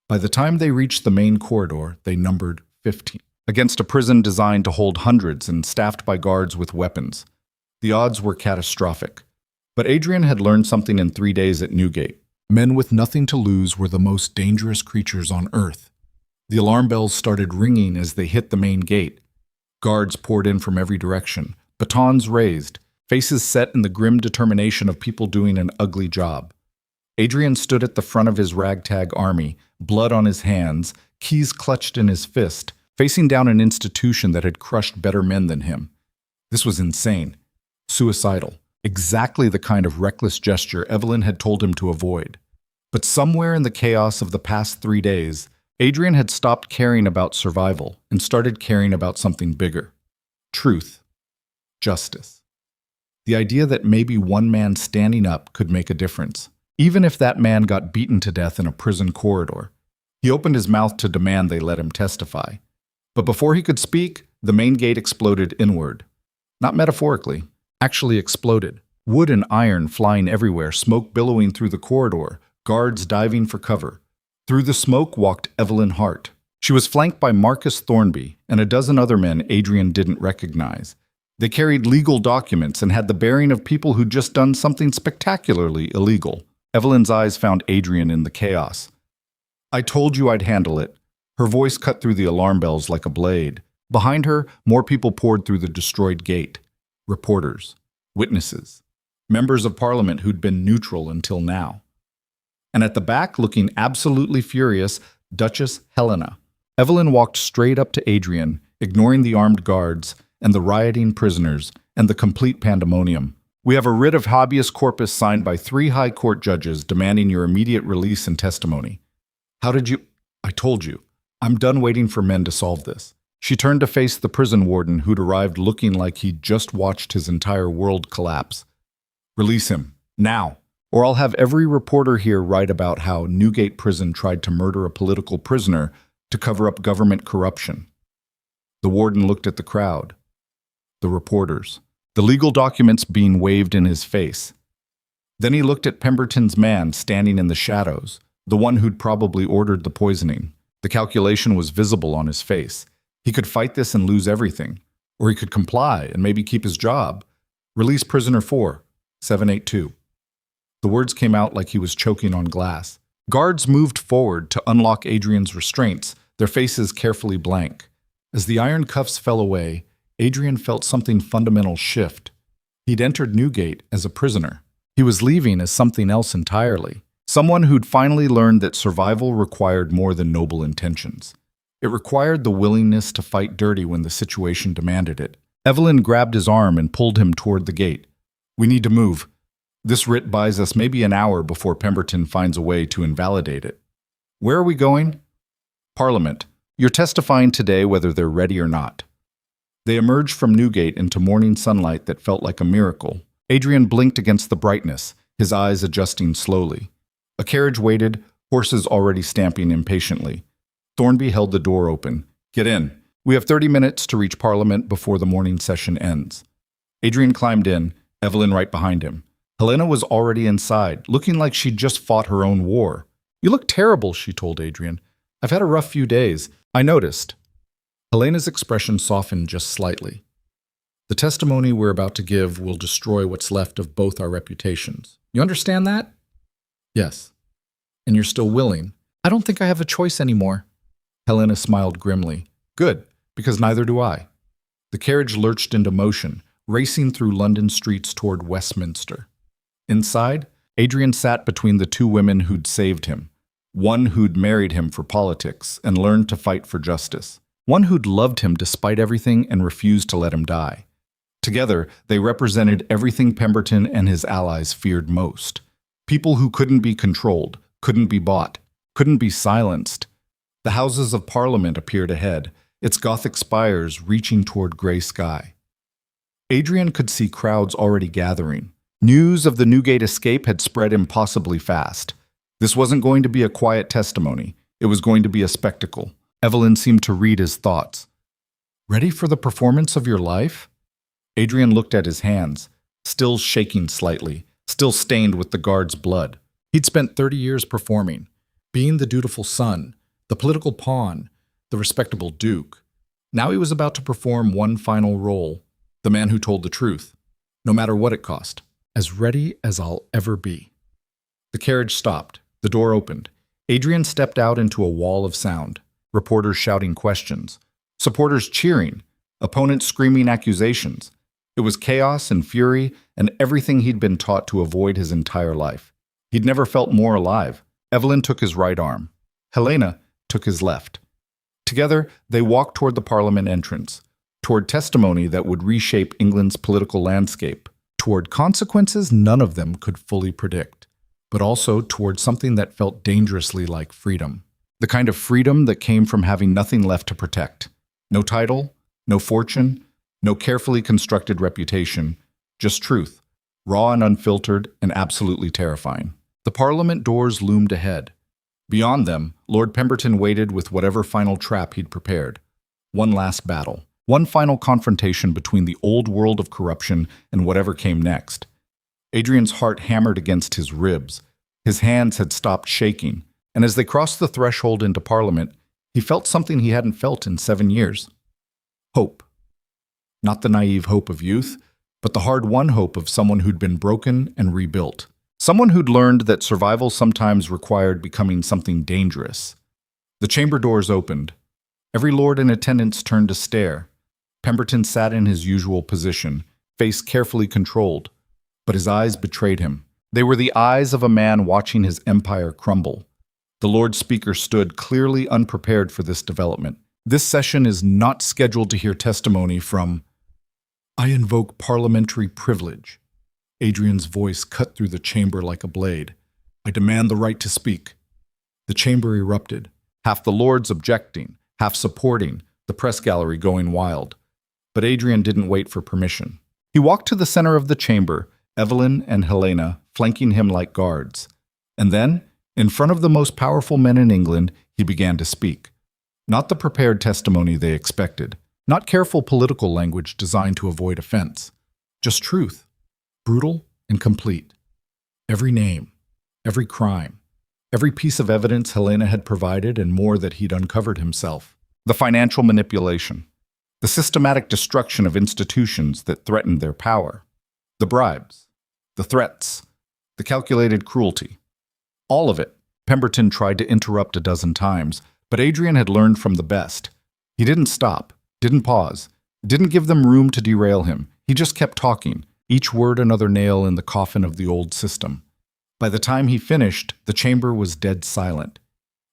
By the time they reached the main corridor, they numbered 15. Against a prison designed to hold hundreds and staffed by guards with weapons. The odds were catastrophic. But Adrian had learned something in 3 days at Newgate. Men with nothing to lose were the most dangerous creatures on earth. The alarm bells started ringing as they hit the main gate. Guards poured in from every direction, batons raised, faces set in the grim determination of people doing an ugly job. Adrian stood at the front of his ragtag army, blood on his hands, keys clutched in his fist, facing down an institution that had crushed better men than him. This was insane. Suicidal. Exactly the kind of reckless gesture Evelyn had told him to avoid. But somewhere in the chaos of the past 3 days, Adrian had stopped caring about survival and started caring about something bigger. Truth. Justice. The idea that maybe one man standing up could make a difference, even if that man got beaten to death in a prison corridor. He opened his mouth to demand they let him testify. But before he could speak, the main gate exploded inward. Not metaphorically, actually exploded. Wood and iron flying everywhere, smoke billowing through the corridor, guards diving for cover. Through the smoke walked Evelyn Hart, She was flanked by Marcus Thornby and a dozen other men Adrian didn't recognize. They carried legal documents and had the bearing of people who'd just done something spectacularly illegal. Evelyn's eyes found Adrian in the chaos. "I told you I'd handle it." Her voice cut through the alarm bells like a blade. Behind her, more people poured through the destroyed gate. Reporters, witnesses, members of parliament who'd been neutral until now. And at the back, looking absolutely furious, Duchess Helena. Evelyn walked straight up to Adrian, ignoring the armed guards and the rioting prisoners and the complete pandemonium. "We have a writ of habeas corpus signed by 3 high court judges demanding your immediate release and testimony." "How did you—" "I told you. I'm done waiting for men to solve this." She turned to face the prison warden who'd arrived looking like he'd just watched his entire world collapse. "Release him, now, or I'll have every reporter here write about how Newgate Prison tried to murder a political prisoner to cover up government corruption." The warden looked at the crowd, the reporters, the legal documents being waved in his face. Then he looked at Pemberton's man standing in the shadows, the one who'd probably ordered the poisoning. The calculation was visible on his face. He could fight this and lose everything, or he could comply and maybe keep his job. "Release prisoner 4, 782. The words came out like he was choking on glass. Guards moved forward to unlock Adrian's restraints, their faces carefully blank. As the iron cuffs fell away, Adrian felt something fundamental shift. He'd entered Newgate as a prisoner. He was leaving as something else entirely. Someone who'd finally learned that survival required more than noble intentions. It required the willingness to fight dirty when the situation demanded it. Evelyn grabbed his arm and pulled him toward the gate. "We need to move. This writ buys us maybe an hour before Pemberton finds a way to invalidate it." "Where are we going?" "Parliament. You're testifying today whether they're ready or not." They emerged from Newgate into morning sunlight that felt like a miracle. Adrian blinked against the brightness, his eyes adjusting slowly. A carriage waited, horses already stamping impatiently. Thornby held the door open. "Get in. We have 30 minutes to reach Parliament before the morning session ends." Adrian climbed in, Evelyn right behind him. Helena was already inside, looking like she'd just fought her own war. "You look terrible," she told Adrian. "I've had a rough few days." "I noticed." Helena's expression softened just slightly. "The testimony we're about to give will destroy what's left of both our reputations. You understand that?" "Yes." "And you're still willing?" "I don't think I have a choice anymore." Helena smiled grimly. "Good, because neither do I." The carriage lurched into motion, racing through London streets toward Westminster. Inside, Adrian sat between the 2 women who'd saved him. One who'd married him for politics and learned to fight for justice. One who'd loved him despite everything and refused to let him die. Together, they represented everything Pemberton and his allies feared most. People who couldn't be controlled, couldn't be bought, couldn't be silenced. The Houses of Parliament appeared ahead, its Gothic spires reaching toward gray sky. Adrian could see crowds already gathering. News of the Newgate escape had spread impossibly fast. This wasn't going to be a quiet testimony. It was going to be a spectacle. Evelyn seemed to read his thoughts. "Ready for the performance of your life?" Adrian looked at his hands, still shaking slightly, still stained with the guard's blood. He'd spent 30 years performing, being the dutiful son, the political pawn, the respectable duke. Now he was about to perform one final role, the man who told the truth, no matter what it cost. "As ready as I'll ever be." The carriage stopped. The door opened. Adrian stepped out into a wall of sound. Reporters shouting questions. Supporters cheering. Opponents screaming accusations. It was chaos and fury and everything he'd been taught to avoid his entire life. He'd never felt more alive. Evelyn took his right arm. Helena took his left. Together, they walked toward the Parliament entrance, toward testimony that would reshape England's political landscape, toward consequences none of them could fully predict, but also toward something that felt dangerously like freedom. The kind of freedom that came from having nothing left to protect. No title, no fortune, no carefully constructed reputation, just truth, raw and unfiltered and absolutely terrifying. The Parliament doors loomed ahead. Beyond them, Lord Pemberton waited with whatever final trap he'd prepared. One last battle. One final confrontation between the old world of corruption and whatever came next. Adrian's heart hammered against his ribs. His hands had stopped shaking, and as they crossed the threshold into Parliament, He felt something he hadn't felt in 7 years. Hope. Not the naive hope of youth, but the hard-won hope of someone who'd been broken and rebuilt. Someone who'd learned that survival sometimes required becoming something dangerous. The chamber doors opened. Every lord in attendance turned to stare. Pemberton sat in his usual position, face carefully controlled, but his eyes betrayed him. They were the eyes of a man watching his empire crumble. The Lord Speaker stood clearly unprepared for this development. This session is not scheduled to hear testimony from... I invoke parliamentary privilege. Adrian's voice cut through the chamber like a blade. I demand the right to speak. The chamber erupted, half the lords objecting, half supporting, the press gallery going wild. But Adrian didn't wait for permission. He walked to the center of the chamber, Evelyn and Helena flanking him like guards. And then, in front of the most powerful men in England, he began to speak. Not the prepared testimony they expected, not careful political language designed to avoid offense. Just truth, brutal and complete. Every name, every crime, every piece of evidence Helena had provided and more that he'd uncovered himself. The financial manipulation, the systematic destruction of institutions that threatened their power, the bribes, the threats, the calculated cruelty. All of it. Pemberton tried to interrupt a dozen times, but Adrian had learned from the best. He didn't stop, didn't pause, didn't give them room to derail him. He just kept talking, each word another nail in the coffin of the old system. By the time he finished, the chamber was dead silent.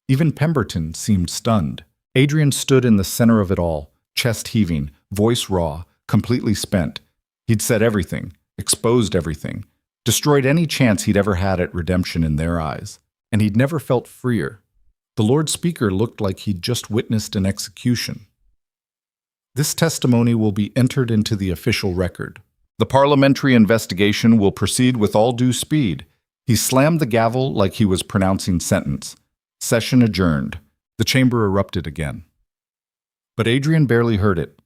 Even Pemberton seemed stunned. Adrian stood in the center of it all, chest heaving, voice raw, completely spent. He'd said everything, exposed everything, destroyed any chance he'd ever had at redemption in their eyes. And he'd never felt freer. The Lord Speaker looked like he'd just witnessed an execution. This testimony will be entered into the official record. The parliamentary investigation will proceed with all due speed. He slammed the gavel like he was pronouncing sentence. Session adjourned. The chamber erupted again. But Adrian barely heard it.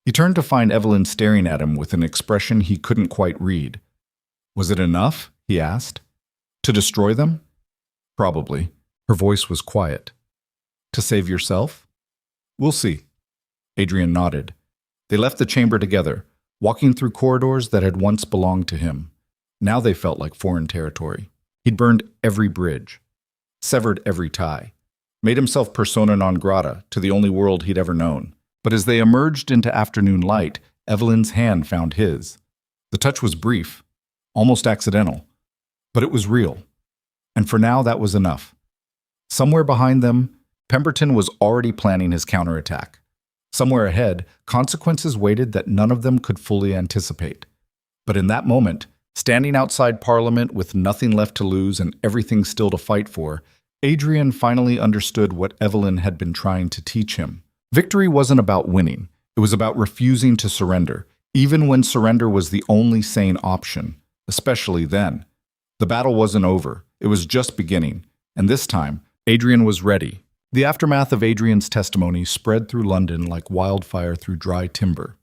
He turned to find Evelyn staring at him with an expression he couldn't quite read. Was it enough? He asked. To destroy them? Probably. Her voice was quiet. To save yourself? We'll see. Adrian nodded. They left the chamber together, walking through corridors that had once belonged to him. Now they felt like foreign territory. He'd burned every bridge, severed every tie, made himself persona non grata to the only world he'd ever known. But as they emerged into afternoon light, Evelyn's hand found his. The touch was brief, almost accidental, but it was real. And for now, that was enough. Somewhere behind them, Pemberton was already planning his counterattack. Somewhere ahead, consequences waited that none of them could fully anticipate. But in that moment, standing outside Parliament with nothing left to lose and everything still to fight for, Adrian finally understood what Evelyn had been trying to teach him. Victory wasn't about winning. It was about refusing to surrender, even when surrender was the only sane option, especially then. The battle wasn't over. It was just beginning, and this time, Adrian was ready. The aftermath of Adrian's testimony spread through London like wildfire through dry timber.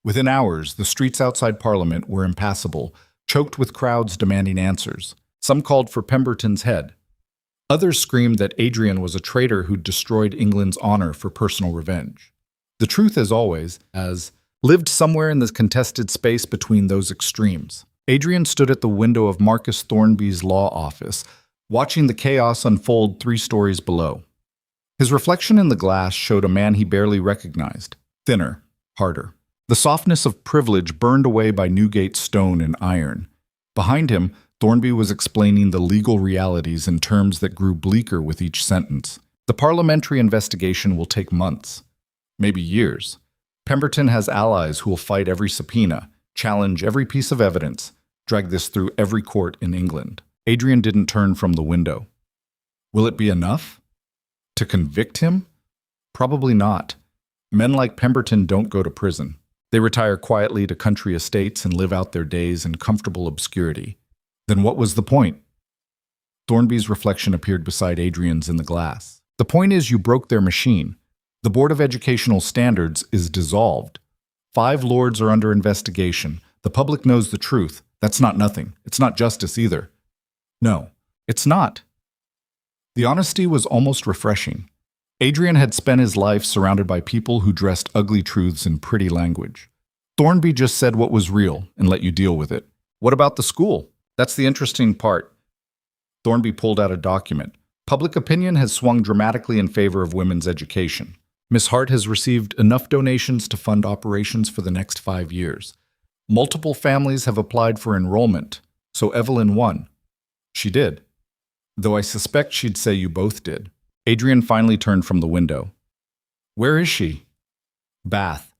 Within hours, the streets outside Parliament were impassable, choked with crowds demanding answers. Some called for Pemberton's head. Others screamed that Adrian was a traitor who'd destroyed England's honor for personal revenge. The truth, as always, lived somewhere in the contested space between those extremes. Adrian stood at the window of Marcus Thornby's law office, watching the chaos unfold 3 stories below. His reflection in the glass showed a man he barely recognized, thinner, harder. The softness of privilege burned away by Newgate's stone and iron. Behind him, Thornby was explaining the legal realities in terms that grew bleaker with each sentence. The parliamentary investigation will take months, maybe years. Pemberton has allies who will fight every subpoena, challenge every piece of evidence, drag this through every court in England. Adrian didn't turn from the window. Will it be enough? To convict him? Probably not. Men like Pemberton don't go to prison. They retire quietly to country estates and live out their days in comfortable obscurity. Then what was the point? Thornby's reflection appeared beside Adrian's in the glass. The point is you broke their machine. The Board of Educational Standards is dissolved. 5 lords are under investigation. The public knows the truth. That's not nothing. It's not justice either. No, it's not. The honesty was almost refreshing. Adrian had spent his life surrounded by people who dressed ugly truths in pretty language. Thornby just said what was real and let you deal with it. What about the school? That's the interesting part. Thornby pulled out a document. Public opinion has swung dramatically in favor of women's education. Miss Hart has received enough donations to fund operations for the next 5 years. Multiple families have applied for enrollment, so Evelyn won. She did. Though I suspect she'd say you both did. Adrian finally turned from the window. Where is she? Bath.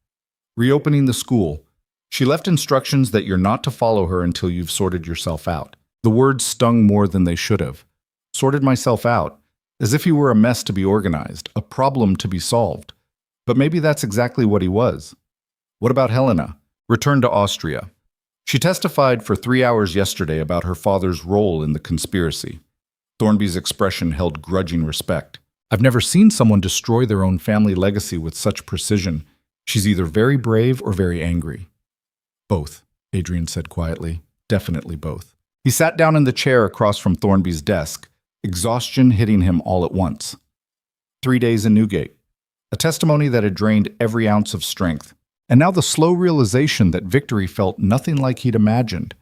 Reopening the school. She left instructions that you're not to follow her until you've sorted yourself out. The words stung more than they should have. Sorted myself out, as if he were a mess to be organized, a problem to be solved. But maybe that's exactly what he was. What about Helena? Returned to Austria. She testified for 3 hours yesterday about her father's role in the conspiracy. Thornby's expression held grudging respect. I've never seen someone destroy their own family legacy with such precision. She's either very brave or very angry. Both, Adrian said quietly. Definitely both. He sat down in the chair across from Thornby's desk, exhaustion hitting him all at once. 3 days in Newgate. A testimony that had drained every ounce of strength. And now the slow realization that victory felt nothing like he'd imagined.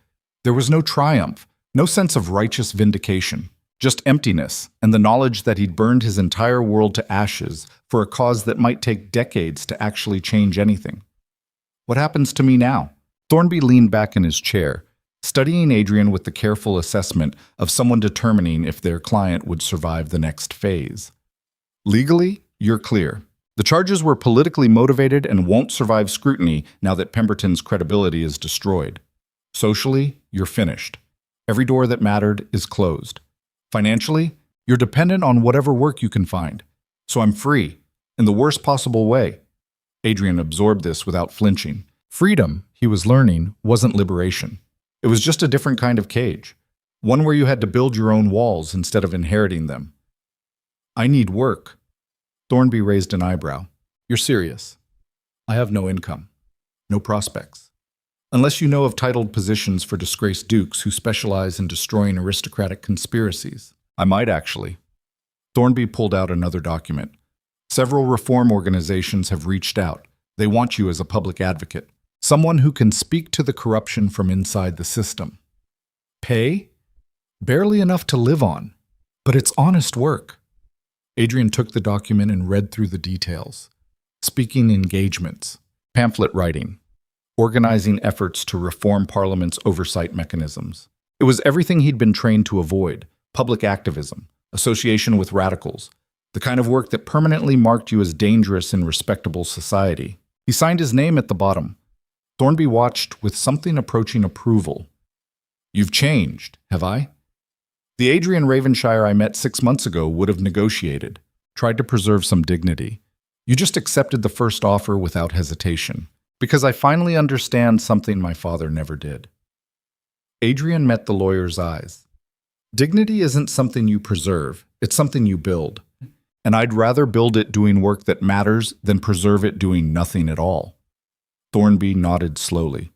There was no triumph, no sense of righteous vindication, just emptiness and the knowledge that he'd burned his entire world to ashes for a cause that might take decades to actually change anything. What happens to me now? Thornby leaned back in his chair, studying Adrian with the careful assessment of someone determining if their client would survive the next phase. Legally, you're clear. The charges were politically motivated and won't survive scrutiny now that Pemberton's credibility is destroyed. Socially, you're finished. Every door that mattered is closed. Financially, you're dependent on whatever work you can find. So I'm free, in the worst possible way. Adrian absorbed this without flinching. Freedom, he was learning, wasn't liberation. It was just a different kind of cage. One where you had to build your own walls instead of inheriting them. I need work. Thornby raised an eyebrow. You're serious? I have no income. No prospects. Unless you know of titled positions for disgraced dukes who specialize in destroying aristocratic conspiracies. I might actually. Thornby pulled out another document. Several reform organizations have reached out. They want you as a public advocate. Someone who can speak to the corruption from inside the system. Pay? Barely enough to live on. But it's honest work. Adrian took the document and read through the details. Speaking engagements, pamphlet writing, organizing efforts to reform Parliament's oversight mechanisms. It was everything he'd been trained to avoid: public activism, association with radicals, the kind of work that permanently marked you as dangerous in respectable society. He signed his name at the bottom. Thornby watched with something approaching approval. You've changed, have I? The Adrian Ravenshire I met 6 months ago would have negotiated, tried to preserve some dignity. You just accepted the first offer without hesitation, because I finally understand something my father never did. Adrian met the lawyer's eyes. Dignity isn't something you preserve, it's something you build. And I'd rather build it doing work that matters than preserve it doing nothing at all. Thornby nodded slowly.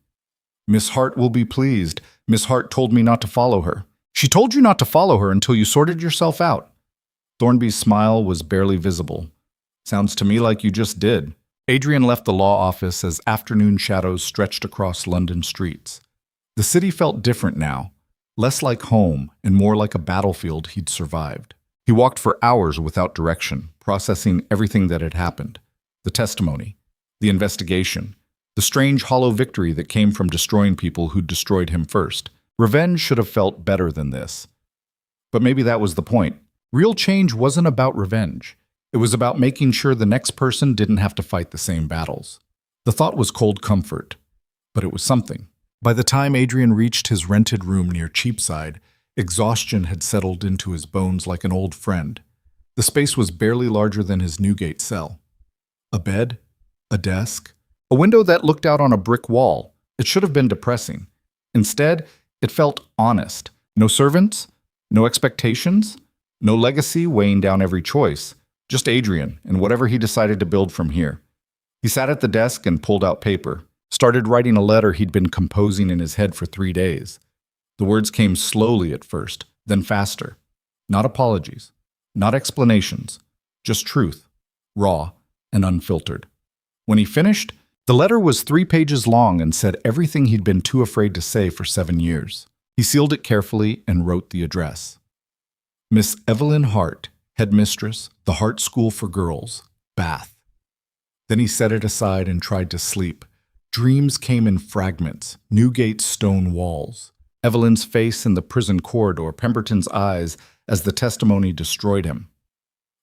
Miss Hart will be pleased. Miss Hart told me not to follow her. She told you not to follow her until you sorted yourself out. Thornby's smile was barely visible. Sounds to me like you just did. Adrian left the law office as afternoon shadows stretched across London streets. The city felt different now, less like home and more like a battlefield he'd survived. He walked for hours without direction, processing everything that had happened. The testimony, the investigation, the strange hollow victory that came from destroying people who'd destroyed him first. Revenge should have felt better than this. But maybe that was the point. Real change wasn't about revenge. It was about making sure the next person didn't have to fight the same battles. The thought was cold comfort, but it was something. By the time Adrian reached his rented room near Cheapside, exhaustion had settled into his bones like an old friend. The space was barely larger than his Newgate cell. A bed, a desk, a window that looked out on a brick wall. It should have been depressing. Instead, it felt honest. No servants, no expectations, no legacy weighing down every choice. Just Adrian and whatever he decided to build from here. He sat at the desk and pulled out paper, started writing a letter he'd been composing in his head for 3 days. The words came slowly at first, then faster. Not apologies, not explanations, just truth. raw and unfiltered. When he finished, the letter was 3 pages long and said everything he'd been too afraid to say for 7 years. He sealed it carefully and wrote the address. Miss Evelyn Hart, Headmistress, the Hart School for Girls, Bath. Then he set it aside and tried to sleep. Dreams came in fragments, Newgate's stone walls, Evelyn's face in the prison corridor, Pemberton's eyes as the testimony destroyed him.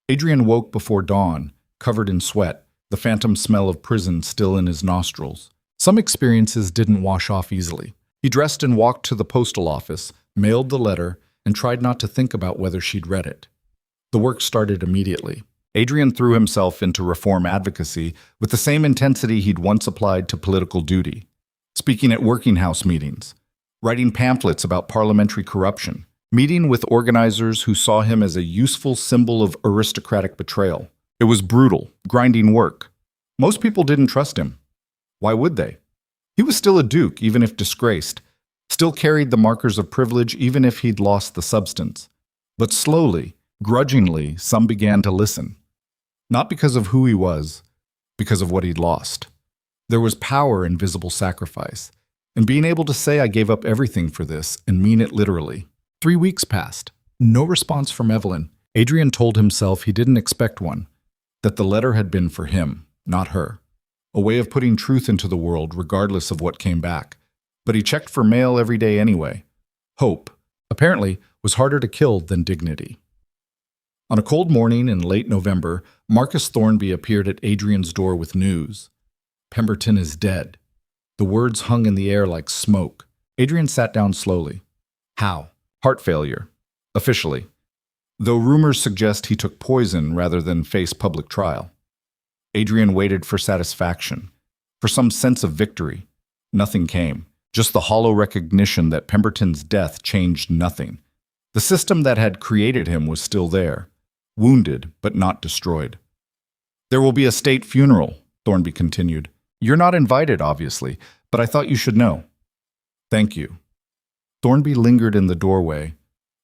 Adrian woke before dawn, covered in sweat, the phantom smell of prison still in his nostrils. Some experiences didn't wash off easily. He dressed and walked to the postal office, mailed the letter, and tried not to think about whether she'd read it. The work started immediately. Adrian threw himself into reform advocacy with the same intensity he'd once applied to political duty, speaking at working house meetings, writing pamphlets about parliamentary corruption, meeting with organizers who saw him as a useful symbol of aristocratic betrayal. It was brutal, grinding work. Most people didn't trust him. Why would they? He was still a duke, even if disgraced, still carried the markers of privilege, even if he'd lost the substance. But slowly, grudgingly, some began to listen. Not because of who he was, because of what he'd lost. There was power in visible sacrifice, and being able to say I gave up everything for this and mean it literally. 3 weeks passed. No response from Evelyn. Adrian told himself he didn't expect one, that the letter had been for him, not her. A way of putting truth into the world regardless of what came back. But he checked for mail every day anyway. Hope, apparently, was harder to kill than dignity. On a cold morning in late November, Marcus Thornby appeared at Adrian's door with news. Pemberton is dead. The words hung in the air like smoke. Adrian sat down slowly. How? Heart failure. Officially. Though rumors suggest he took poison rather than face public trial. Adrian waited for satisfaction, for some sense of victory. Nothing came. Just the hollow recognition that Pemberton's death changed nothing. The system that had created him was still there. Wounded, but not destroyed. There will be a state funeral, Thornby continued. You're not invited, obviously, but I thought you should know. Thank you. Thornby lingered in the doorway.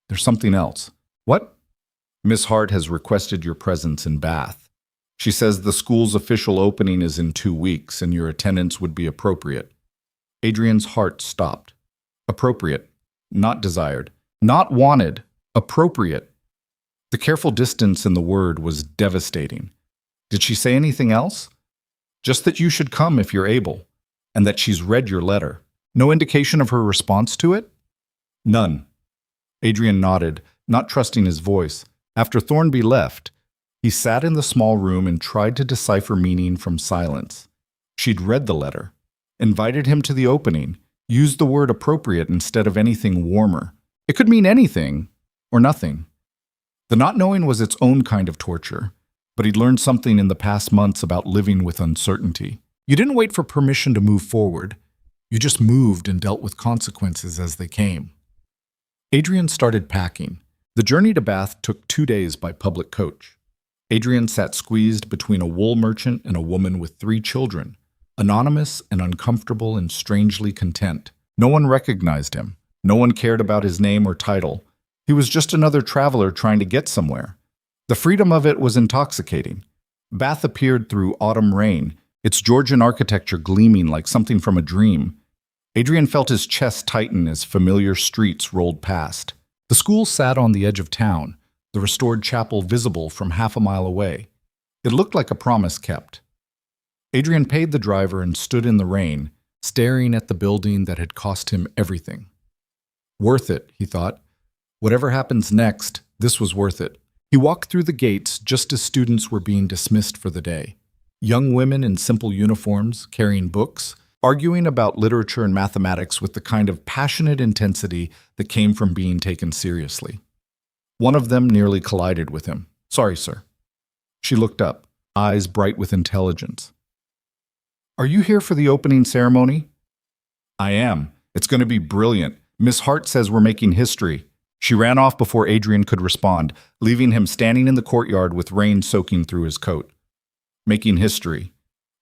There's something else. What? Miss Hart has requested your presence in Bath. She says the school's official opening is in 2 weeks and your attendance would be appropriate. Adrian's heart stopped. Appropriate, not desired, not wanted, appropriate. The careful distance in the word was devastating. Did she say anything else? Just that you should come if you're able, and that she's read your letter. No indication of her response to it? None. Adrian nodded, not trusting his voice. After Thornby left, he sat in the small room and tried to decipher meaning from silence. She'd read the letter, invited him to the opening, used the word appropriate instead of anything warmer. It could mean anything, or nothing. The not knowing was its own kind of torture, but he'd learned something in the past months about living with uncertainty. You didn't wait for permission to move forward. You just moved and dealt with consequences as they came. Adrian started packing. The journey to Bath took 2 days by public coach. Adrian sat squeezed between a wool merchant and a woman with 3 children, anonymous and uncomfortable and strangely content. No one recognized him. No one cared about his name or title. He was just another traveler trying to get somewhere. The freedom of it was intoxicating. Bath appeared through autumn rain, its Georgian architecture gleaming like something from a dream. Adrian felt his chest tighten as familiar streets rolled past. The school sat on the edge of town, the restored chapel visible from half a mile away. It looked like a promise kept. Adrian paid the driver and stood in the rain, staring at the building that had cost him everything. Worth it, he thought. Whatever happens next, this was worth it. He walked through the gates just as students were being dismissed for the day. Young women in simple uniforms, carrying books, arguing about literature and mathematics with the kind of passionate intensity that came from being taken seriously. One of them nearly collided with him. Sorry, sir. She looked up, eyes bright with intelligence. Are you here for the opening ceremony? I am. It's going to be brilliant. Miss Hart says we're making history. She ran off before Adrian could respond, leaving him standing in the courtyard with rain soaking through his coat. Making history.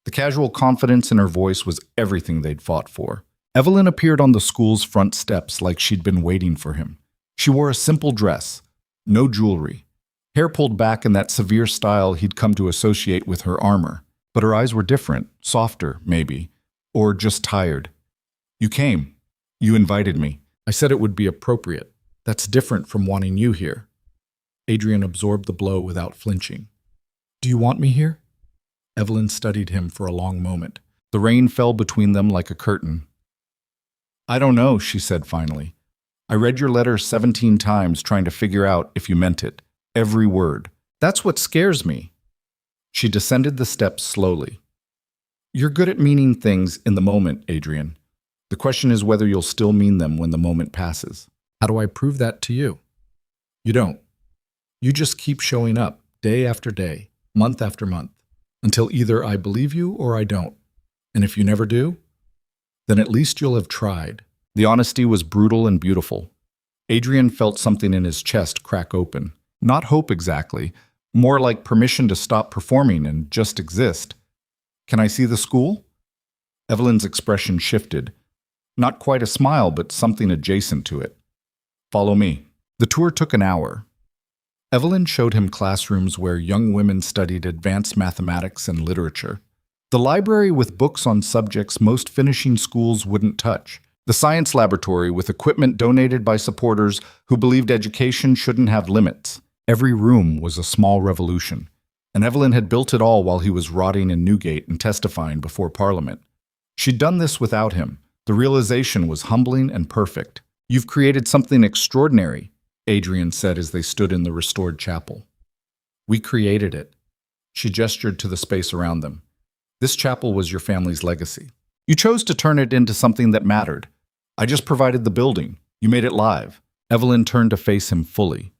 The casual confidence in her voice was everything they'd fought for. Evelyn appeared on the school's front steps like she'd been waiting for him. She wore a simple dress, no jewelry, hair pulled back in that severe style he'd come to associate with her armor. But her eyes were different, softer, maybe, or just tired. You came. You invited me. I said it would be appropriate. That's different from wanting you here. Adrian absorbed the blow without flinching. Do you want me here? Evelyn studied him for a long moment. The rain fell between them like a curtain. I don't know, she said finally. I read your letter 17 times trying to figure out if you meant it. Every word. That's what scares me. She descended the steps slowly. You're good at meaning things in the moment, Adrian. The question is whether you'll still mean them when the moment passes. How do I prove that to you? You don't. You just keep showing up, day after day, month after month, until either I believe you or I don't. And if you never do, then at least you'll have tried. The honesty was brutal and beautiful. Adrian felt something in his chest crack open. Not hope exactly, more like permission to stop performing and just exist. Can I see the school? Evelyn's expression shifted. Not quite a smile, but something adjacent to it. Follow me. The tour took an hour. Evelyn showed him classrooms where young women studied advanced mathematics and literature. The library with books on subjects most finishing schools wouldn't touch. The science laboratory with equipment donated by supporters who believed education shouldn't have limits. Every room was a small revolution, and Evelyn had built it all while he was rotting in Newgate and testifying before Parliament. She'd done this without him. The realization was humbling and perfect. You've created something extraordinary, Adrian said as they stood in the restored chapel. We created it. She gestured to the space around them. This chapel was your family's legacy. You chose to turn it into something that mattered. I just provided the building. You made it live. Evelyn turned to face him fully.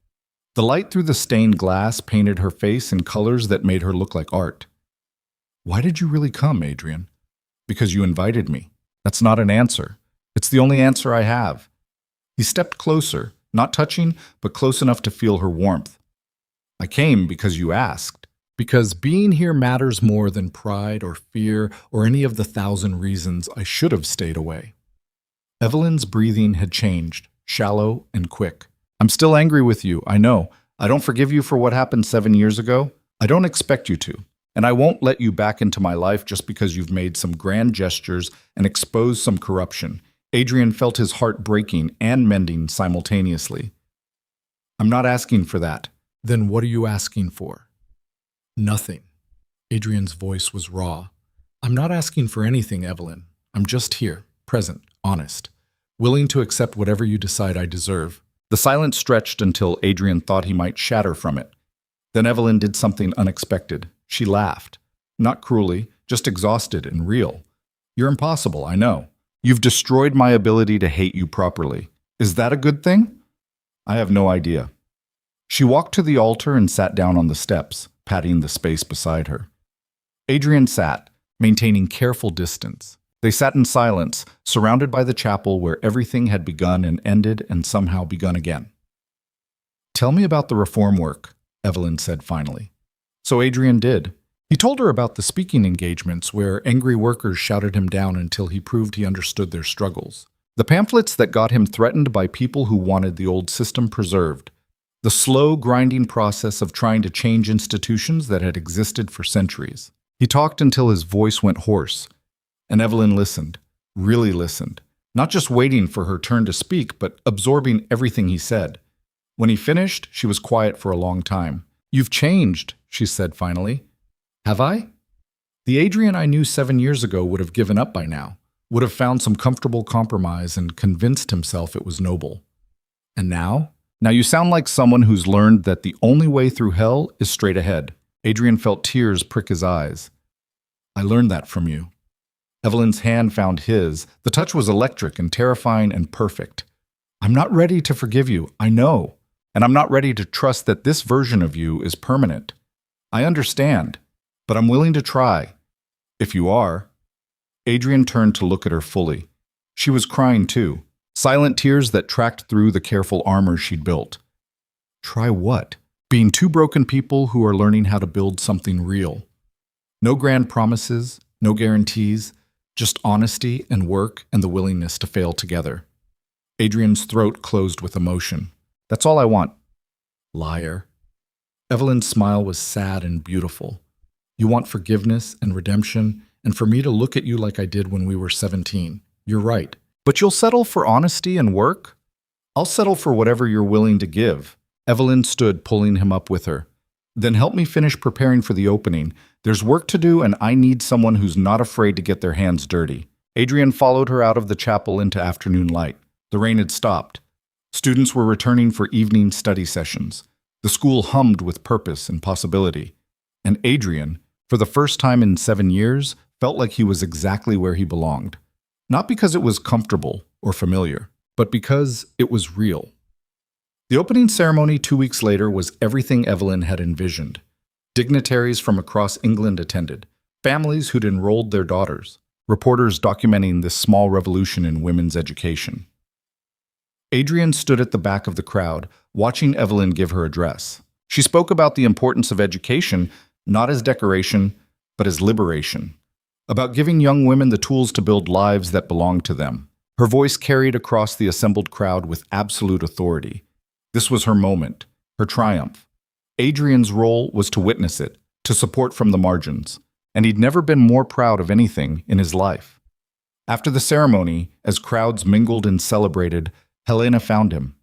The light through the stained glass painted her face in colors that made her look like art. Why did you really come, Adrian? Because you invited me. That's not an answer. It's the only answer I have. He stepped closer, not touching, but close enough to feel her warmth. I came because you asked. Because being here matters more than pride or fear or any of the 1,000 reasons I should have stayed away. Evelyn's breathing had changed, shallow and quick. I'm still angry with you, I know. I don't forgive you for what happened 7 years ago. I don't expect you to. And I won't let you back into my life just because you've made some grand gestures and exposed some corruption. Adrian felt his heart breaking and mending simultaneously. I'm not asking for that. Then what are you asking for? Nothing. Adrian's voice was raw. I'm not asking for anything, Evelyn. I'm just here, present, honest, willing to accept whatever you decide I deserve. The silence stretched until Adrian thought he might shatter from it. Then Evelyn did something unexpected. She laughed. Not cruelly, just exhausted and real. You're impossible, I know. You've destroyed my ability to hate you properly. Is that a good thing? I have no idea. She walked to the altar and sat down on the steps, patting the space beside her. Adrian sat, maintaining careful distance. They sat in silence, surrounded by the chapel where everything had begun and ended and somehow begun again. Tell me about the reform work, Evelyn said finally. So Adrian did. He told her about the speaking engagements where angry workers shouted him down until he proved he understood their struggles. The pamphlets that got him threatened by people who wanted the old system preserved. The slow, grinding process of trying to change institutions that had existed for centuries. He talked until his voice went hoarse. And Evelyn listened, really listened, not just waiting for her turn to speak, but absorbing everything he said. When he finished, she was quiet for a long time. You've changed, she said finally. Have I? The Adrian I knew 7 years ago would have given up by now, would have found some comfortable compromise and convinced himself it was noble. And now? Now you sound like someone who's learned that the only way through hell is straight ahead. Adrian felt tears prick his eyes. I learned that from you. Evelyn's hand found his. The touch was electric and terrifying and perfect. I'm not ready to forgive you, I know. And I'm not ready to trust that this version of you is permanent. I understand, but I'm willing to try. If you are. Adrian turned to look at her fully. She was crying too, silent tears that tracked through the careful armor she'd built. Try what? Being two broken people who are learning how to build something real. No grand promises, no guarantees, just honesty and work and the willingness to fail together. Adrian's throat closed with emotion. That's all I want. Liar. Evelyn's smile was sad and beautiful. You want forgiveness and redemption, and for me to look at you like I did when we were 17. You're right. But you'll settle for honesty and work? I'll settle for whatever you're willing to give. Evelyn stood, pulling him up with her. Then help me finish preparing for the opening. There's work to do, and I need someone who's not afraid to get their hands dirty. Adrian followed her out of the chapel into afternoon light. The rain had stopped. Students were returning for evening study sessions. The school hummed with purpose and possibility. And Adrian, for the first time in 7 years, felt like he was exactly where he belonged. Not because it was comfortable or familiar, but because it was real. The opening ceremony 2 weeks later was everything Evelyn had envisioned. Dignitaries from across England attended, families who'd enrolled their daughters, reporters documenting this small revolution in women's education. Adrian stood at the back of the crowd, watching Evelyn give her address. She spoke about the importance of education, not as decoration, but as liberation, about giving young women the tools to build lives that belong to them. Her voice carried across the assembled crowd with absolute authority. This was her moment, her triumph. Adrian's role was to witness it, to support from the margins, and he'd never been more proud of anything in his life. After the ceremony, as crowds mingled and celebrated, Helena found him.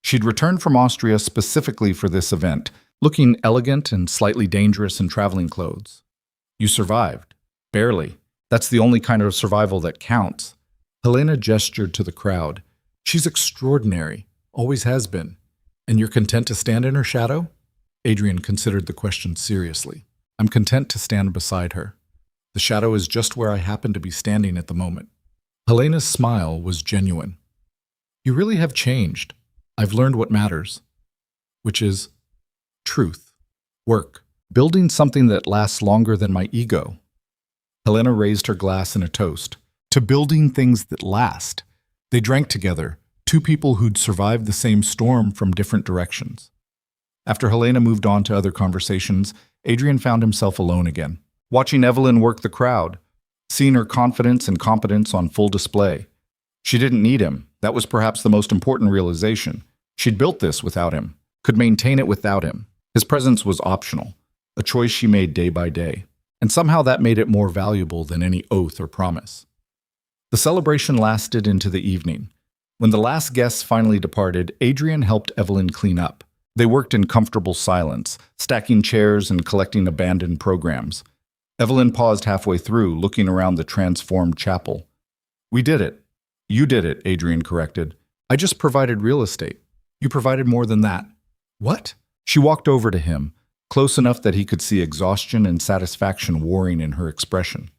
She'd returned from Austria specifically for this event, looking elegant and slightly dangerous in traveling clothes. You survived. Barely. That's the only kind of survival that counts. Helena gestured to the crowd. She's extraordinary. Always has been. And you're content to stand in her shadow? Adrian considered the question seriously. I'm content to stand beside her. The shadow is just where I happen to be standing at the moment. Helena's smile was genuine. You really have changed. I've learned what matters, which is truth, work, building something that lasts longer than my ego. Helena raised her glass in a toast to building things that last. They drank together, two people who'd survived the same storm from different directions. After Helena moved on to other conversations, Adrian found himself alone again, watching Evelyn work the crowd, seeing her confidence and competence on full display. She didn't need him. That was perhaps the most important realization. She'd built this without him, could maintain it without him. His presence was optional, a choice she made day by day, and somehow that made it more valuable than any oath or promise. The celebration lasted into the evening. When the last guests finally departed, Adrian helped Evelyn clean up. They worked in comfortable silence, stacking chairs and collecting abandoned programs. Evelyn paused halfway through, looking around the transformed chapel. We did it. You did it, Adrian corrected. I just provided real estate. You provided more than that. What? She walked over to him, close enough that he could see exhaustion and satisfaction warring in her expression.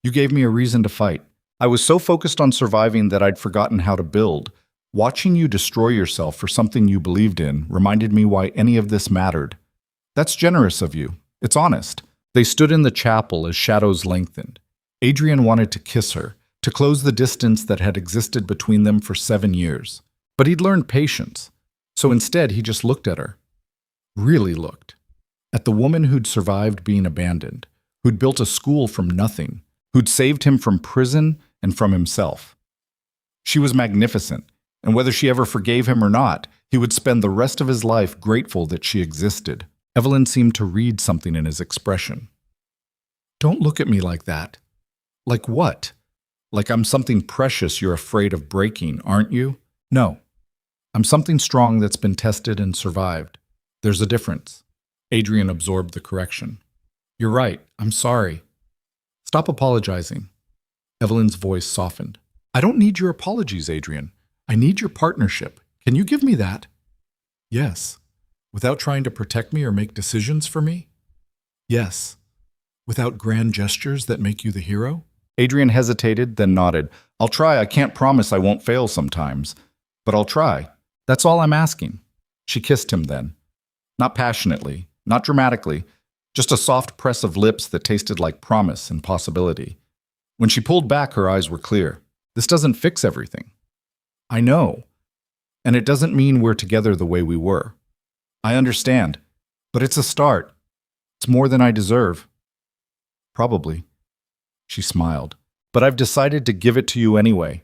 You gave me a reason to fight. I was so focused on surviving that I'd forgotten how to build. Watching you destroy yourself for something you believed in reminded me why any of this mattered. That's generous of you. It's honest. They stood in the chapel as shadows lengthened. Adrian wanted to kiss her, to close the distance that had existed between them for 7 years. But he'd learned patience. So instead, he just looked at her. Really looked. At the woman who'd survived being abandoned, who'd built a school from nothing, who'd saved him from prison and from himself. She was magnificent, and whether she ever forgave him or not, he would spend the rest of his life grateful that she existed. Evelyn seemed to read something in his expression. Don't look at me like that. Like what? Like I'm something precious you're afraid of breaking, aren't you? No. I'm something strong that's been tested and survived. There's a difference. Adrian absorbed the correction. You're right. I'm sorry. Stop apologizing. Evelyn's voice softened. I don't need your apologies, Adrian. I need your partnership. Can you give me that? Yes. Without trying to protect me or make decisions for me? Yes. Without grand gestures that make you the hero? Adrian hesitated, then nodded. I'll try. I can't promise I won't fail sometimes, but I'll try. That's all I'm asking. She kissed him then. Not passionately, not dramatically, just a soft press of lips that tasted like promise and possibility. When she pulled back, her eyes were clear. This doesn't fix everything. I know. And it doesn't mean we're together the way we were. I understand. But it's a start. It's more than I deserve. Probably. She smiled. But I've decided to give it to you anyway.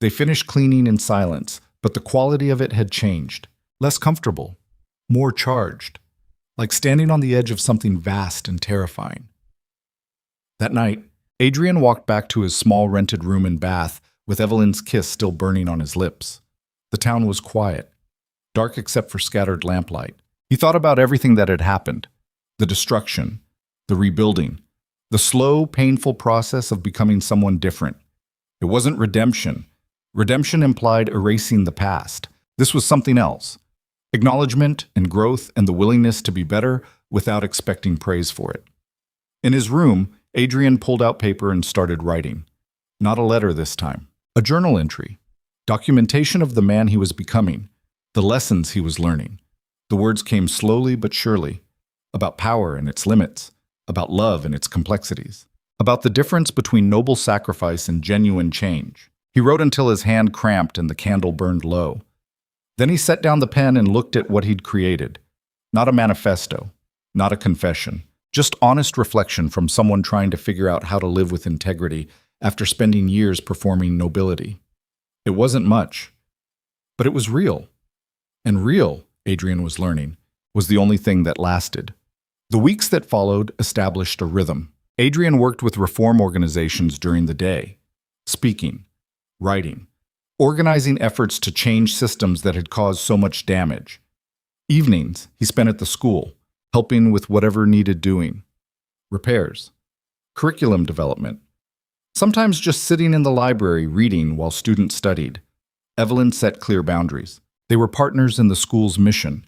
They finished cleaning in silence, but the quality of it had changed. Less comfortable. more charged, like standing on the edge of something vast and terrifying. That night, Adrian walked back to his small rented room in Bath with Evelyn's kiss still burning on his lips. The town was quiet, dark except for scattered lamplight. He thought about everything that had happened, the destruction, the rebuilding, the slow, painful process of becoming someone different. It wasn't redemption. Redemption implied erasing the past. This was something else. Acknowledgement and growth and the willingness to be better without expecting praise for it. In his room, Adrian pulled out paper and started writing. Not a letter this time. A journal entry. Documentation of the man he was becoming. The lessons he was learning. The words came slowly but surely. About power and its limits. About love and its complexities. About the difference between noble sacrifice and genuine change. He wrote until his hand cramped and the candle burned low. Then he set down the pen and looked at what he'd created. Not a manifesto. Not a confession. Just honest reflection from someone trying to figure out how to live with integrity after spending years performing nobility. It wasn't much, but it was real. And real, Adrian was learning, was the only thing that lasted. The weeks that followed established a rhythm. Adrian worked with reform organizations during the day, speaking, writing, organizing efforts to change systems that had caused so much damage. Evenings he spent at the school, helping with whatever needed doing. Repairs, curriculum development. Sometimes just sitting in the library reading while students studied. Evelyn set clear boundaries. They were partners in the school's mission,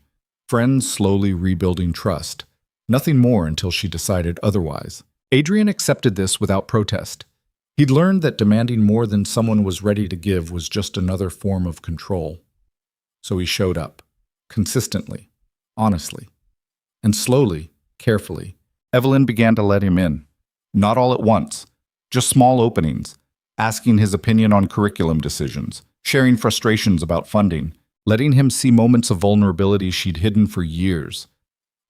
friends slowly rebuilding trust. Nothing more until she decided otherwise. Adrian accepted this without protest. He'd learned that demanding more than someone was ready to give was just another form of control. So he showed up, consistently, honestly. And slowly, carefully, Evelyn began to let him in. Not all at once, just small openings, asking his opinion on curriculum decisions, sharing frustrations about funding, letting him see moments of vulnerability she'd hidden for years.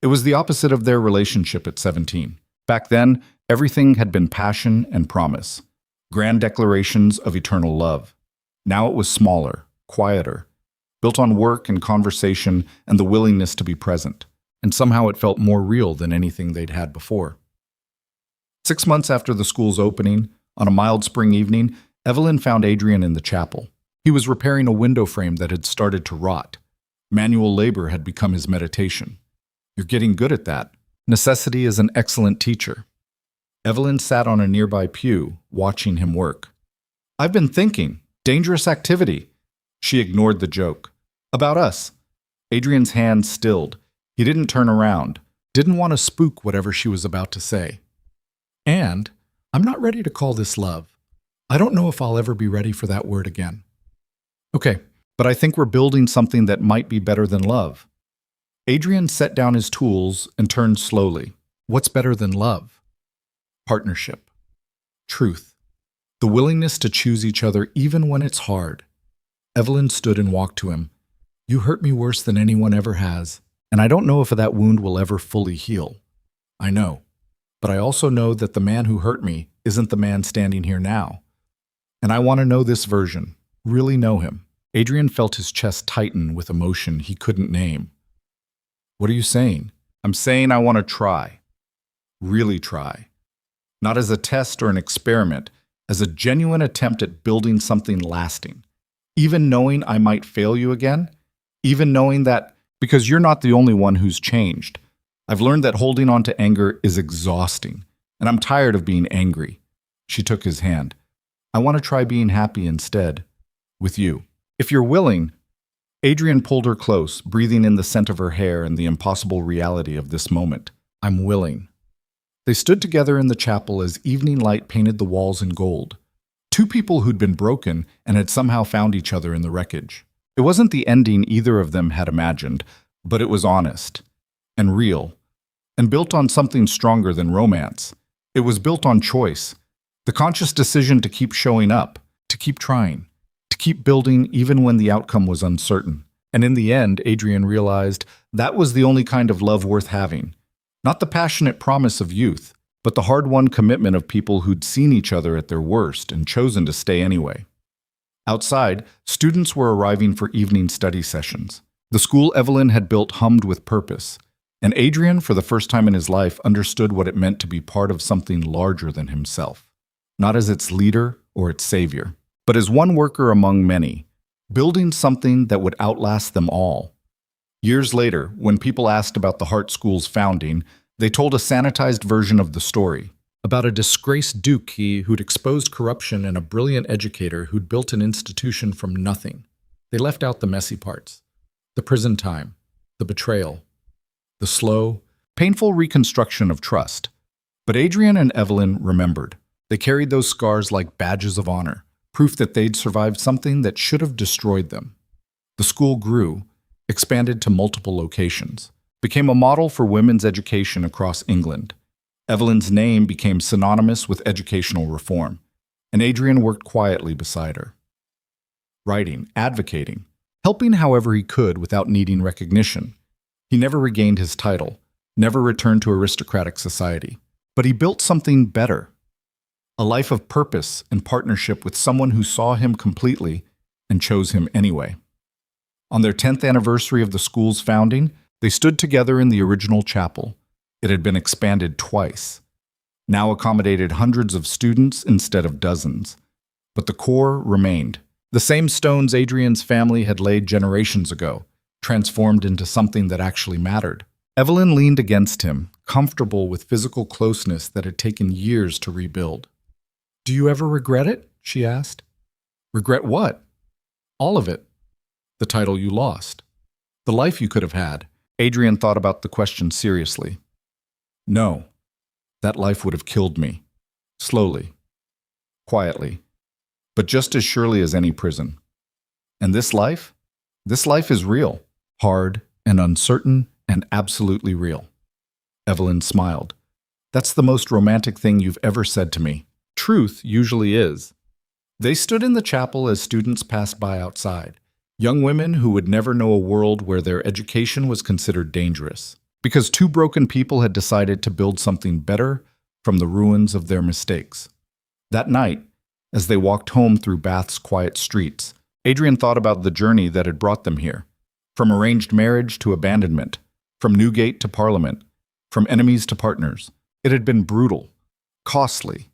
It was the opposite of their relationship at 17. Back then, everything had been passion and promise, grand declarations of eternal love. Now it was smaller, quieter, built on work and conversation and the willingness to be present. And somehow it felt more real than anything they'd had before. 6 months after the school's opening, on a mild spring evening, Evelyn found Adrian in the chapel. He was repairing a window frame that had started to rot. Manual labor had become his meditation. You're getting good at that. Necessity is an excellent teacher. Evelyn sat on a nearby pew, watching him work. I've been thinking. Dangerous activity. She ignored the joke. About us. Adrian's hand stilled. He didn't turn around, didn't want to spook whatever she was about to say. And I'm not ready to call this love. I don't know if I'll ever be ready for that word again. Okay, but I think we're building something that might be better than love. Adrian set down his tools and turned slowly. What's better than love? Partnership. Truth. The willingness to choose each other even when it's hard. Evelyn stood and walked to him. You hurt me worse than anyone ever has. And I don't know if that wound will ever fully heal. I know. But I also know that the man who hurt me isn't the man standing here now. And I want to know this version, really know him. Adrian felt his chest tighten with emotion he couldn't name. What are you saying? I'm saying I want to try. Really try. Not as a test or an experiment, as a genuine attempt at building something lasting. Even knowing I might fail you again, even knowing that because you're not the only one who's changed. I've learned that holding on to anger is exhausting, and I'm tired of being angry. She took his hand. I want to try being happy instead, with you. If you're willing. Adrian pulled her close, breathing in the scent of her hair and the impossible reality of this moment. I'm willing. They stood together in the chapel as evening light painted the walls in gold. Two people who'd been broken and had somehow found each other in the wreckage. It wasn't the ending either of them had imagined, but it was honest and real and built on something stronger than romance. It was built on choice, the conscious decision to keep showing up, to keep trying, to keep building even when the outcome was uncertain. And in the end, Adrian realized that was the only kind of love worth having. Not the passionate promise of youth, but the hard-won commitment of people who'd seen each other at their worst and chosen to stay anyway. Outside, students were arriving for evening study sessions. The school Evelyn had built hummed with purpose, and Adrian, for the first time in his life, understood what it meant to be part of something larger than himself, not as its leader or its savior, but as one worker among many, building something that would outlast them all. Years later, when people asked about the Hart School's founding, they told a sanitized version of the story, about a disgraced duke who'd exposed corruption and a brilliant educator who'd built an institution from nothing. They left out the messy parts. The prison time, the betrayal, the slow, painful reconstruction of trust. But Adrian and Evelyn remembered. They carried those scars like badges of honor, proof that they'd survived something that should have destroyed them. The school grew, expanded to multiple locations, became a model for women's education across England. Evelyn's name became synonymous with educational reform, and Adrian worked quietly beside her. Writing, advocating, helping however he could without needing recognition. He never regained his title, never returned to aristocratic society, but he built something better. A life of purpose and partnership with someone who saw him completely and chose him anyway. On their 10th anniversary of the school's founding, they stood together in the original chapel. It had been expanded twice, now accommodated hundreds of students instead of dozens. But the core remained. The same stones Adrian's family had laid generations ago, transformed into something that actually mattered. Evelyn leaned against him, comfortable with physical closeness that had taken years to rebuild. "Do you ever regret it?" she asked. "Regret what?" "All of it. The title you lost. The life you could have had." Adrian thought about the question seriously. "No. That life would have killed me. Slowly. Quietly. But just as surely as any prison. And this life is real. Hard and uncertain and absolutely real." Evelyn smiled. "That's the most romantic thing you've ever said to me." Truth usually is. They stood in the chapel as students passed by outside, young women who would never know a world where their education was considered dangerous, because two broken people had decided to build something better from the ruins of their mistakes. That night, as they walked home through Bath's quiet streets, Adrian thought about the journey that had brought them here, from arranged marriage to abandonment, from Newgate to Parliament, from enemies to partners. It had been brutal, costly,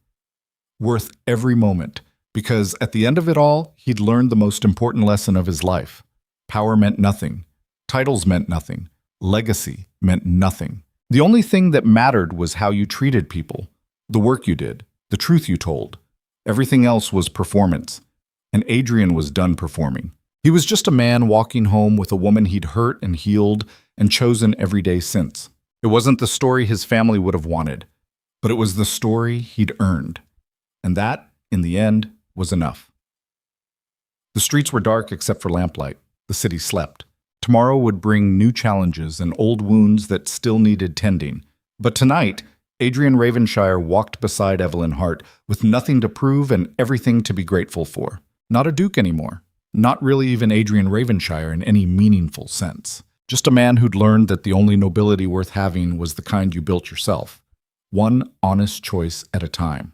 worth every moment, because at the end of it all, he'd learned the most important lesson of his life. Power meant nothing. Titles meant nothing. Legacy meant nothing. The only thing that mattered was how you treated people, the work you did, the truth you told. Everything else was performance, and Adrian was done performing. He was just a man walking home with a woman he'd hurt and healed and chosen every day since. It wasn't the story his family would have wanted, but it was the story he'd earned. And that, in the end, was enough. The streets were dark except for lamplight. The city slept. Tomorrow would bring new challenges and old wounds that still needed tending. But tonight, Adrian Ravenshire walked beside Evelyn Hart with nothing to prove and everything to be grateful for. Not a duke anymore. Not really even Adrian Ravenshire in any meaningful sense. Just a man who'd learned that the only nobility worth having was the kind you built yourself. One honest choice at a time.